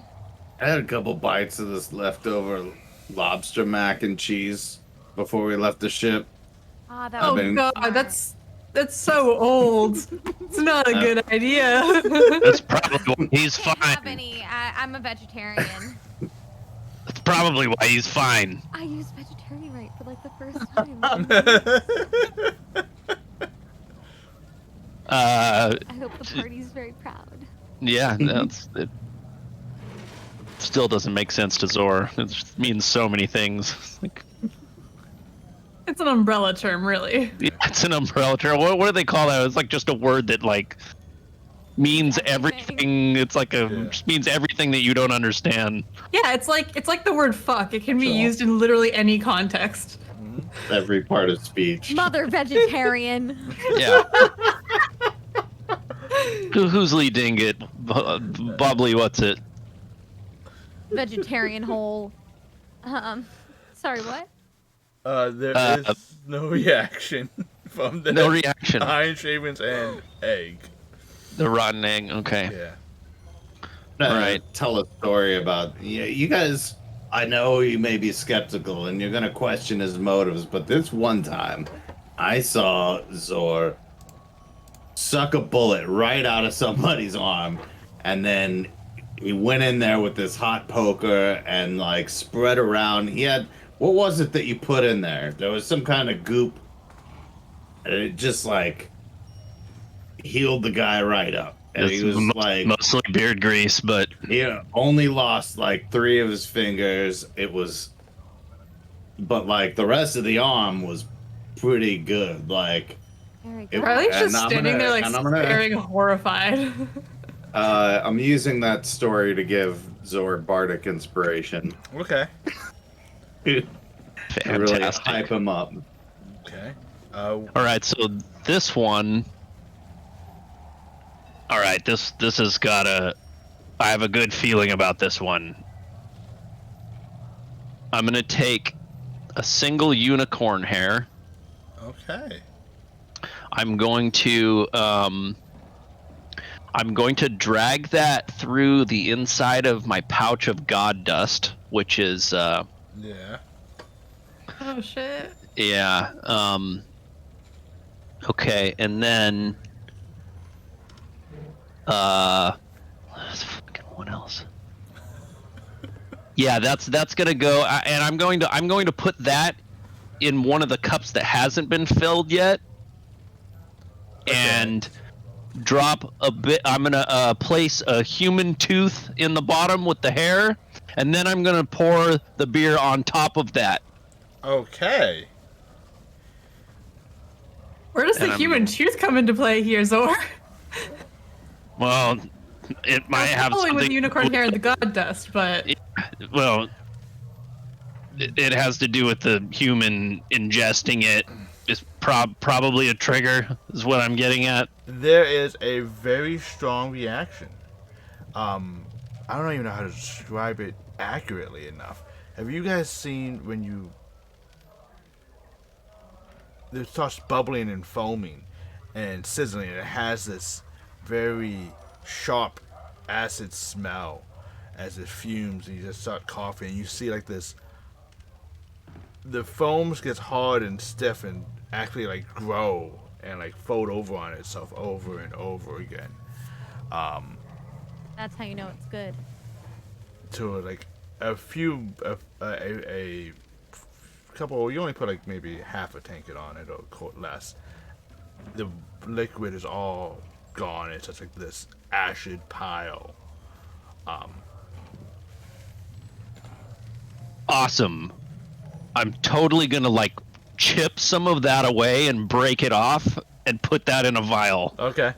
I had a couple bites of this leftover lobster mac and cheese before we left the ship. Ah, that I've would been- be God, smart. that's so old. It's not a good idea. That's probably why he's I can't have fine. any. I'm a vegetarian. That's probably why he's fine. I used vegetarian right for like the first time. I hope the party's very proud. Yeah, it. Still doesn't make sense to Zor. It means so many things. Like, It's an umbrella term, really. yeah, it's an umbrella term. What do they call that? It's like just a word that like means everything. It's like just means everything that you don't understand. Yeah, it's like the word fuck. It can be Sure. used in literally any context. Every part of speech. Mother vegetarian. Yeah. Who's leading it? Bubbly, what's it? Vegetarian hole. Sorry, what? There is no reaction from the No reaction. Iron Shavens and egg. The rotten egg. Okay. Yeah. Right. Tell a story about you guys. I know you may be skeptical and you're gonna question his motives, but this one time, I saw Zor suck a bullet right out of somebody's arm, and then he went in there with this hot poker and like spread around. He had, what was it that you put in there? There was some kind of goop, and it just like healed the guy right up. And he was like mostly beard grease, but he only lost like 3 of his fingers. It was, but like the rest of the arm was pretty good. Like, Very It- good. Riley's and just I'm standing gonna- there like and I'm gonna- staring horrified. I'm using that story to give Zor bardic inspiration. Okay. To really fantastic. hype him up. Okay. All right, so this one. All right, this has got a. I have a good feeling about this one. I'm gonna take a single unicorn hair. Okay. I'm going to drag that through the inside of my pouch of god dust, which is Yeah. Oh shit. yeah. Okay, and then what else? Yeah, that's gonna go, and I'm going to put that in one of the cups that hasn't been filled yet, and drop a bit. I'm gonna place a human tooth in the bottom with the hair, and then I'm gonna pour the beer on top of that. Okay. Where does And the I'm- human tooth come into play here, Zor? Well, it might have Probably something. with unicorn hair and the god dust, but Well, it has to do with the human ingesting it. It's probably a trigger, is what I'm getting at. There is a very strong reaction. I don't even know how to describe it accurately enough. Have you guys seen when it starts bubbling and foaming and sizzling, and it has this very sharp acid smell as it fumes, and you just start coughing, and you see like this, the foams gets hard and stiff and actually like grow and like fold over on itself over and over again. That's how you know it's good. To like a couple, you only put like maybe half a tankard on it or less. The liquid is all gone. It's just like this acid pile. Awesome. I'm totally gonna like chip some of that away and break it off and put that in a vial. Okay.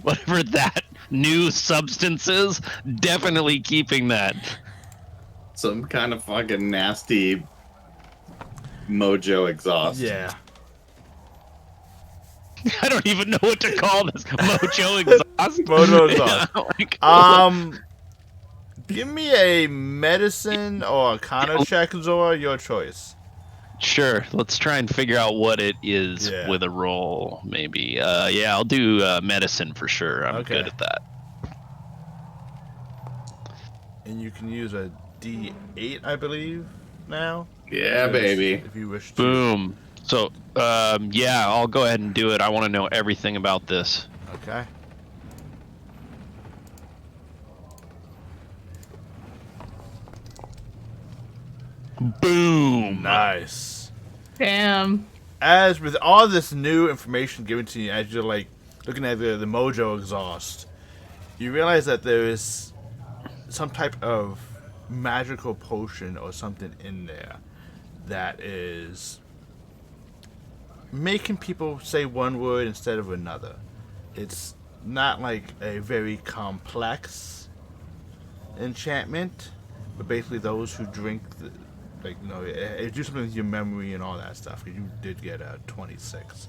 Whatever that new substance is, definitely keeping that. Some kind of fucking nasty mojo exhaust. Yeah. I don't even know what to call this. Mojo exhaust. Mojo exhaust. Yeah, like, Give me a medicine or a Arcana check, Zora. Your choice. Sure. Let's try and figure out what it is Yeah. with a roll, maybe. Yeah, I'll do medicine for sure. I'm Okay. good at that. And you can use a D8, I believe, now. Yeah, If- baby. If you wish to. Boom. So, yeah, I'll go ahead and do it. I want to know everything about this. Okay. Boom. Nice. Damn. As with all this new information given to you, as you're like looking at the mojo exhaust, you realize that there is some type of magical potion or something in there that is making people say one word instead of another. It's not like a very complex enchantment, but basically those who drink the, like, you know, it do something with your memory and all that stuff. 'Cause you did get a 26.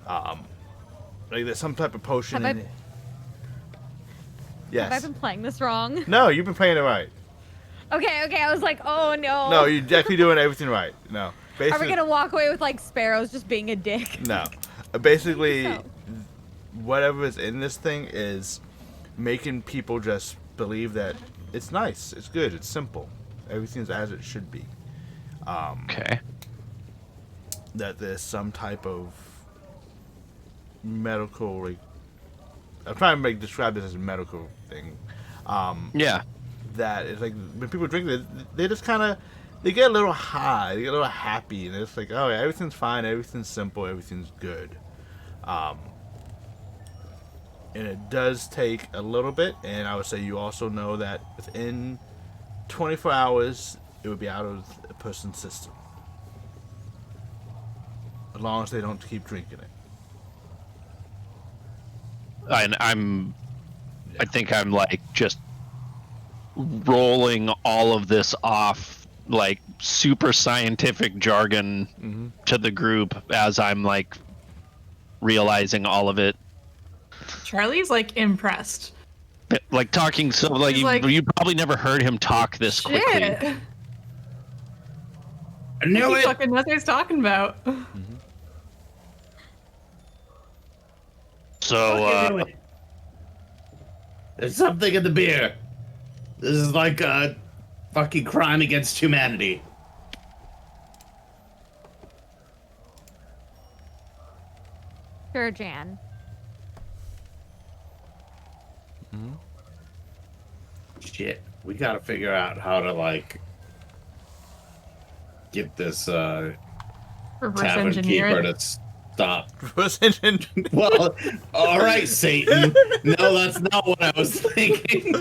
Like there's some type of potion Have in I- it. Have I Yes. been playing this wrong? No, you've been playing it right. Okay, I was like, oh no. No, you're definitely doing everything right. No. Are Basically, we gonna walk away with like sparrows just being a dick? No. Basically, So. whatever is in this thing is making people just believe that it's nice, it's good, it's simple. Everything's as it should be. Okay. That there's some type of medical, like, I'm trying to describe this as a medical thing. Yeah. That is like when people drink it, they just kind of they get a little high, they get a little happy, and it's like, oh yeah, everything's fine, everything's simple, everything's good. And it does take a little bit, and I would say you also know that within 24 hours it would be out of a person's system, as long as they don't keep drinking it. And I think I'm like just rolling all of this off like super scientific jargon to the group as I'm like realizing all of it. Charlie's like impressed. Like talking so like He's you, like, you probably never heard him talk this quickly. Shit. I knew He it. fucking knows what he's talking about. So I knew it. There's something in the beer. This is like a fucking crime against humanity. Sure, Jan. Shit, we gotta figure out how to like get this Reverse tavern engineer keeper it. to stop. First engine. Well, all right, Satan. No, that's not what I was thinking.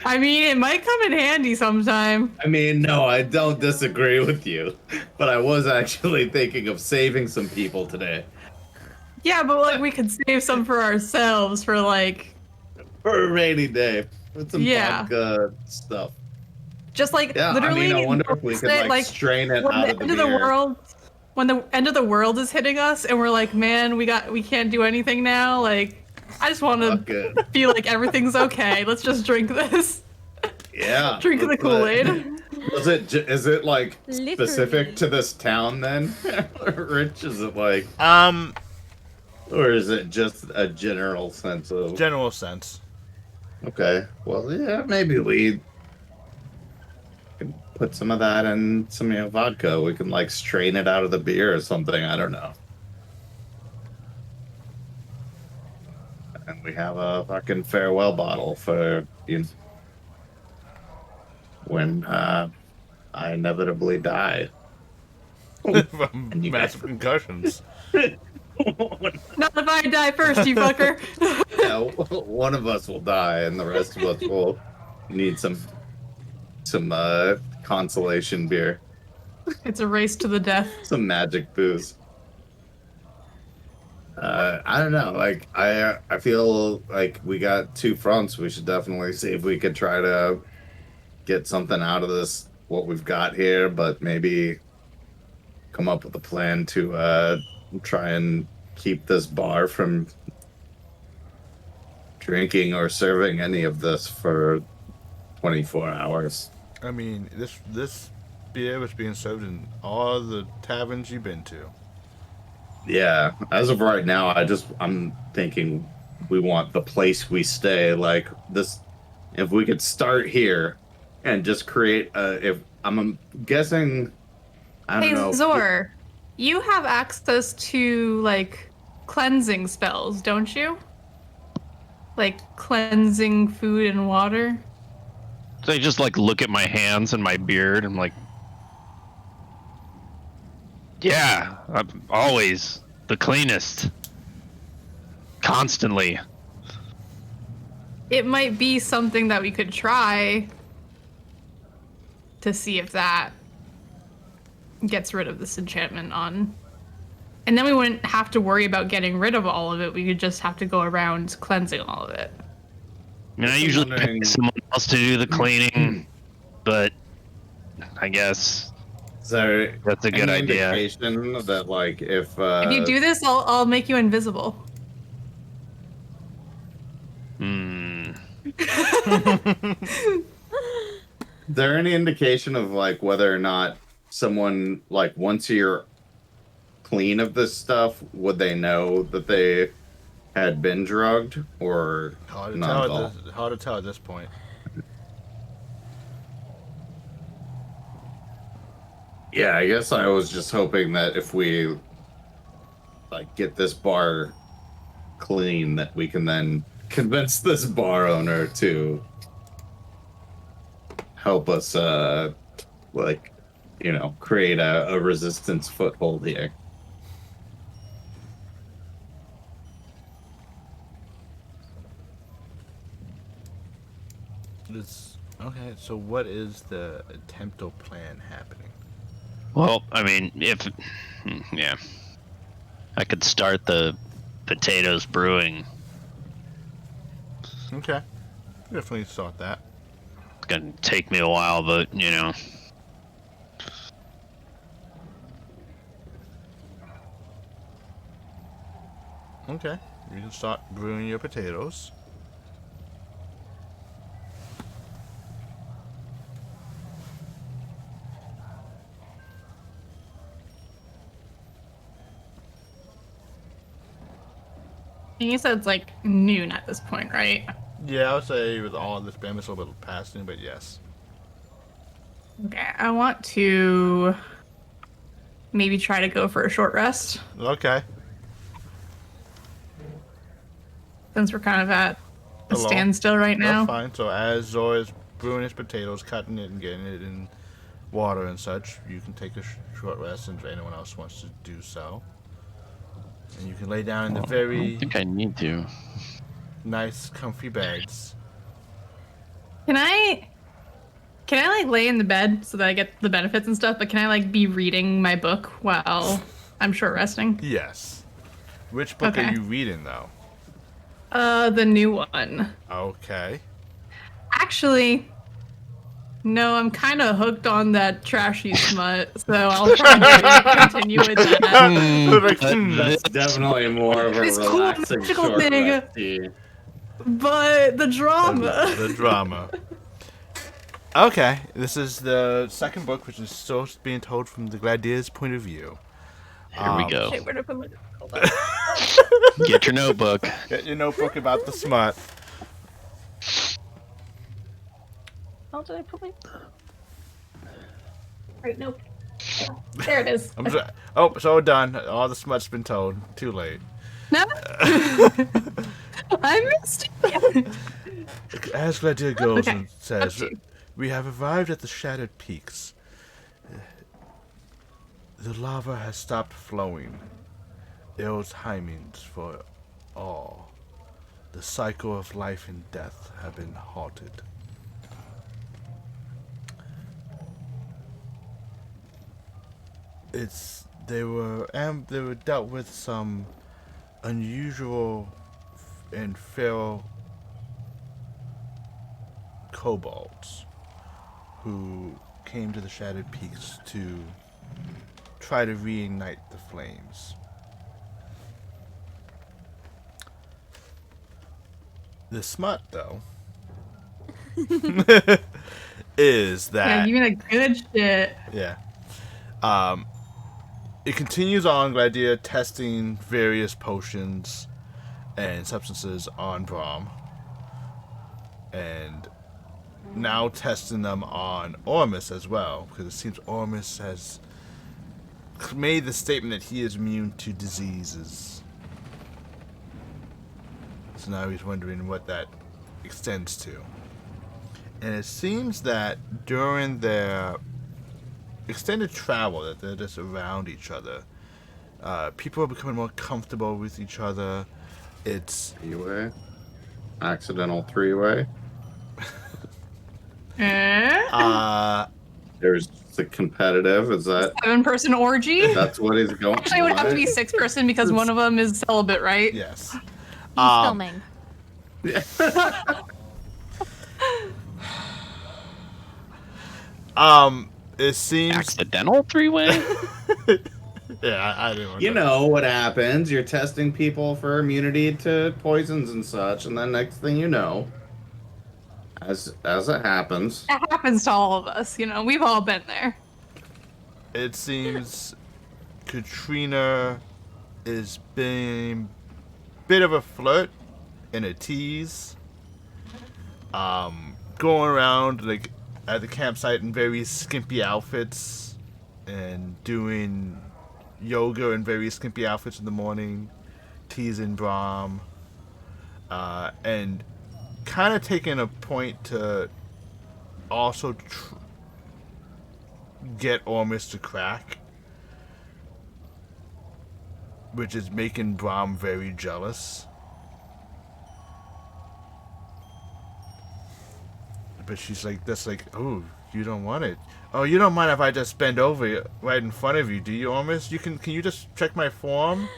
I mean, it might come in handy sometime. I mean, no, I don't disagree with you, but I was actually thinking of saving some people today Yeah, but like we could save some for ourselves for like for a rainy day with some Yeah. vodka stuff. just like Yeah, literally. I mean, I wonder if we could like strain it when out the of the end of the beer. world, when the end of the world is hitting us, and we're like, man, we can't do anything now. Like, I just want Fuck to it. feel like everything's okay. Let's just drink this. Yeah. Drink the let's Kool-Aid. Is it like Literally. specific to this town then? Rich, is it like, or is it just a general sense of? General sense. Okay, well, yeah, maybe we can put some of that in some vodka. We can like strain it out of the beer or something. I don't know. And we have a fucking farewell bottle for when I inevitably die. From And you massive guys- concussions. Not if I die first, you fucker. Yeah, one of us will die, and the rest of us will need some consolation beer, It's a race to the death. some magic booze. I don't know. Like I feel like we got two fronts. We should definitely see if we could try to get something out of this. What we've got here, but maybe come up with a plan to try and keep this bar from drinking or serving any of this for 24 hours. I mean, this beer was being served in all the taverns you've been to. Yeah, as of right now, I'm thinking we want the place we stay like this. If we could start here and just create if I'm guessing, I don't Hey, know. Zor, you have access to, like, cleansing spells, don't you? Like, cleansing food and water? So I just like look at my hands and my beard. I'm like, yeah, I'm always the cleanest, constantly. It might be something that we could try to see if that gets rid of this enchantment on. And then we wouldn't have to worry about getting rid of all of it. We could just have to go around cleansing all of it. I mean, I I'm usually wondering- pay someone else to do the cleaning, but I guess Is there that's a good any idea. indication that like if If you do this, I'll make you invisible. Hmm. is there any indication of like whether or not someone like once you're clean of this stuff, would they know that they had been drugged or Hard to not tell at all? hard to tell at this point. Yeah, I guess I was just hoping that if we like get this bar clean, that we can then convince this bar owner to help us, like, you know, create a resistance foothold here. Okay, so what is the attempt or plan happening? Well, I mean, yeah, I could start the potatoes brewing. Okay, definitely thought that. It's gonna take me a while, but you know. Okay, you can start brewing your potatoes. You said it's like noon at this point, right? Yeah, I would say with all this bam, it's a little bit past noon, but yes. Okay, I want to maybe try to go for a short rest Okay. since we're kind of at a Hello. standstill right now. That's fine. So as Zor is brewing his potatoes, cutting it and getting it in water and such, you can take a short rest, and if anyone else wants to do so. And you can lay down in the I very think I need to. nice, comfy beds. Can I like lay in the bed so that I get the benefits and stuff, but can I like be reading my book while I'm short resting? Yes. Which book are Okay. you reading, though? The new one. Okay. Actually, no, I'm kind of hooked on that trashy smut, so I'll probably continue with that. Like, That's definitely more of a This cool relaxing magical short thing. rest tea. But the drama. the drama. Okay, this is the second book, which is still being told from the Gladiator's point of view. Here we go. Shit, where did I put my... Hold on. Get your notebook. Get your notebook about the smut. How did I put my... Right, nope. There it is. I'm sorry. Oh, so done. All the smut's been told. Too late. No. I missed it. As Gladiator goes Okay, and says, got you. we have arrived at the Shattered Peaks. The lava has stopped flowing. Ill timings for all. The cycle of life and death have been halted. They were dealt with some unusual and feral kobolds who came to the Shattered Peaks to try to reignite the flames. The smut, though, is Yeah, that you mean a good shit. yeah. It continues on the idea of testing various potions and substances on Brahm, and now testing them on Ormus as well, because it seems Ormus has made the statement that he is immune to diseases. So now he's wondering what that extends to. And it seems that during their extended travel, that they're just around each other, people are becoming more comfortable with each other. It's Three-way. Accidental three-way. There's the competitive. Is that 7-person orgy? that's what he's going? Actually, it would have to be 6-person because one of them is celibate, right? yes. He's filming. It seems Accidental three-way? yeah, I didn't want You know what happens? You're testing people for immunity to poisons and such, and then next thing you know, as it happens, It happens to all of us, you know. We've all been there. It seems Katrina is being a bit of a flirt and a tease. Going around like at the campsite in very skimpy outfits and doing yoga in very skimpy outfits in the morning, teasing Brahm, and kind of taking a point to also get Ormus to crack, which is making Brahm very jealous. But she's like, that's like, oh, you don't want it. Oh, you don't mind if I just bend over right in front of you, do you, Ormus? Can you just check my form?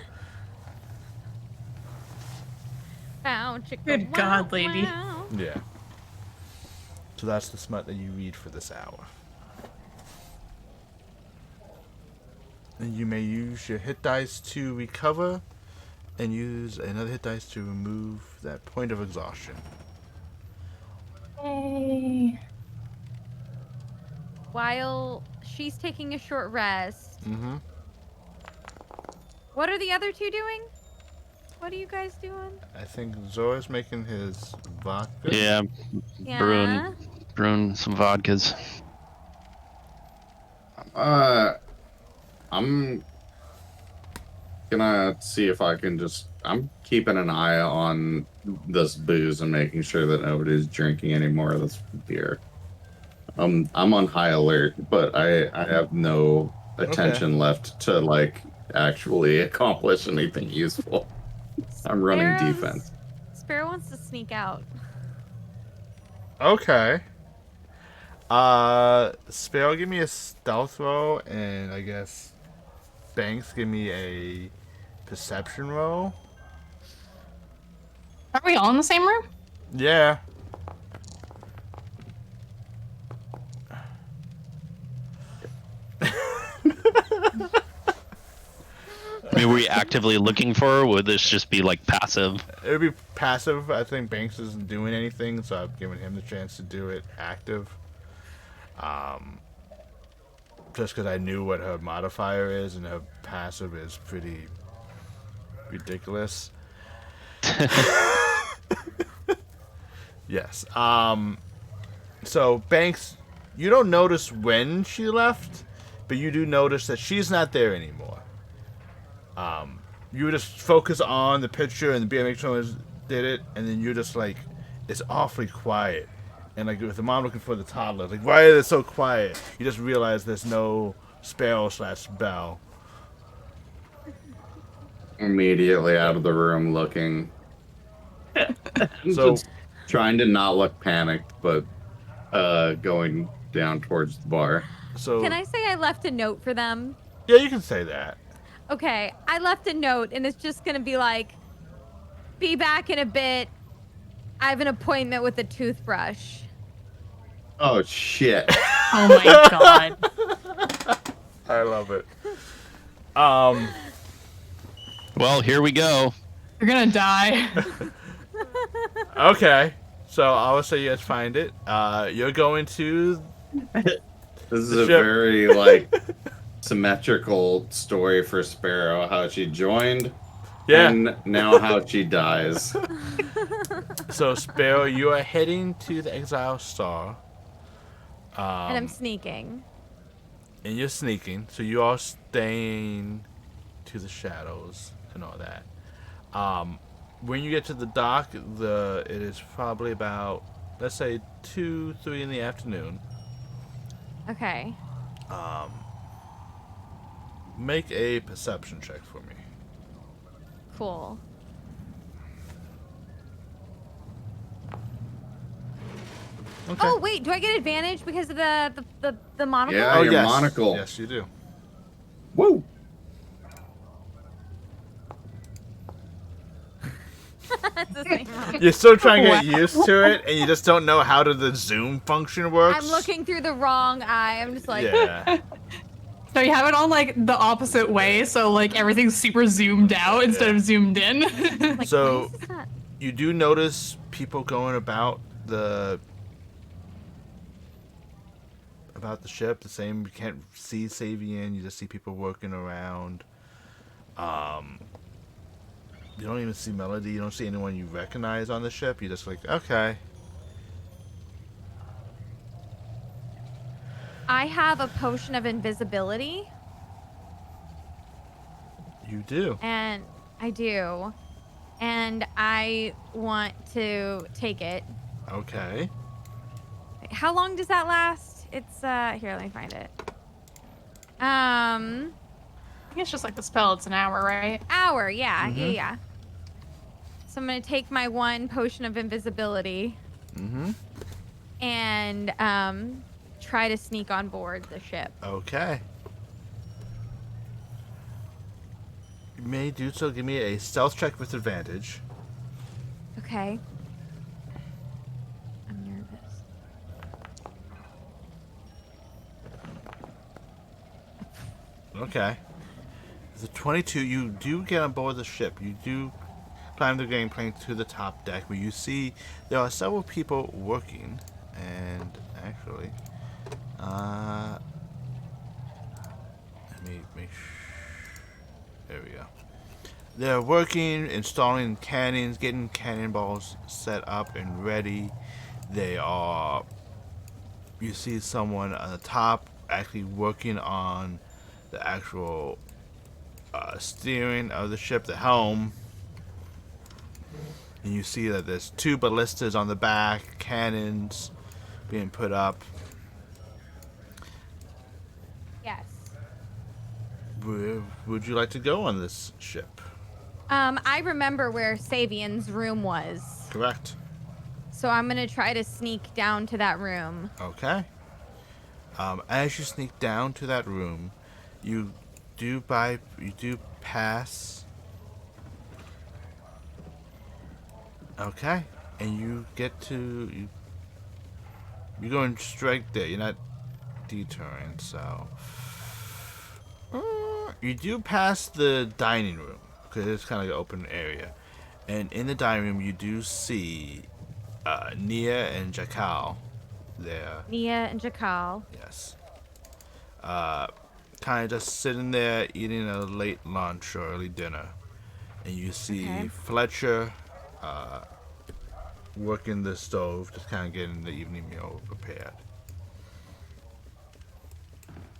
Good God, lady. Yeah. So that's the smut that you read for this hour. And you may use your hit dice to recover, and use another hit dice to remove that point of exhaustion. Yay. While she's taking a short rest, Mm-hmm. what are the other two doing? What are you guys doing? I think Zora's making his vodka. Yeah, Yeah. brewing some vodkas. I'm gonna see if I can I'm keeping an eye on this booze and making sure that nobody's drinking any more of this beer. I'm on high alert, but I have no attention left to like actually accomplish anything useful. I'm running defense. Sparrow wants to sneak out. Okay. Sparrow, give me a stealth roll, and I guess Banks, give me a perception roll. Are we all in the same room? Yeah. I mean, were we actively looking for her, or would this just be like passive? It would be passive. I think Banks isn't doing anything, so I've given him the chance to do it active. Just because I knew what her modifier is, and her passive is pretty ridiculous. Yes. So Banks, you don't notice when she left, but you do notice that she's not there anymore. You just focus on the picture and the BMX did it, and then you're just like, it's awfully quiet. And like with the mom looking for the toddler, like, why is it so quiet? You just realize there's no Sparrow/Bell. Immediately out of the room looking. So Just trying to not look panicked, but going down towards the bar. so Can I say I left a note for them? yeah, you can say that. Okay, I left a note, and it's just gonna be like, be back in a bit. I have an appointment with a toothbrush. Oh shit. Oh my God. I love it. Well, here we go. You're gonna die. Okay. So I will say you guys find it. You're going to. This is The a ship. very like symmetrical story for Sparrow. How she joined, Yeah. and now how she dies. So Sparrow, you are heading to the Exile Star. And I'm sneaking. And you're sneaking, so you are staying to the shadows and all that. When you get to the dock, it is probably about, let's say, 2, 3 in the afternoon. Okay. Make a perception check for me. Cool. Okay. Oh wait, do I get advantage because of the monocle? Yeah. Oh, your yes. monocle. Yes, you do. Woo! It's the same monocle. You're still trying to get used to it, and you just don't know how the zoom function works. I'm looking through the wrong eye. I'm just like, Yeah. So you have it on like the opposite way, so like everything's super zoomed out instead of zoomed in. like So- why is this not- You do notice people going about the ship. The same. You can't see Savian. You just see people working around. You don't even see Melody. You don't see anyone you recognize on the ship. You're just like, okay. I have a potion of invisibility, You do. and I do, and I want to take it. Okay. How long does that last? It's here, let me find it. I think it's just like the spell, it's an hour, right? Hour, yeah, Mhm. yeah. So I'm gonna take my one potion of invisibility Mm-hmm. and try to sneak on board the ship. Okay. You may do so. Give me a stealth check with advantage. Okay. I'm nervous. Okay. The 22, you do get on board the ship. You do climb the gangplank to the top deck where you see there are several people working. And actually, let me make sure. There we go. They're working, installing cannons, getting cannonballs set up and ready. They are. You see someone on the top actually working on the actual steering of the ship, the helm. And you see that there's 2 ballistas on the back, cannons being put up. Yes. Where would you like to go on this ship? I remember where Savian's room was, Correct. so I'm gonna try to sneak down to that room. Okay. As you sneak down to that room, you do pass. Okay, and you get to you're going straight there. You're not detouring, so you do pass the dining room because it's kind of like an open area, and in the dining room you do see Nia and Jakal there. Nia and Jakal. Yes. Kind of just sitting there eating a late lunch or early dinner, and you see Okay. Fletcher working the stove, just kind of getting the evening meal prepared.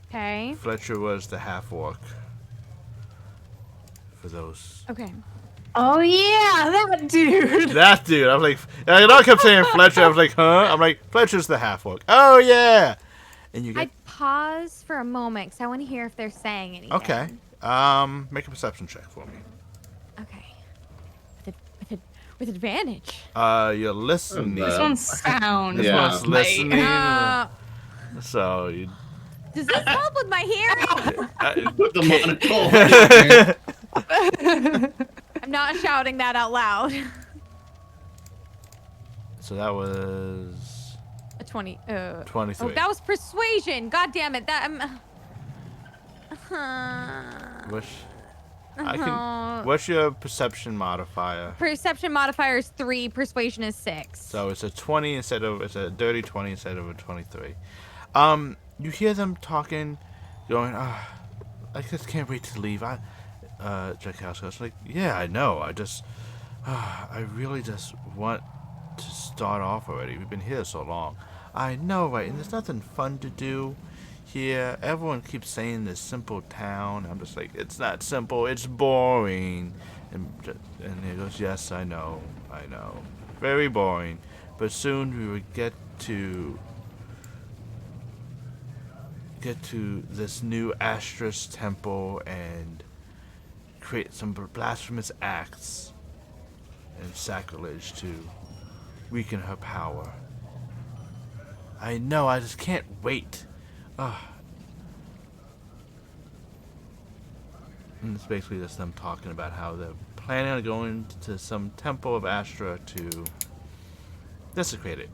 Okay. Fletcher was the half orc. For those. Okay. Oh yeah, that dude. That dude, I was like, I kept saying Fletcher. I was like, huh? I'm like, Fletcher's the half orc. Oh yeah. And you get I'd pause for a moment because I want to hear if they're saying anything. okay. Make a perception check for me. Okay. With advantage. You're listening. This one's sound. This Yeah. one's listening. Uh, So you. does this help with my hearing? With the monocle. I'm not shouting that out loud. So that was A 20. 23. Oh, that was persuasion. God damn it. That. Which I can. What's your perception modifier? Perception modifier is 3. Persuasion is 6. So it's a 20 instead of it's a dirty 20 instead of a 23. You hear them talking, going, I just can't wait to leave. Jakowski's like, yeah, I know. I really just want to start off already. We've been here so long. I know, right? And there's nothing fun to do here. Everyone keeps saying this simple town. I'm just like, it's not simple. It's boring. And he goes, yes, I know. Very boring. But soon we will get to this new Astra's temple and create some blasphemous acts and sacrilege to weaken her power. I know, I just can't wait. And it's basically just them talking about how they're planning on going to some temple of Astra to desecrate it.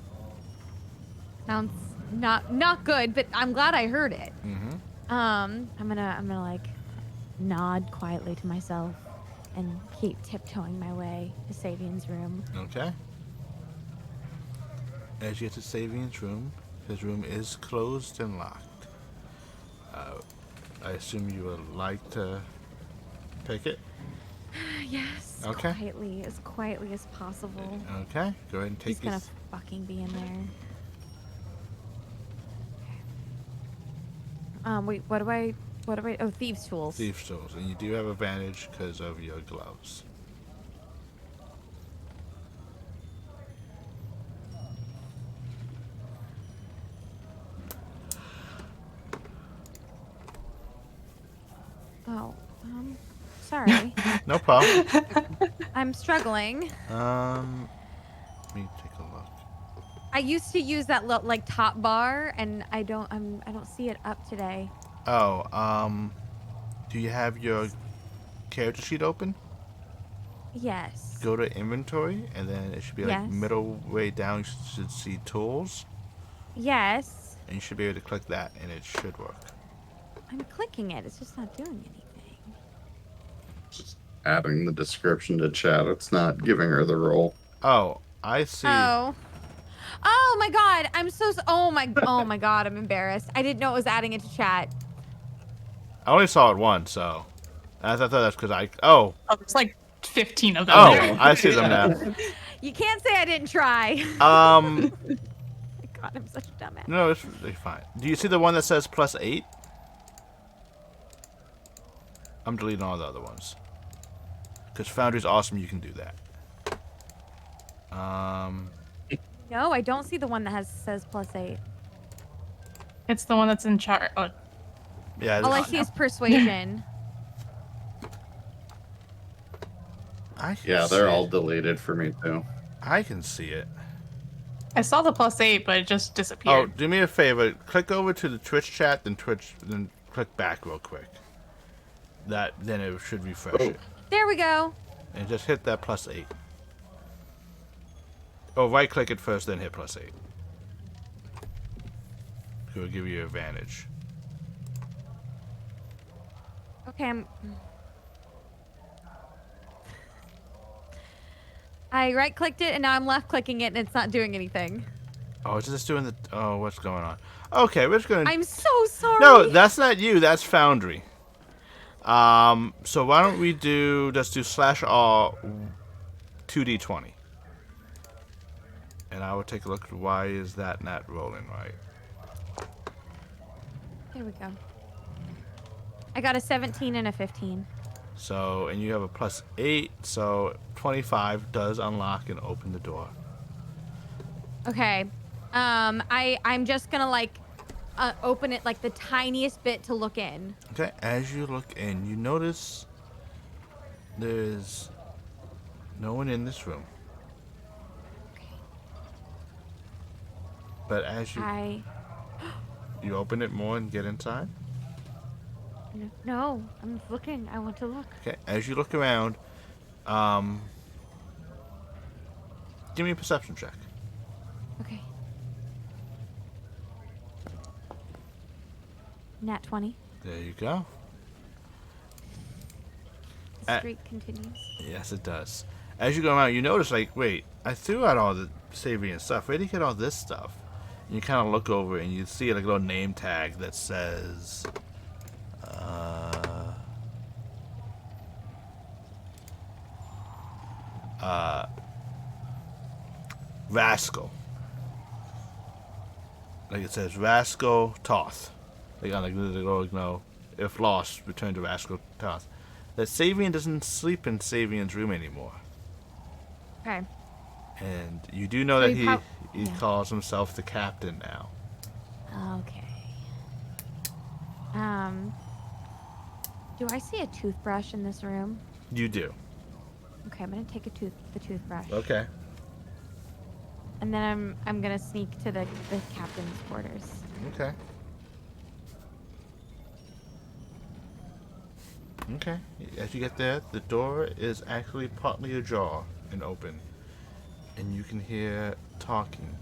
Sounds not good, but I'm glad I heard it. Mm-hmm. I'm gonna like nod quietly to myself and keep tiptoeing my way to Savian's room. Okay. As you get to Savian's room, his room is closed and locked. I assume you would like to pick it? Yes. Okay. As quietly as possible. Okay. Go ahead and take He's gonna fucking be in there. Wait, what do I, oh, thieves' tools. Thieves' tools, and you do have advantage because of your gloves. Oh, sorry. No problem. I'm struggling. Let me take a look. I used to use that like top bar, and I don't see it up today. Oh, do you have your character sheet open? Yes. Go to inventory, and then it should be like Yes. middle way down. You should see tools, Yes. and you should be able to click that, and it should work. I'm clicking it. It's just not doing anything. Just adding the description to chat. It's not giving her the role. Oh, I see. Oh my god. Oh my god, I'm embarrassed. I didn't know it was adding it to chat. I only saw it once, so I thought that's because Oh, there's like 15 of them. Oh, there. I see them now. You can't say I didn't try. Um, God, I'm such a dumbass. no, it's really fine. Do you see the one that says +8? I'm deleting all the other ones. Because Foundry's awesome, you can do that. No, I don't see the one that says +8. It's the one that's in chart. Oh, Yeah. All I see is persuasion. I can Yeah, see they're it. all deleted for me too. I can see it. I saw the +8, but it just Oh, disappeared. do me a favor. Click over to the Twitch chat, then click back real quick. Then it should refresh it. There we go. And just hit that +8. Oh, right click it first, then hit +8. It will give you advantage. Okay, I right-clicked it, and now I'm left-clicking it, and it's not doing anything. Oh, it's just doing the. Oh, what's going on? Okay, we're just gonna. I'm so sorry. No, that's not you. That's Foundry. So why don't we just do /R 2d20, and I will take a look at why is that not rolling right. There we go. I got a 17 and a 15. So, and you have a +8, so 25 does unlock and open the door. Okay. I'm just gonna like open it like the tiniest bit to look in. Okay, as you look in, you notice there's no one in this room. But as you open it more and get inside. No, I'm looking. I want to look. Okay, as you look around, give me a perception check. Okay. Nat 20. There you go. streak continues. Yes, it does. As you go out, you notice, like, wait, I threw out all the Savian stuff. Where did you get all this stuff? And you kind of look over and you see like a little name tag that says, Rascal. Like it says Rascal Toth. Like on the little, if lost, return to Rascal Toth. That Savian doesn't sleep in Savian's room anymore. Okay. And you do know So that he he calls himself the captain now. Okay. Do I see a toothbrush in this room? You do. Okay, I'm gonna take the toothbrush. Okay. And then I'm gonna sneak to the captain's quarters. Okay. Okay. As you get there, the door is actually partly ajar and open. And you can hear talking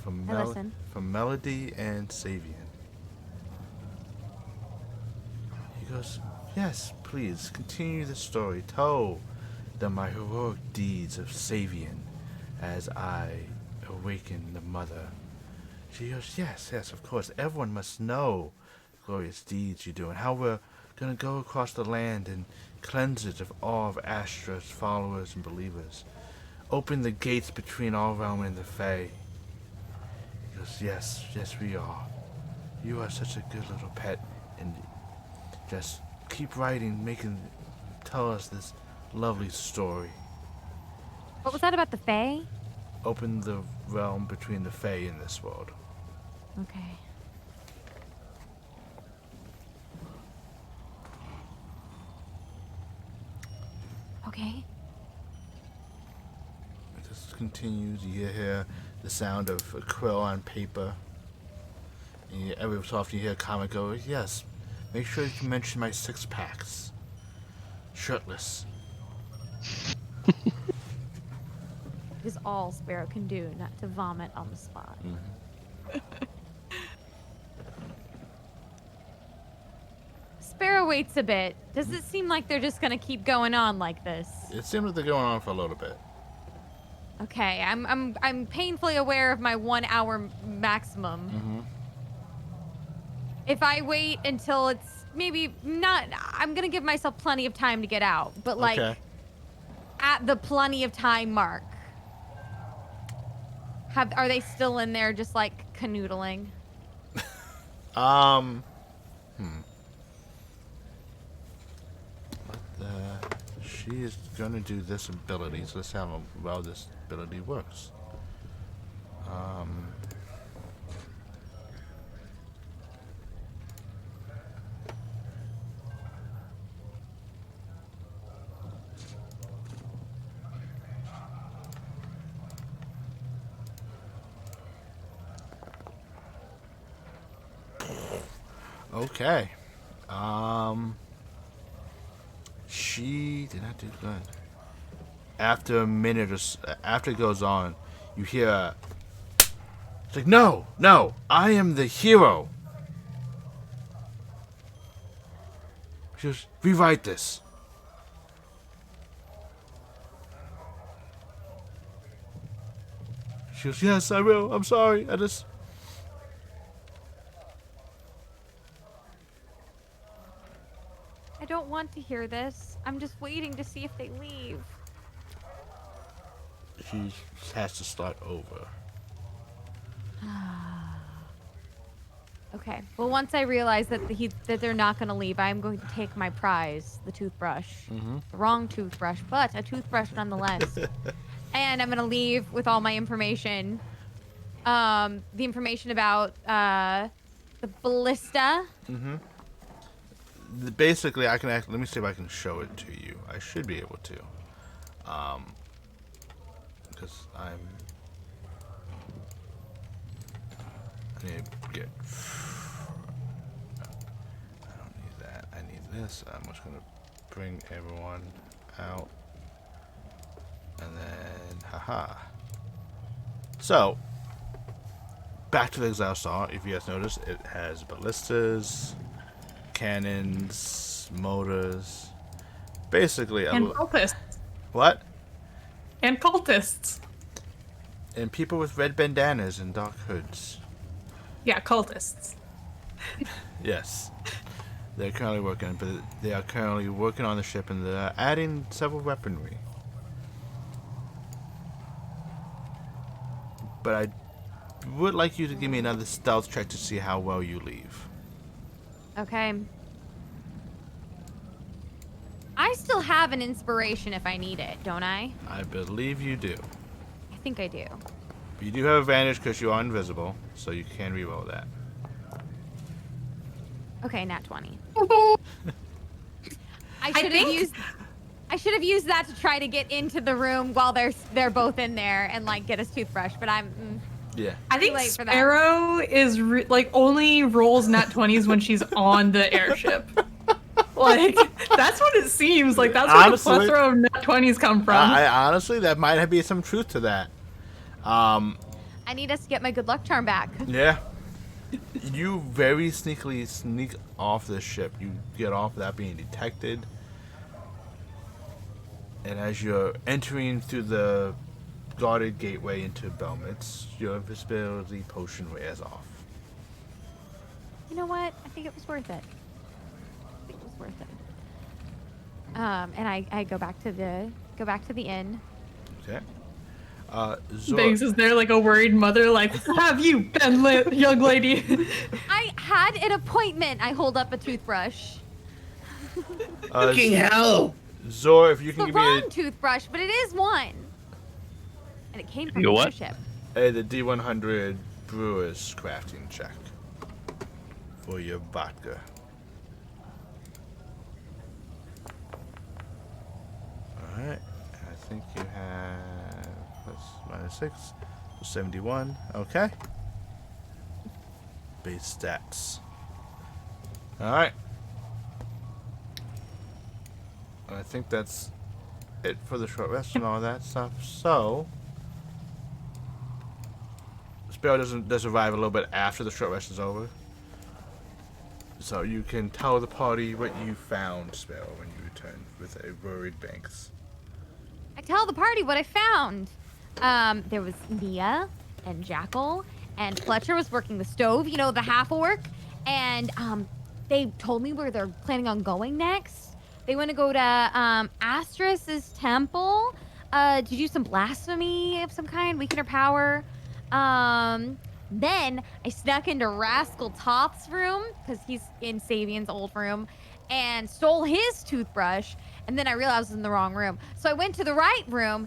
from, I listen. from Melody and Savian. He goes, yes, please, continue the story. Tell them my heroic deeds of Savian as I awaken the mother. She goes, yes, of course. Everyone must know glorious deeds you do and how we're going to go across the land and cleanse it of all of Astra's followers and believers. Open the gates between all realm and the Fae. He goes, yes, we are. You are such a good little pet, and just keep writing, tell us this lovely story. What was that about the Fae? Open the realm between the Fae in this world. Okay. Okay. This continues. You hear the sound of a quill on paper. And every so often you hear a comment go, yes, make sure you mention my 6-packs. Shirtless. It is all Sparrow can do, not to vomit on the spot. Sparrow waits a bit. Does it seem like they're just gonna keep going on like this? It seems like they're going on for a little bit. Okay, I'm painfully aware of my 1 hour maximum. If I wait until it's maybe not, I'm gonna give myself plenty of time to get out, but like at the plenty of time mark, are they still in there just like canoodling? She is gonna do this ability, so let's see how well this ability works. Okay. She did not do good. After a minute or after it goes on, you hear it's like, no, I am the hero. She goes, rewrite this. She goes, yes, I will. I'm sorry. I don't want to hear this. I'm just waiting to see if they leave. She has to start over. Okay. Well, once I realize that they're not going to leave, I'm going to take my prize, the toothbrush. The wrong toothbrush, but a toothbrush nonetheless. And I'm going to leave with all my information. The information about the ballista. Basically, I can let me see if I can show it to you. I should be able to. Because I need to get. I don't need that. I need this. I'm just gonna bring everyone out, and then haha. So back to the Exile Saw. If you guys notice, it has ballistas, cannons, engines, motors, basically And cultists. what? And cultists. And people with red bandanas and dark hoods. Yeah, cultists. Yes. They're currently working, but they are currently working on the ship and they're adding several weaponry. But I would like you to give me another stealth check to see how well you leave. Okay. I still have an inspiration if I need it, don't I? I believe you do. I think I do. You do have advantage because you are invisible, so you can reroll that. Okay, nat 20. I should have used that to try to get into the room while they're both in there and like get a toothbrush, but I'm Yeah. I think late for that. Sparrow is like only rolls nat 20s when she's on the airship. Like that's what it seems like. That's where Honestly, the plethora of nat 20s come from. I honestly, that might be some truth to that. I need us to get my good luck charm back. Yeah. You very sneakily sneak off the ship. You get off without being detected. And as you're entering through the guarded gateway into Belmits, your invisibility potion wears off. You know what? I think it was worth it. I think it was worth it. And I go back to the inn. Okay. Zor, Biggs is there like a worried mother, like, have you been lit, young lady? I had an appointment. I hold up a toothbrush. Fucking hell! Zor, if you It's can the give me wrong toothbrush, but it is one. And it came from You the what? ship. the D100 Brewer's crafting check for your vodka. Alright, I think you have plus minus 6, so 71. Okay. Base stats. Alright. I think that's it for the short rest and all that stuff. So, Sparrow does survive a little bit after the short rest is over. So you can tell the party what you found, Sparrow, when you return with a worried Banks. I tell the party what I found. There was Mia and Jackal, and Fletcher was working the stove, you know, the half-orc. And they told me where they're planning on going next. They want to go to Astras's temple to do some blasphemy of some kind, weaken her power. Then I snuck into Rascal Toth's room, because he's in Sabian's old room, and stole his toothbrush. And then I realized I was in the wrong room. So I went to the right room,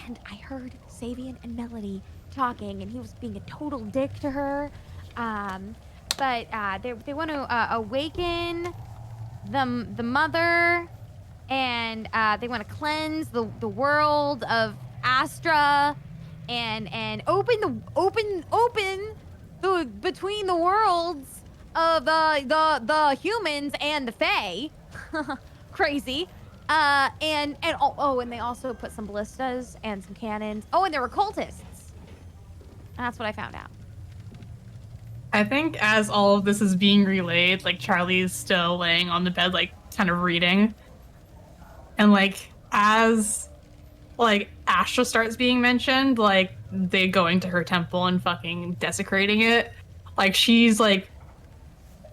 and I heard Sabian and Melody talking, and he was being a total dick to her. But they want to awaken the mother, and they want to cleanse the world of Astra, and open the between the worlds of the humans and the Fae. Crazy. And they also put some ballistas and some cannons. Oh, and there were cultists. That's what I found out. I think as all of this is being relayed, like Charlie's still laying on the bed, like kind of reading. And like as like Astra starts being mentioned, like they going to her temple and fucking desecrating it. Like she's like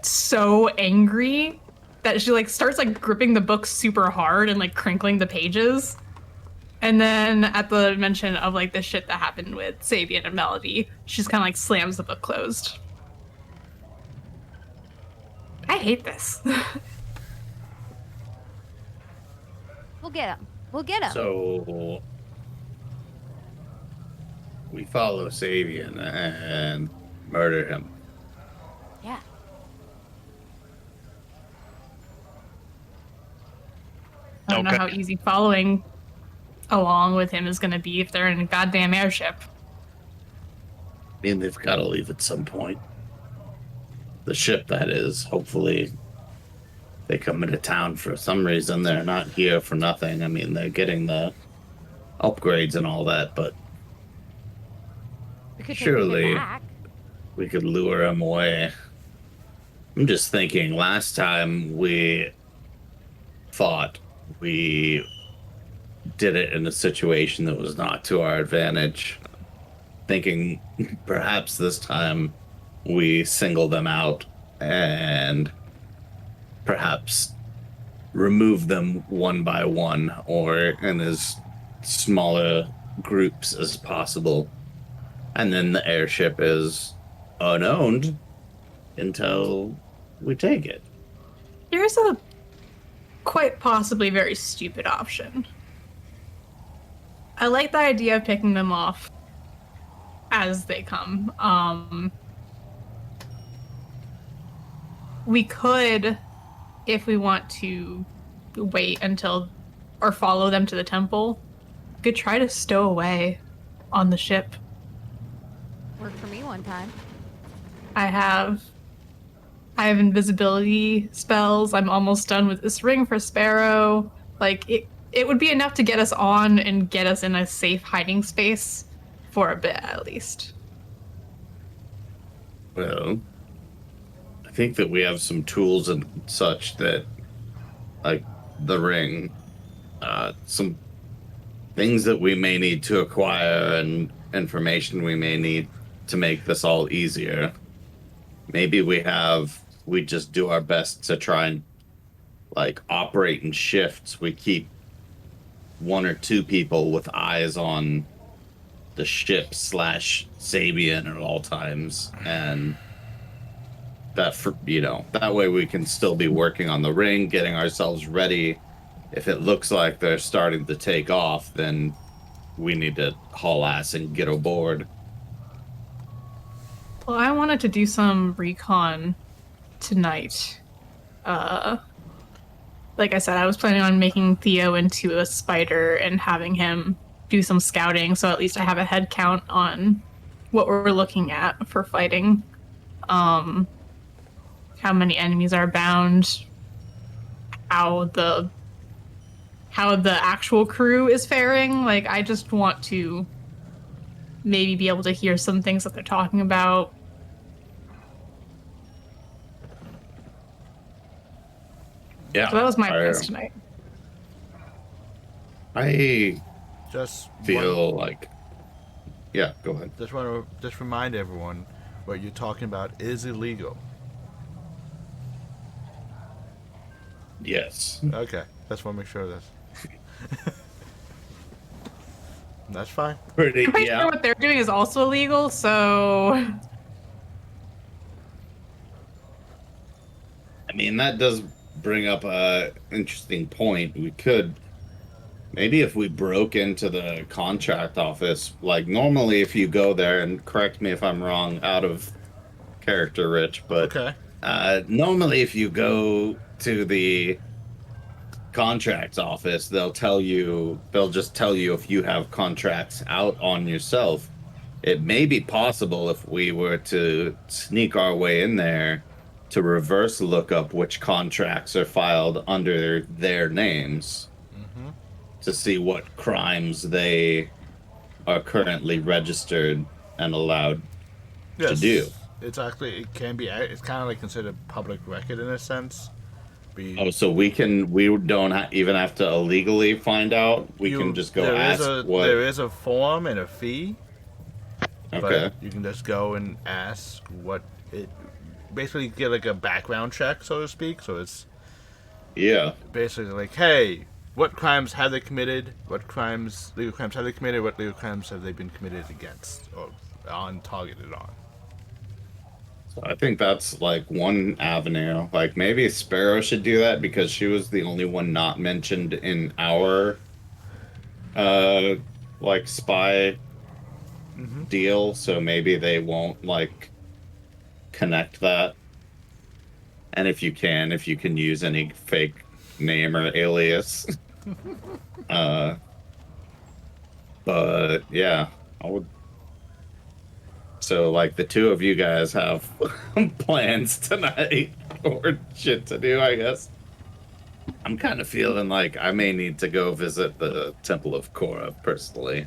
so angry that she like starts like gripping the book super hard and like crinkling the pages. And then at the mention of like the shit that happened with Sabian and Melody, she's kind of like slams the book closed. I hate this. We'll get him. We'll get him. So we follow Sabian and murder him. Yeah. I don't know Okay. how easy following along with him is going to be if they're in a goddamn airship. I mean, they've got to leave at some point. The ship, that is. Hopefully, they come into town for some reason. They're not here for nothing. I mean, they're getting the upgrades and all that, but We could surely- take him back. we could lure him away. I'm just thinking, last time we thought we did it in a situation that was not to our advantage. Thinking perhaps this time we single them out and perhaps remove them one by one or in as smaller groups as possible. And then the airship is unowned until we take it. Here's a quite possibly very stupid option. I like the idea of picking them off as they come. We could, if we want to wait until or follow them to the temple, we could try to stow away on the ship. Worked for me one time. I have invisibility spells. I'm almost done with this ring for Sparrow. Like it would be enough to get us on and get us in a safe hiding space for a bit at least. Well, I think that we have some tools and such that, like the ring, some things that we may need to acquire and information we may need to make this all easier. Maybe we just do our best to try and like operate in shifts. We keep one or two people with eyes on the ship / Sabian at all times, and that that way we can still be working on the ring, getting ourselves ready. If it looks like they're starting to take off, then we need to haul ass and get aboard. Well, I wanted to do some recon tonight. Like I said, I was planning on making Theo into a spider and having him do some scouting, so at least I have a head count on what we're looking at for fighting. How many enemies are bound, how the actual crew is faring. Like, I just want to maybe be able to hear some things that they're talking about. Yeah. So that was my plans tonight. I Just feel like, yeah, go ahead. Just want to remind everyone what you're talking about is illegal. Yes. Okay, just want to make sure of this. That's fine. Pretty, I'm pretty yeah. sure what they're doing is also illegal, so I mean, that does bring up a interesting point. We could maybe if we broke into the contract office, like normally if you go there, and correct me if I'm wrong, out of character, Rich, but Okay. Normally if you go to the contracts office, they'll just tell you if you have contracts out on yourself. It may be possible if we were to sneak our way in there to reverse look up which contracts are filed under their names to see what crimes they are currently registered and allowed to do. It's kind of like considered public record in a sense. Oh, so we don't even have to illegally find out. We can just go ask what. There is a form and a fee. Okay. But you can just go and ask what it. Basically, get like a background check, so to speak. So it's. Yeah. Basically, like, hey, what crimes have they committed? Legal crimes have they committed? What legal crimes have they been committed against or targeted on? So I think that's like one avenue. Like maybe Sparrow should do that because she was the only one not mentioned in our like spy deal. So maybe they won't like connect that. And if you can use any fake name or alias. But yeah, I would. So, like, the two of you guys have plans tonight or shit to do, I guess. I'm kind of feeling like I may need to go visit the Temple of Korra, personally.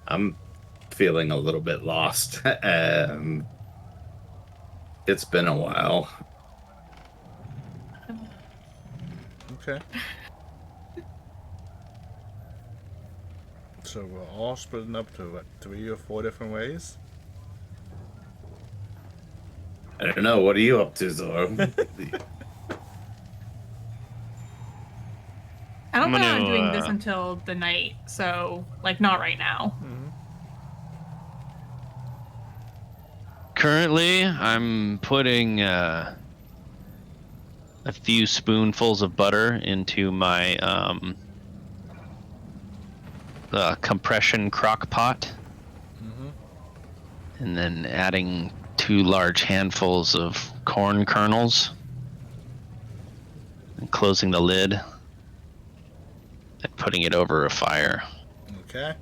I'm feeling a little bit lost. It's been a while. Okay. So we're all splitting up to what, 3 or 4 different ways? I don't know. What are you up to, Zoro? I don't I'm plan on gonna, doing this until the night, so like not right now. Currently, I'm putting a few spoonfuls of butter into my compression crock pot, and then adding 2 large handfuls of corn kernels, and closing the lid, and putting it over a fire. Okay.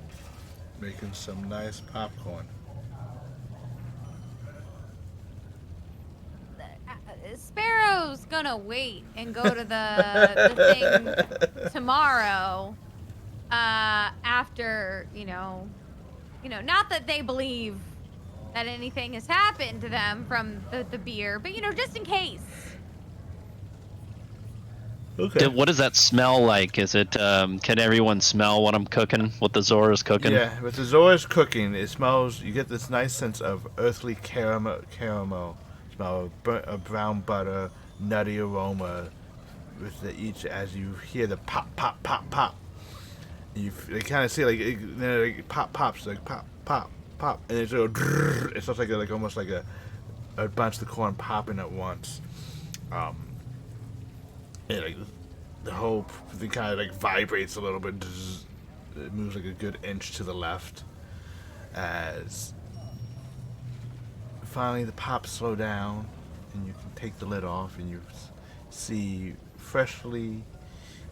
Making some nice popcorn. Sparrow's gonna wait and go to the thing tomorrow. After not that they believe that anything has happened to them from the beer, but just in case. Okay. What does that smell like? Is it can everyone smell what I'm cooking, what the Zora's cooking? Yeah, with the Zora's cooking, it smells. You get this nice sense of earthly caramel smell of brown butter, nutty aroma. With each, as you hear the pop, pop, pop, pop, you kind of see like pop, pops, like pop, pop, pop, and it's it sounds like almost like a bunch of corn popping at once. And like the whole thing kind of like vibrates a little bit. It moves like a good inch to the left as finally the pops slow down and you can take the lid off and you see freshly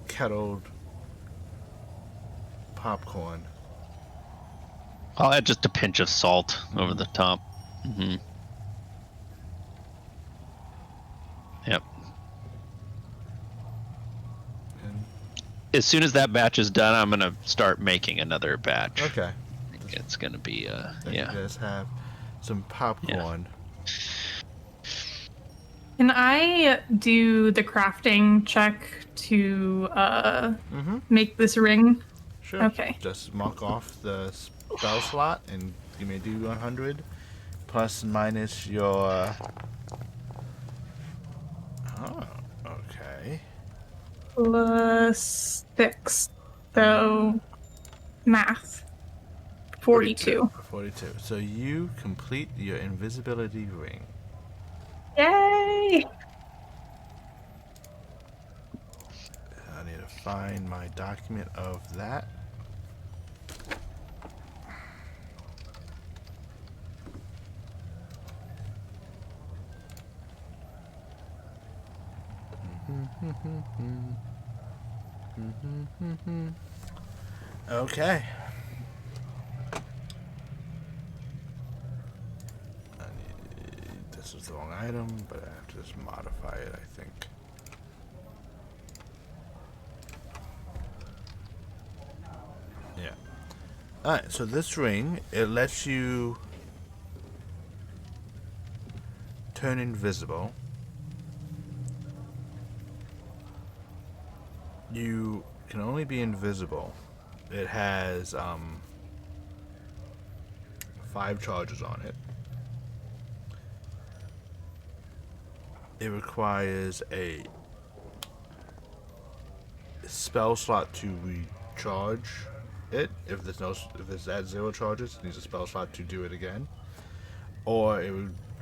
kettled popcorn. I'll add just a pinch of salt over the top. Yep. And As soon as that batch is done, I'm gonna start making another batch. okay, I think it's gonna be you yeah. guys have some popcorn. Can I do the crafting check to make this ring? Sure. Okay. Just mark off the spell slot and you may do 100 plus and minus your. Oh, okay. Plus 6. So math. 42. 42. So you complete your invisibility ring. Yay! I need to find my document of that. Okay. This is the wrong item, but I have to just modify it, I think. Yeah. Alright, so this ring, it lets you turn invisible. You can only be invisible. It has 5 charges on it. It requires a spell slot to recharge it. If it's at 0 charges, it needs a spell slot to do it again. Or it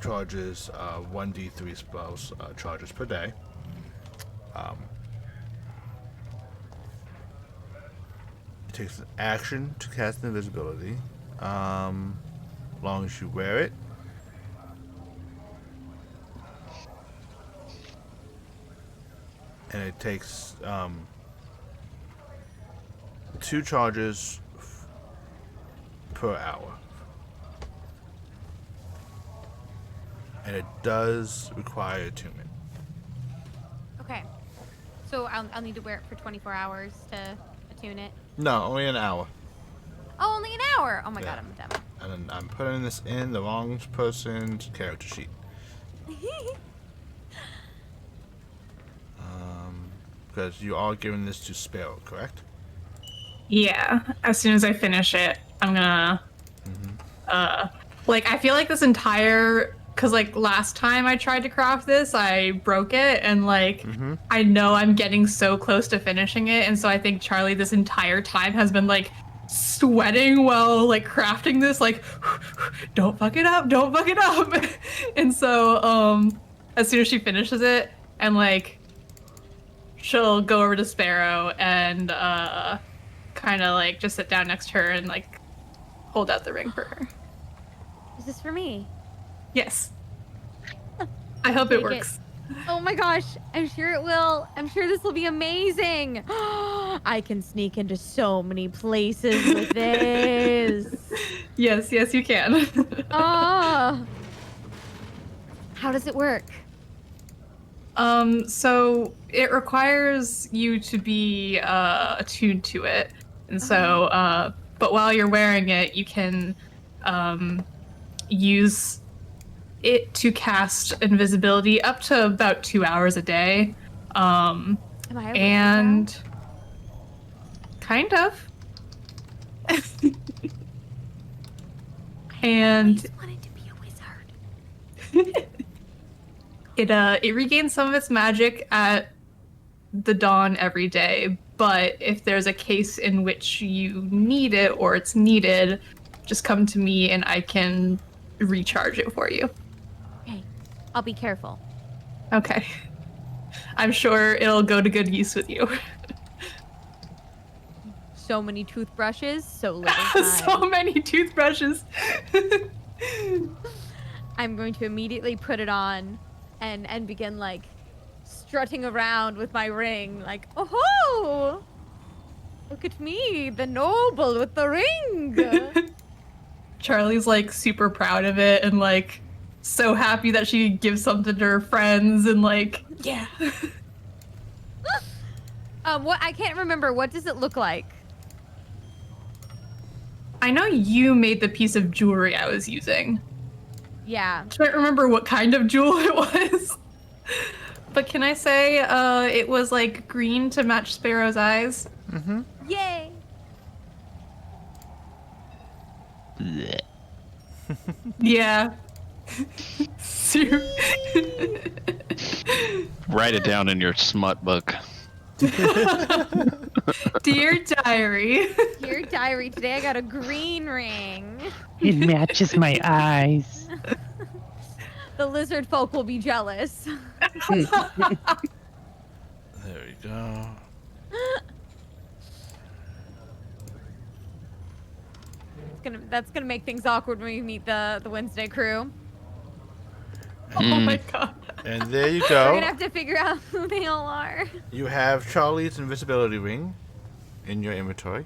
charges 1d3 spells charges per day. It takes an action to cast invisibility, as long as you wear it. And it takes 2 charges per hour. And it does require attunement. Okay. So I'll need to wear it for 24 hours to attune it. No, only an hour. Oh, only an hour. Oh my Yeah. god, I'm dumb. And then I'm putting this in the wrong person's character sheet. Because you are giving this to Sparrow, correct? Yeah, as soon as I finish it, I'm gonna like I feel like this entire because like last time I tried to craft this, I broke it and like I know I'm getting so close to finishing it, and so I think Charlie this entire time has been like sweating while like crafting this, like don't fuck it up, don't fuck it up. And so as soon as she finishes it and like she'll go over to Sparrow and kind of like just sit down next to her and like hold out the ring for her. Is this for me? Yes. I hope it Take works. Oh my gosh, I'm sure it will. I'm sure this will be amazing. I can sneak into so many places with this. Yes, you can. Oh. How does it work? So it requires you to be attuned to it. And so but while you're wearing it, you can use it to cast invisibility up to about 2 hours a day. Am I a wizard And kind of. And I wanted to be a wizard. it regains some of its magic at the dawn every day, but if there's a case in which you need it or it's needed, just come to me and I can recharge it for you. Okay, I'll be careful. Okay. I'm sure it'll go to good use with you. So many toothbrushes, so little time. So many toothbrushes. I'm going to immediately put it on and begin like strutting around with my ring, like, oh, look at me, the noble with the ring. Charlie's like super proud of it and like so happy that she could give something to her friends and like, yeah. What, I can't remember, what does it look like? I know you made the piece of jewelry I was using. Yeah. Can't remember what kind of jewel it was. But can I say it was like green to match Sparrow's eyes? Yay. Blech. Yeah. Write it down in your smut book. Dear diary. Dear diary, today I got a green ring. It matches my eyes. The lizard folk will be jealous. There we go. That's gonna make things awkward when we meet the Wednesday crew. Oh my god. And there you We're go. gonna have to figure out who they all are. You have Charlie's invisibility ring in your inventory.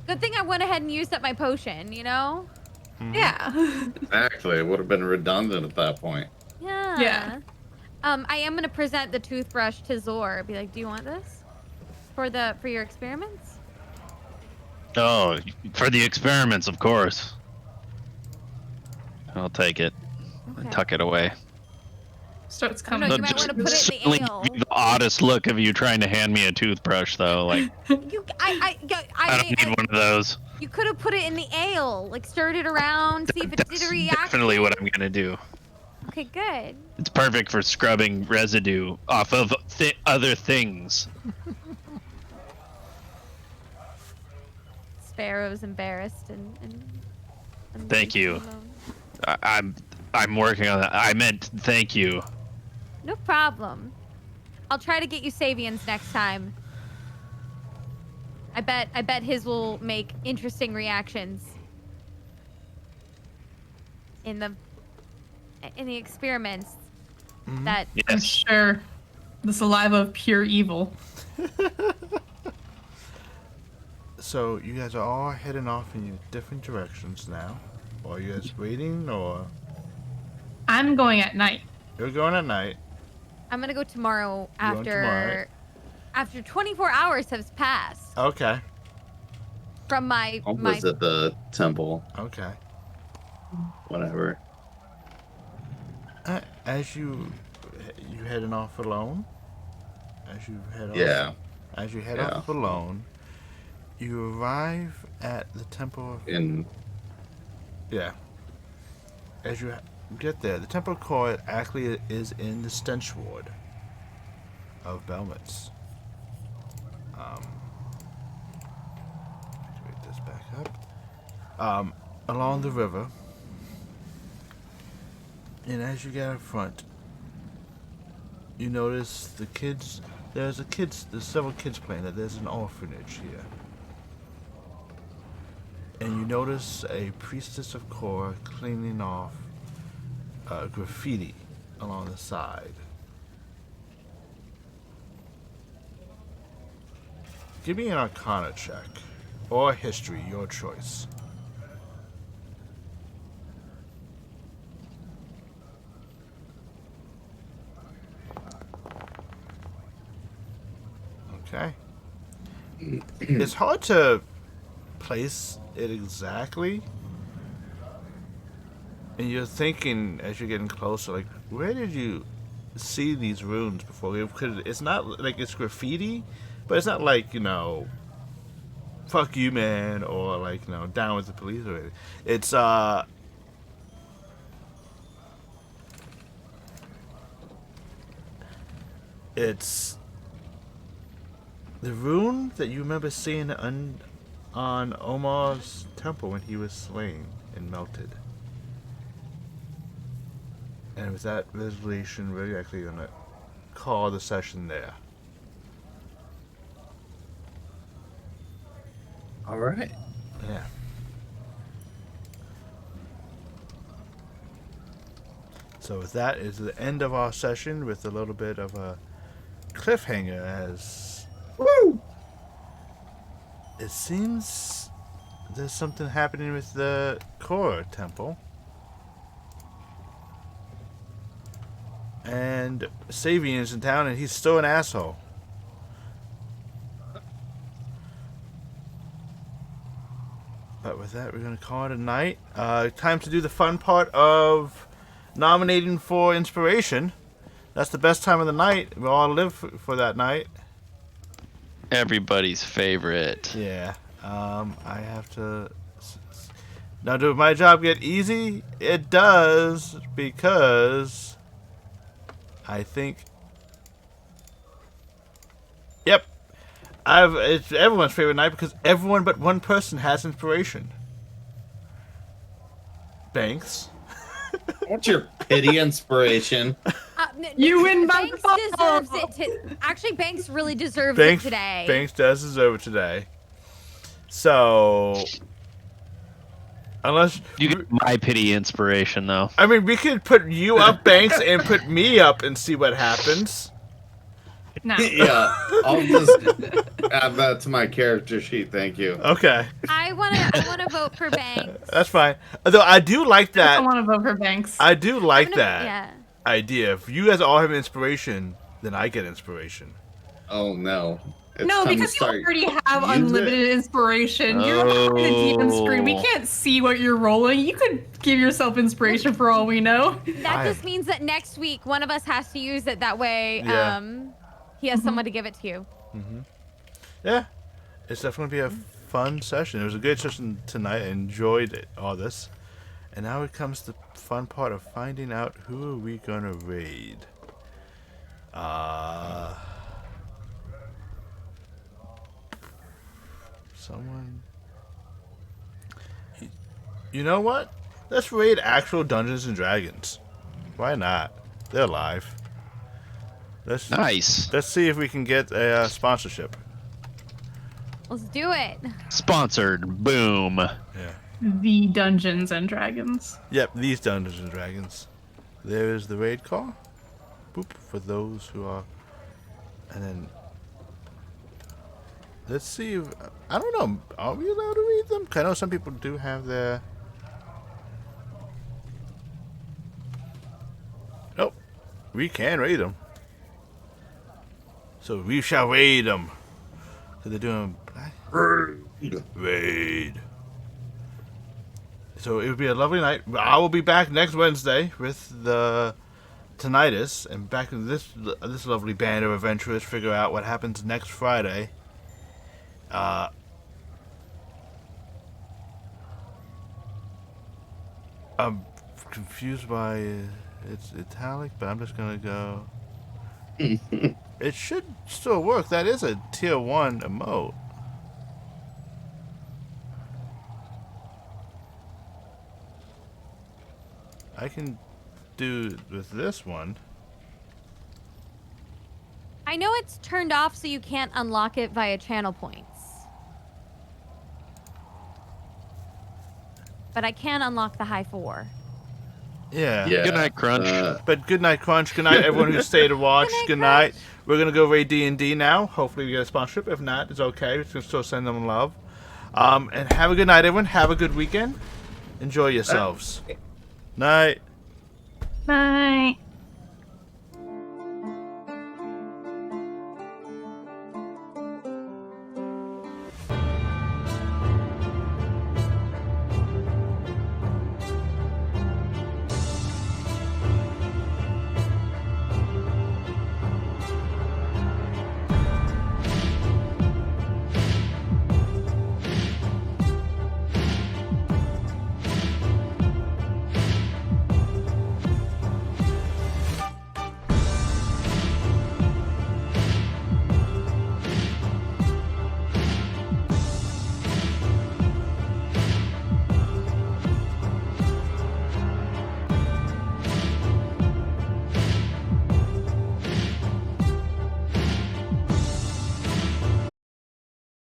Good thing I went ahead and used up my potion, you know? Yeah. Exactly. It would have been redundant at that point. Yeah. Yeah. I am gonna present the toothbrush to Zor. Be like, do you want this? For your experiments? Oh, for the experiments, of course. I'll take it and Okay. tuck it away. Starts I don't coming. know, you might wanna put it in the Certainly ale. give me the oddest look of you trying to hand me a toothbrush, though. Like, I I don't need one of those. You could have put it in the ale, like stirred it around, see if it did That's a reaction. definitely what I'm gonna do. Okay, good. It's perfect for scrubbing residue off of other things. Sparrow's embarrassed and Thank leaves you. him alone. I'm working on that. I meant thank you. No problem. I'll try to get you Savians next time. I bet his will make interesting reactions in the experiments that I'm Yes. sure. The saliva of pure evil. So you guys are all heading off in your different directions now. Or are you guys waiting, or I'm going at night. you're going at night? I'm gonna go tomorrow You're going tomorrow. after 24 hours has passed Okay. from my I'll visit the temple, Okay. whatever. As you heading off alone, as you head off. Yeah. As you head Yeah. off alone, you arrive at the Temple of... In Yeah. As you get there, the Temple of Core actually is in the Stench Ward of Belmets. Wait this back up. Along the river. And as you get up front, you notice the kids. There's several kids playing. There's an orphanage here. And you notice a priestess of Kor cleaning off graffiti along the side. Give me an Arcana check. Or history, your choice. Okay. It's hard to place it exactly. And you're thinking as you're getting closer, like, where did you see these runes before? Because it's not like it's graffiti, but it's not like, fuck you, man, or like, down with the police or anything. It's the rune that you remember seeing on Omar's temple when he was slain and melted. And with that resolution, we're actually going to call the session there. all right. Yeah. So with that is the end of our session with a little bit of a cliffhanger as... Woo! It seems there's something happening with the Core Temple. And Savian's in town and he's still an asshole. But with that, we're going to call it a night. Time to do the fun part of nominating for inspiration. That's the best time of the night. We all live for that night. Everybody's favorite. Yeah. I have to... Now, does my job get easy? It does, because I think... Yep. It's everyone's favorite night because everyone but one person has inspiration. Banks. What's your pity inspiration? You win by Banks far. deserves it. Actually, Banks really deserves Banks, it today. Banks does deserve it today. So... Unless... You get my pity inspiration, though. I mean, we could put you up, Banks, and put me up and see what happens. No. Yeah, I'll just add that to my character sheet. Thank you. Okay. I wanna vote for Banks. That's fine. Although I do like I that. want to vote for Banks. I do like I'm gonna- that Yeah. idea. If you guys all have inspiration, then I get inspiration. Oh no. It's No, time to because you start already have use unlimited inspiration. You're behind the demon screen. We Oh. can't see what you're rolling. You could give yourself inspiration for all we know. That just means that next week one of us has to use it. That way, Yeah. he has someone to give it to you. Yeah. It's definitely be a fun session. It was a good session tonight. I enjoyed it, all this. And now it comes the fun part of finding out who are we gonna raid. Someone. You know what? Let's raid actual Dungeons and Dragons. Why not? They're alive. Nice. Let's see if we can get a sponsorship. Let's do it. Sponsored. Boom. Yeah. The Dungeons and Dragons. Yep, these Dungeons and Dragons. There is the raid call. Boop, for those who are... And then... Let's see if... I don't know. Are we allowed to read them? 'Cause I know some people do have their... Nope. We can raid them. So we shall raid them. So they're doing... Raid. So it would be a lovely night. I will be back next Wednesday with the tinnitus and back to this lovely band of adventurers figure out what happens next Friday. I'm confused by it's italic, but I'm just gonna go. It should still work. That is a tier 1 emote. I can do with this one. I know it's turned off so you can't unlock it via channel points. But I can unlock the high 4. Yeah. Yeah. Good night, Crunch. But good night, Crunch. Good night, everyone who stayed to watch. Good night. We're gonna go raid D&D now. Hopefully we get a sponsorship. If not, it's okay. We can still send them love. And have a good night, everyone. Have a good weekend. Enjoy yourselves. Night. Night.